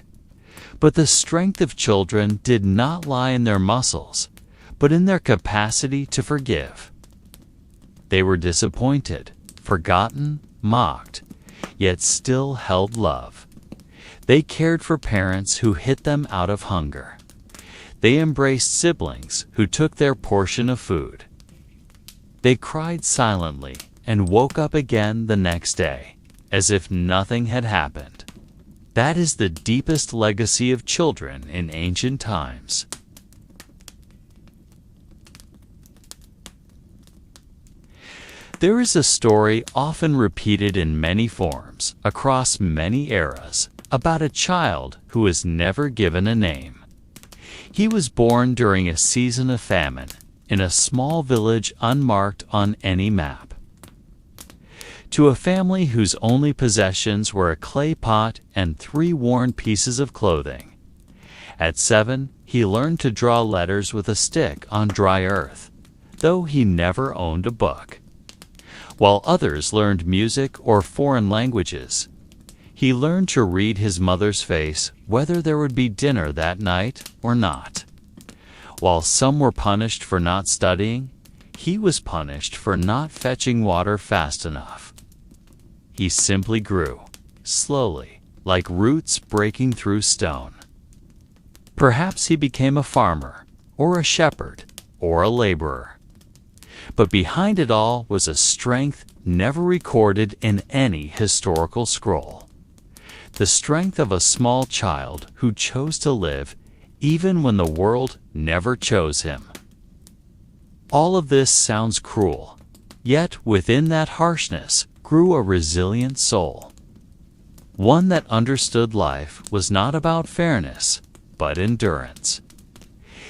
S1: But the strength of children did not lie in their muscles, but in their capacity to forgive. They were disappointed, forgotten, mocked, yet still held love. They cared for parents who hit them out of hunger. They embraced siblings who took their portion of food. They cried silently and woke up again the next day, as if nothing had happened. That is the deepest legacy of children in ancient times. There is a story often repeated in many forms, across many eras, about a child who was never given a name. He was born during a season of famine, in a small village unmarked on any map. To a family whose only possessions were a clay pot and 3 worn pieces of clothing. At 7, he learned to draw letters with a stick on dry earth, though he never owned a book. While others learned music or foreign languages, he learned to read his mother's face whether there would be dinner that night or not. While some were punished for not studying, he was punished for not fetching water fast enough. He simply grew, slowly, like roots breaking through stone. Perhaps he became a farmer, or a shepherd, or a laborer. But behind it all was a strength never recorded in any historical scroll. The strength of a small child who chose to live even when the world never chose him. All of this sounds cruel, yet within that harshness grew a resilient soul. One that understood life was not about fairness, but endurance.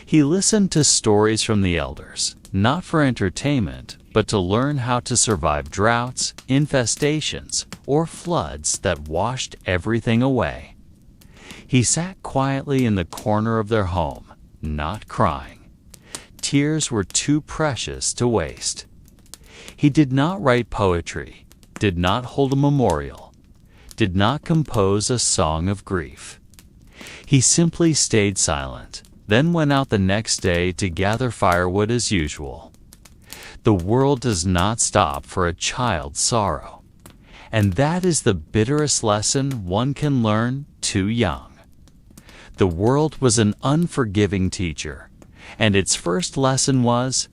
S1: He listened to stories from the elders, not for entertainment, but to learn how to survive droughts, infestations, or floods that washed everything away. He sat quietly in the corner of their home, not crying, tears were too precious to waste. He did not write poetry, did not hold a memorial, did not compose a song of grief. He simply stayed silent, then went out the next day to gather firewood as usual. The world does not stop for a child's sorrow, and that is the bitterest lesson one can learn too young. The world was an unforgiving teacher, and its first lesson was,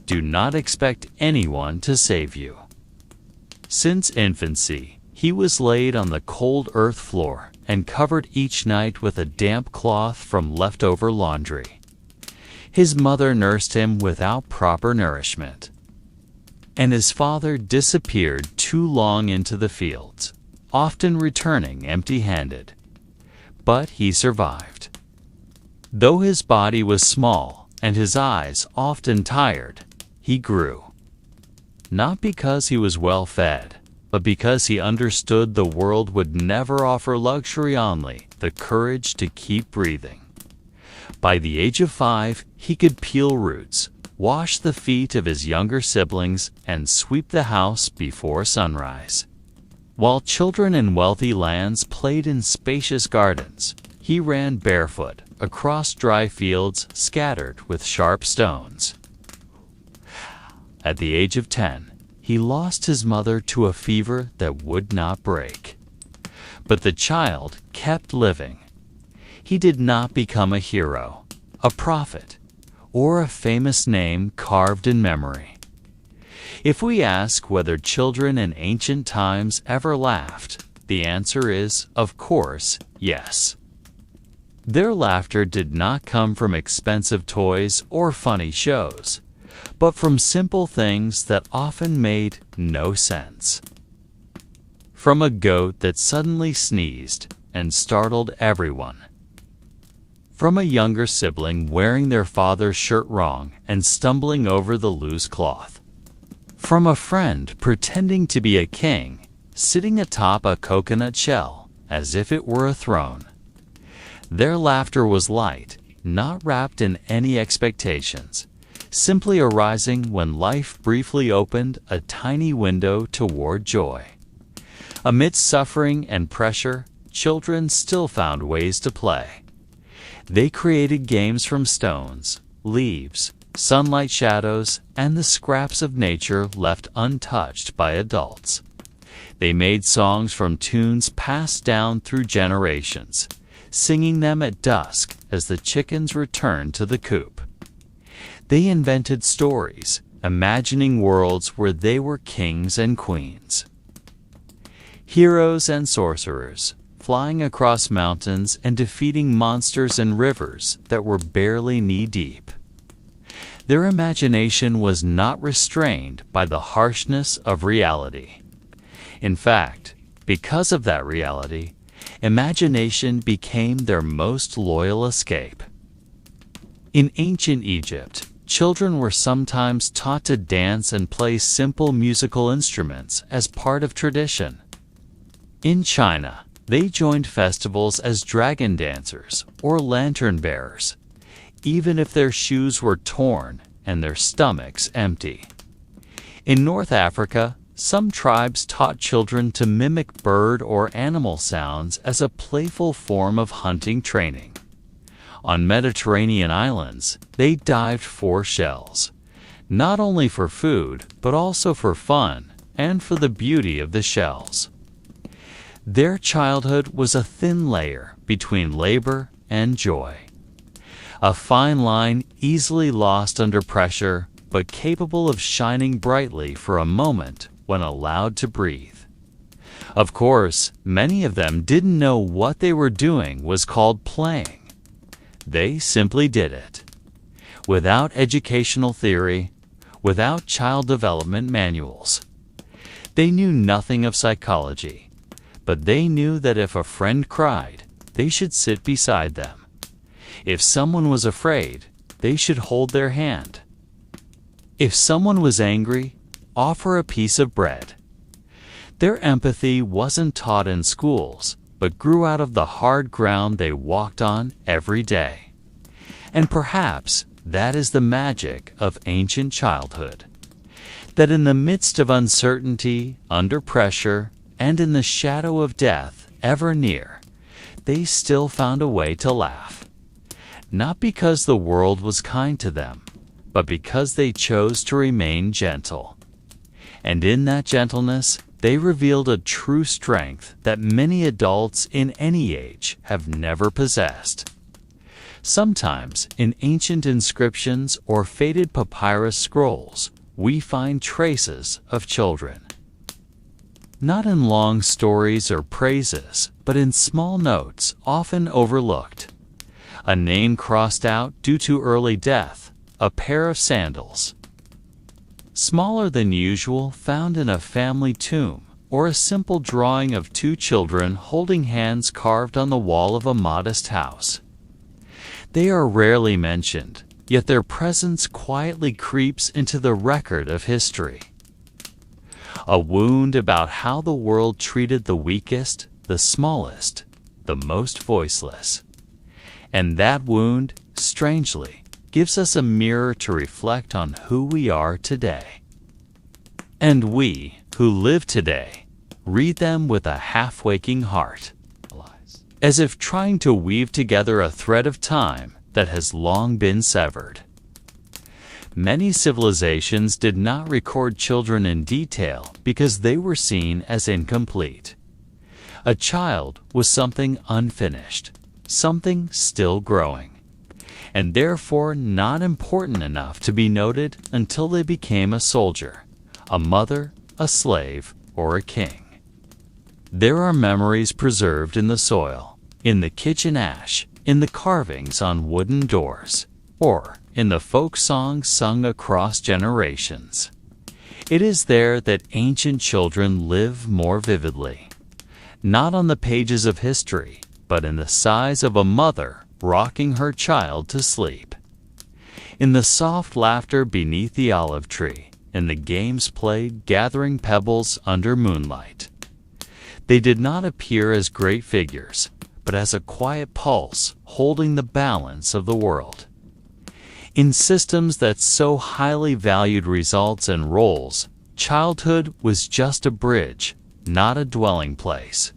S1: do not expect anyone to save you. Since infancy, he was laid on the cold earth floor and covered each night with a damp cloth from leftover laundry. His mother nursed him without proper nourishment, and his father disappeared too long into the fields, often returning empty-handed. But he survived. Though his body was small and his eyes often tired, he grew. Not because he was well fed, but because he understood the world would never offer luxury, only the courage to keep breathing. By the age of 5, he could peel roots, wash the feet of his younger siblings, and sweep the house before sunrise. While children in wealthy lands played in spacious gardens, he ran barefoot across dry fields scattered with sharp stones. At the age of 10, he lost his mother to a fever that would not break. But the child kept living. He did not become a hero, a prophet, or a famous name carved in memory. If we ask whether children in ancient times ever laughed, the answer is, of course, yes. Their laughter did not come from expensive toys or funny shows, but from simple things that often made no sense. From a goat that suddenly sneezed and startled everyone. From a younger sibling wearing their father's shirt wrong and stumbling over the loose cloth. From a friend pretending to be a king, sitting atop a coconut shell as if it were a throne. Their laughter was light, not wrapped in any expectations, simply arising when life briefly opened a tiny window toward joy. Amidst suffering and pressure, children still found ways to play. They created games from stones, leaves, sunlight shadows, and the scraps of nature left untouched by adults. They made songs from tunes passed down through generations, singing them at dusk as the chickens returned to the coop. They invented stories, imagining worlds where they were kings and queens. Heroes and sorcerers, flying across mountains and defeating monsters in rivers that were barely knee-deep. Their imagination was not restrained by the harshness of reality. In fact, because of that reality, imagination became their most loyal escape. In ancient Egypt, children were sometimes taught to dance and play simple musical instruments as part of tradition. In China, they joined festivals as dragon dancers or lantern bearers, even if their shoes were torn and their stomachs empty. In North Africa, some tribes taught children to mimic bird or animal sounds as a playful form of hunting training. On Mediterranean islands, they dived for shells, not only for food, but also for fun and for the beauty of the shells. Their childhood was a thin layer between labor and joy, a fine line easily lost under pressure, but capable of shining brightly for a moment when allowed to breathe. Of course, many of them didn't know what they were doing was called playing. They simply did it. Without educational theory, without child development manuals. They knew nothing of psychology, but they knew that if a friend cried, they should sit beside them. If someone was afraid, they should hold their hand. If someone was angry, offer a piece of bread. Their empathy wasn't taught in schools, but grew out of the hard ground they walked on every day. And perhaps That is the magic of ancient childhood. That in the midst of uncertainty, under pressure, and in the shadow of death ever near, they still found a way to laugh. Not because the world was kind to them, but because they chose to remain gentle. And in that gentleness, they revealed a true strength that many adults in any age have never possessed. Sometimes, in ancient inscriptions or faded papyrus scrolls, we find traces of children. Not in long stories or praises, but in small notes often overlooked. A name crossed out due to early death, a pair of sandals. Smaller than usual, found in a family tomb, or a simple drawing of two children holding hands carved on the wall of a modest house. They are rarely mentioned, yet their presence quietly creeps into the record of history. A wound about how the world treated the weakest, the smallest, the most voiceless. And that wound, strangely, gives us a mirror to reflect on who we are today. And we, who live today, read them with a half-waking heart, as if trying to weave together a thread of time that has long been severed. Many civilizations did not record children in detail because they were seen as incomplete. A child was something unfinished, something still growing, and therefore not important enough to be noted until they became a soldier, a mother, a slave, or a king. There are memories preserved in the soil, in the kitchen ash, in the carvings on wooden doors, or in the folk songs sung across generations. It is there that ancient children live more vividly, not on the pages of history, but in the sighs of a mother rocking her child to sleep, in the soft laughter beneath the olive tree, in the games played gathering pebbles under moonlight. They did not appear as great figures, but as a quiet pulse holding the balance of the world. In systems that so highly valued results and roles, childhood was just a bridge, not a dwelling place.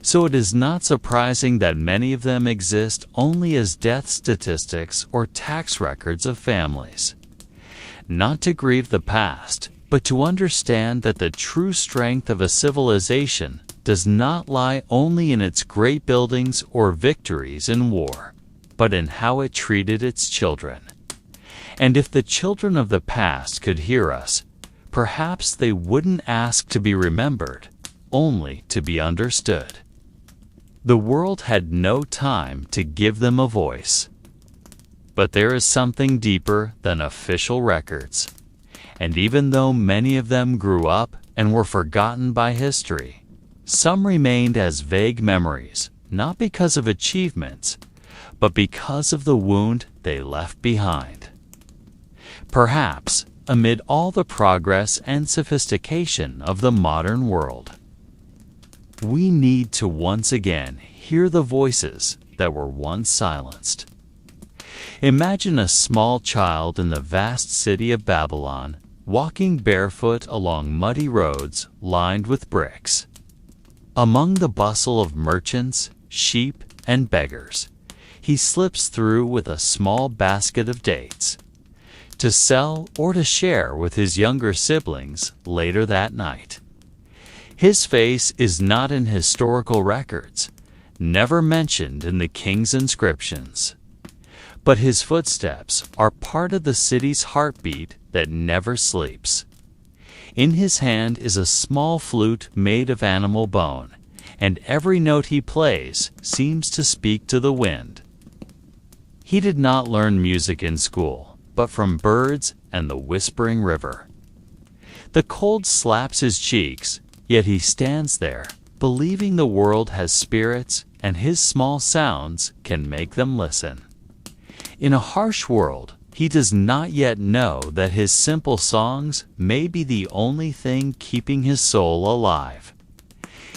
S1: So it is not surprising that many of them exist only as death statistics or tax records of families. Not to grieve the past, but to understand that the true strength of a civilization does not lie only in its great buildings or victories in war, but in how it treated its children. And if the children of the past could hear us, perhaps they wouldn't ask to be remembered, only to be understood. The world had no time to give them a voice. But there is something deeper than official records. And even though many of them grew up and were forgotten by history, some remained as vague memories, not because of achievements, but because of the wound they left behind. Perhaps, amid all the progress and sophistication of the modern world, we need to once again hear the voices that were once silenced. Imagine a small child in the vast city of Babylon, walking barefoot along muddy roads lined with bricks. Among the bustle of merchants, sheep, and beggars, he slips through with a small basket of dates, to sell or to share with his younger siblings later that night. His face is not in historical records, never mentioned in the king's inscriptions. But his footsteps are part of the city's heartbeat that never sleeps. In his hand is a small flute made of animal bone, and every note he plays seems to speak to the wind. He did not learn music in school, but from birds and the whispering river. The cold slaps his cheeks, yet he stands there, believing the world has spirits and his small sounds can make them listen. In a harsh world, he does not yet know that his simple songs may be the only thing keeping his soul alive.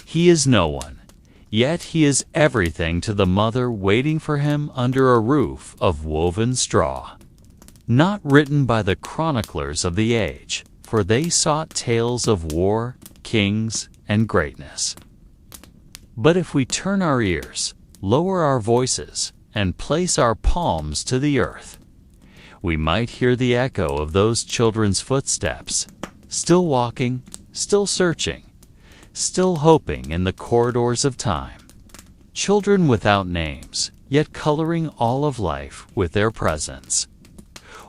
S1: He is no one, yet he is everything to the mother waiting for him under a roof of woven straw. not written by the chroniclers of the age, for they sought tales of war, kings, and greatness. But if we turn our ears, lower our voices, and place our palms to the earth, we might hear the echo of those children's footsteps, still walking, still searching, still hoping in the corridors of time. Children without names, yet coloring all of life with their presence.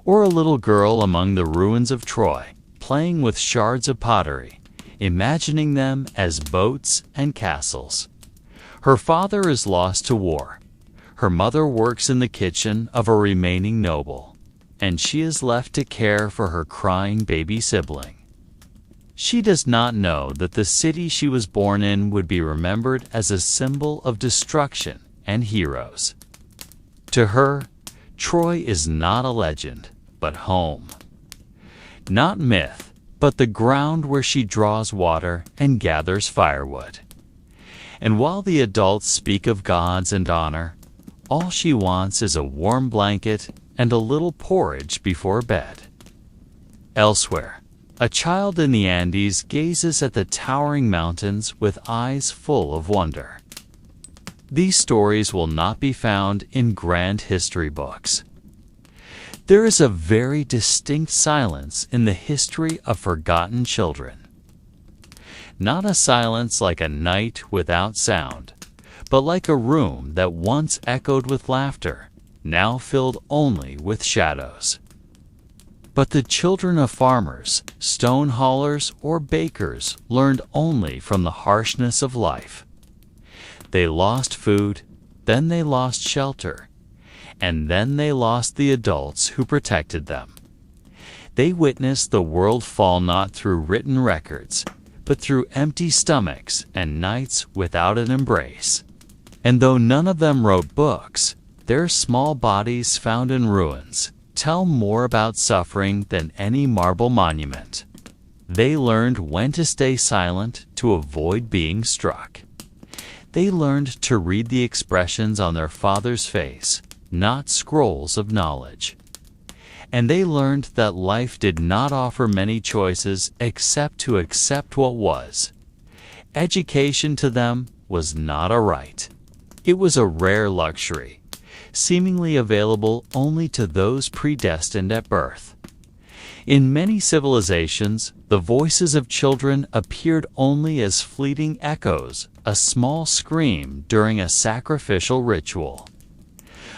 S1: Or a little girl among the ruins of Troy, playing with shards of pottery, imagining them as boats and castles. Her father is lost to war. Her mother works in the kitchen of a remaining noble, and she is left to care for her crying baby sibling. She does not know that the city she was born in would be remembered as a symbol of destruction and heroes. To her, Troy is not a legend, but home. Not myth, but the ground where she draws water and gathers firewood. And while the adults speak of gods and honor, all she wants is a warm blanket and a little porridge before bed. Elsewhere, a child in the Andes gazes at the towering mountains with eyes full of wonder. These stories will not be found in grand history books. There is a very distinct silence in the history of forgotten children. Not a silence like a night without sound, but like a room that once echoed with laughter, now filled only with shadows. But the children of farmers, stone haulers, or bakers learned only from the harshness of life. They lost food, then they lost shelter, and then they lost the adults who protected them. They witnessed the world fall not through written records, but through empty stomachs and nights without an embrace. And though none of them wrote books, their small bodies found in ruins tell more about suffering than any marble monument. They learned when to stay silent to avoid being struck. They learned to read the expressions on their father's face, not scrolls of knowledge. And they learned that life did not offer many choices except to accept what was. Education to them was not a right. It was a rare luxury, seemingly available only to those predestined at birth. In many civilizations, the voices of children appeared only as fleeting echoes, a small scream during a sacrificial ritual,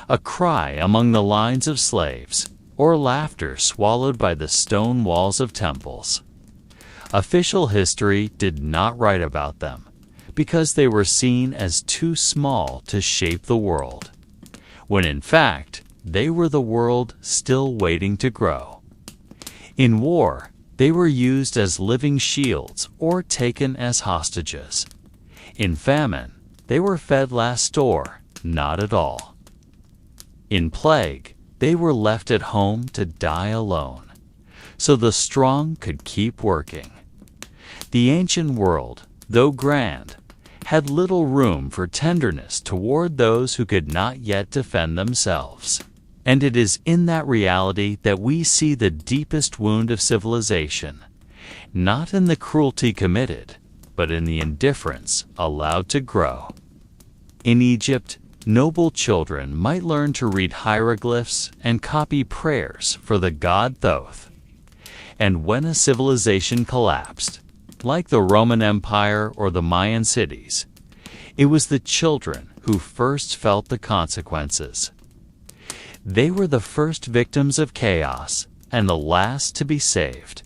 S1: a cry among the lines of slaves, or laughter swallowed by the stone walls of temples. Official history did not write about them, because they were seen as too small to shape the world, when in fact they were the world still waiting to grow. In war, they were used as living shields or taken as hostages. In famine, they were fed last store, not at all. In plague, they were left at home to die alone, so the strong could keep working. The ancient world, though grand, had little room for tenderness toward those who could not yet defend themselves. And it is in that reality that we see the deepest wound of civilization, not in the cruelty committed, but in the indifference allowed to grow. In Egypt, noble children might learn to read hieroglyphs and copy prayers for the god Thoth. And when a civilization collapsed, like the Roman Empire or the Mayan cities, it was the children who first felt the consequences. They were the first victims of chaos and the last to be saved.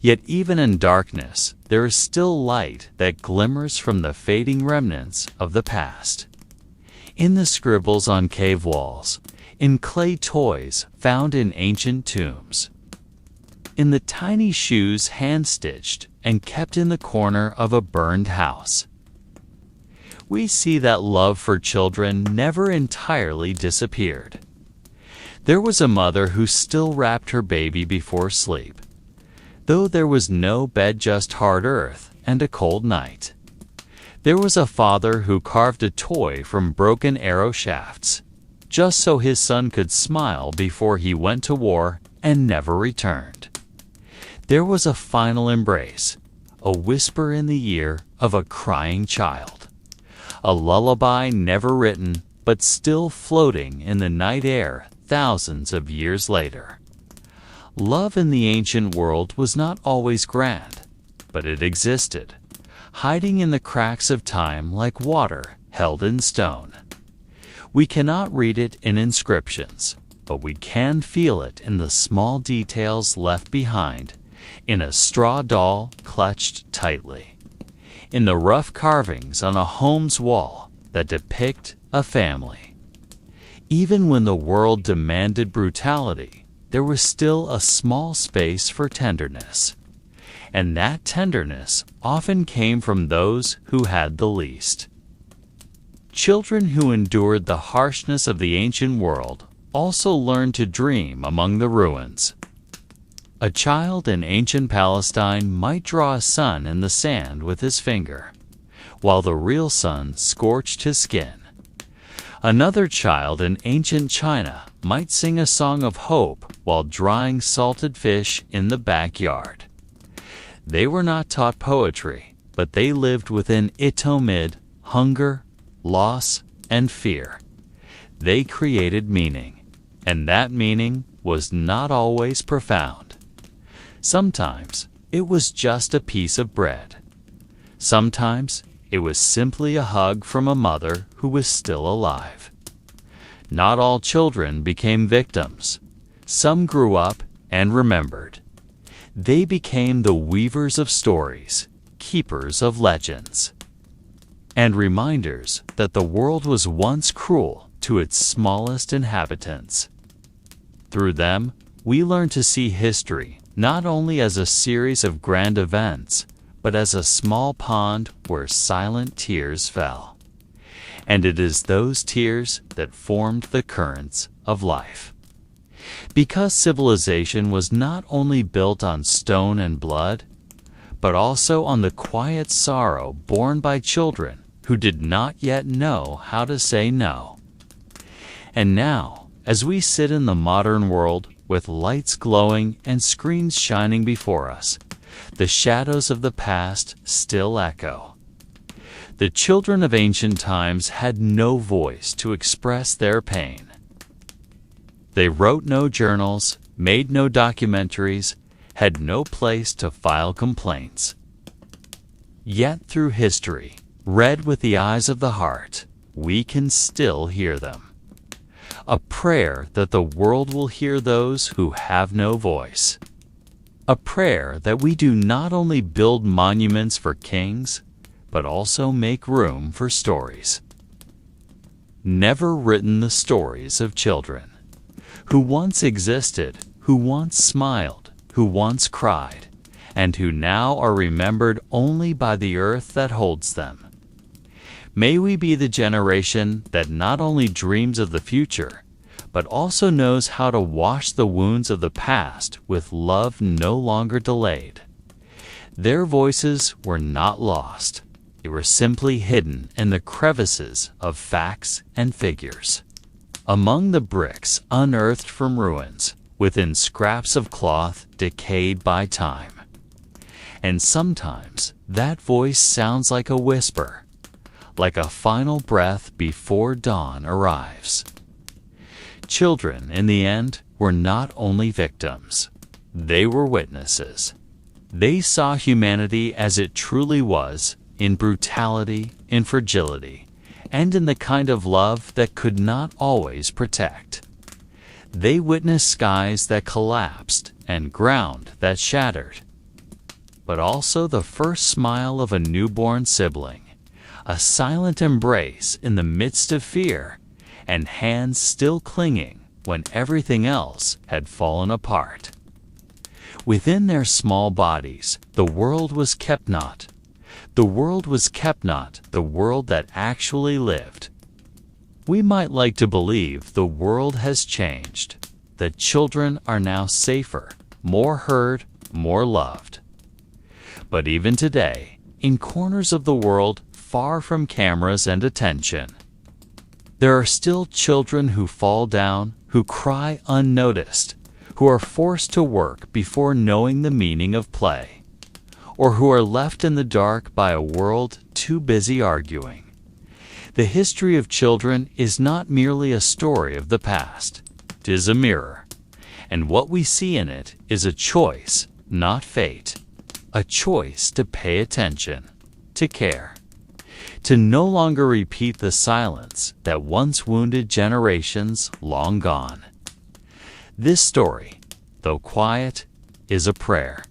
S1: Yet even in darkness, there is still light that glimmers from the fading remnants of the past. In the scribbles on cave walls, in clay toys found in ancient tombs, in the tiny shoes hand-stitched and kept in the corner of a burned house, we see that love for children never entirely disappeared. There was a mother who still wrapped her baby before sleep, though there was no bed, just hard earth and a cold night. There was a father who carved a toy from broken arrow shafts, just so his son could smile before he went to war and never returned. There was a final embrace, a whisper in the ear of a crying child, a lullaby never written but still floating in the night air thousands of years later. Love in the ancient world was not always grand, but it existed, hiding in the cracks of time like water held in stone. We cannot read it in inscriptions, but we can feel it in the small details left behind, in a straw doll clutched tightly, in the rough carvings on a home's wall that depict a family. Even when the world demanded brutality, there was still a small space for tenderness. And that tenderness often came from those who had the least. Children who endured the harshness of the ancient world also learned to dream among the ruins. A child in ancient Palestine might draw a sun in the sand with his finger, while the real sun scorched his skin. Another child in ancient China might sing a song of hope while drying salted fish in the backyard. They were not taught poetry, but they lived within it amid hunger, loss, and fear. They created meaning, and that meaning was not always profound. Sometimes it was just a piece of bread. Sometimes it was simply a hug from a mother who was still alive. Not all children became victims. Some grew up and remembered. They became the weavers of stories, keepers of legends, and reminders that the world was once cruel to its smallest inhabitants. Through them, we learn to see history not only as a series of grand events, but as a small pond where silent tears fell. And it is those tears that formed the currents of life. Because civilization was not only built on stone and blood, but also on the quiet sorrow borne by children who did not yet know how to say no. And now, as we sit in the modern world with lights glowing and screens shining before us, the shadows of the past still echo. The children of ancient times had no voice to express their pain. They wrote no journals, made no documentaries, had no place to file complaints. Yet through history, read with the eyes of the heart, we can still hear them. A prayer that the world will hear those who have no voice. A prayer that we do not only build monuments for kings, but also make room for stories. Never written the stories of children, who once existed, who once smiled, who once cried, and who now are remembered only by the earth that holds them. May we be the generation that not only dreams of the future, but also knows how to wash the wounds of the past with love no longer delayed. Their voices were not lost. They were simply hidden in the crevices of facts and figures. Among the bricks unearthed from ruins, within scraps of cloth decayed by time. And sometimes that voice sounds like a whisper, like a final breath before dawn arrives. Children, in the end, were not only victims. They were witnesses. They saw humanity as it truly was, in brutality, in fragility, and in the kind of love that could not always protect. They witnessed skies that collapsed and ground that shattered, but also the first smile of a newborn sibling, a silent embrace in the midst of fear, and hands still clinging when everything else had fallen apart. Within their small bodies, the world was kept not. The world was kept not the world that actually lived. We might like to believe the world has changed, that children are now safer, more heard, more loved. But even today, in corners of the world far from cameras and attention. There are still children who fall down, who cry unnoticed, who are forced to work before knowing the meaning of play, or who are left in the dark by a world too busy arguing. The history of children is not merely a story of the past. It is a mirror, and what we see in it is a choice, not fate. A choice to pay attention, to care, to no longer repeat the silence that once wounded generations long gone. This story, though quiet, is a prayer.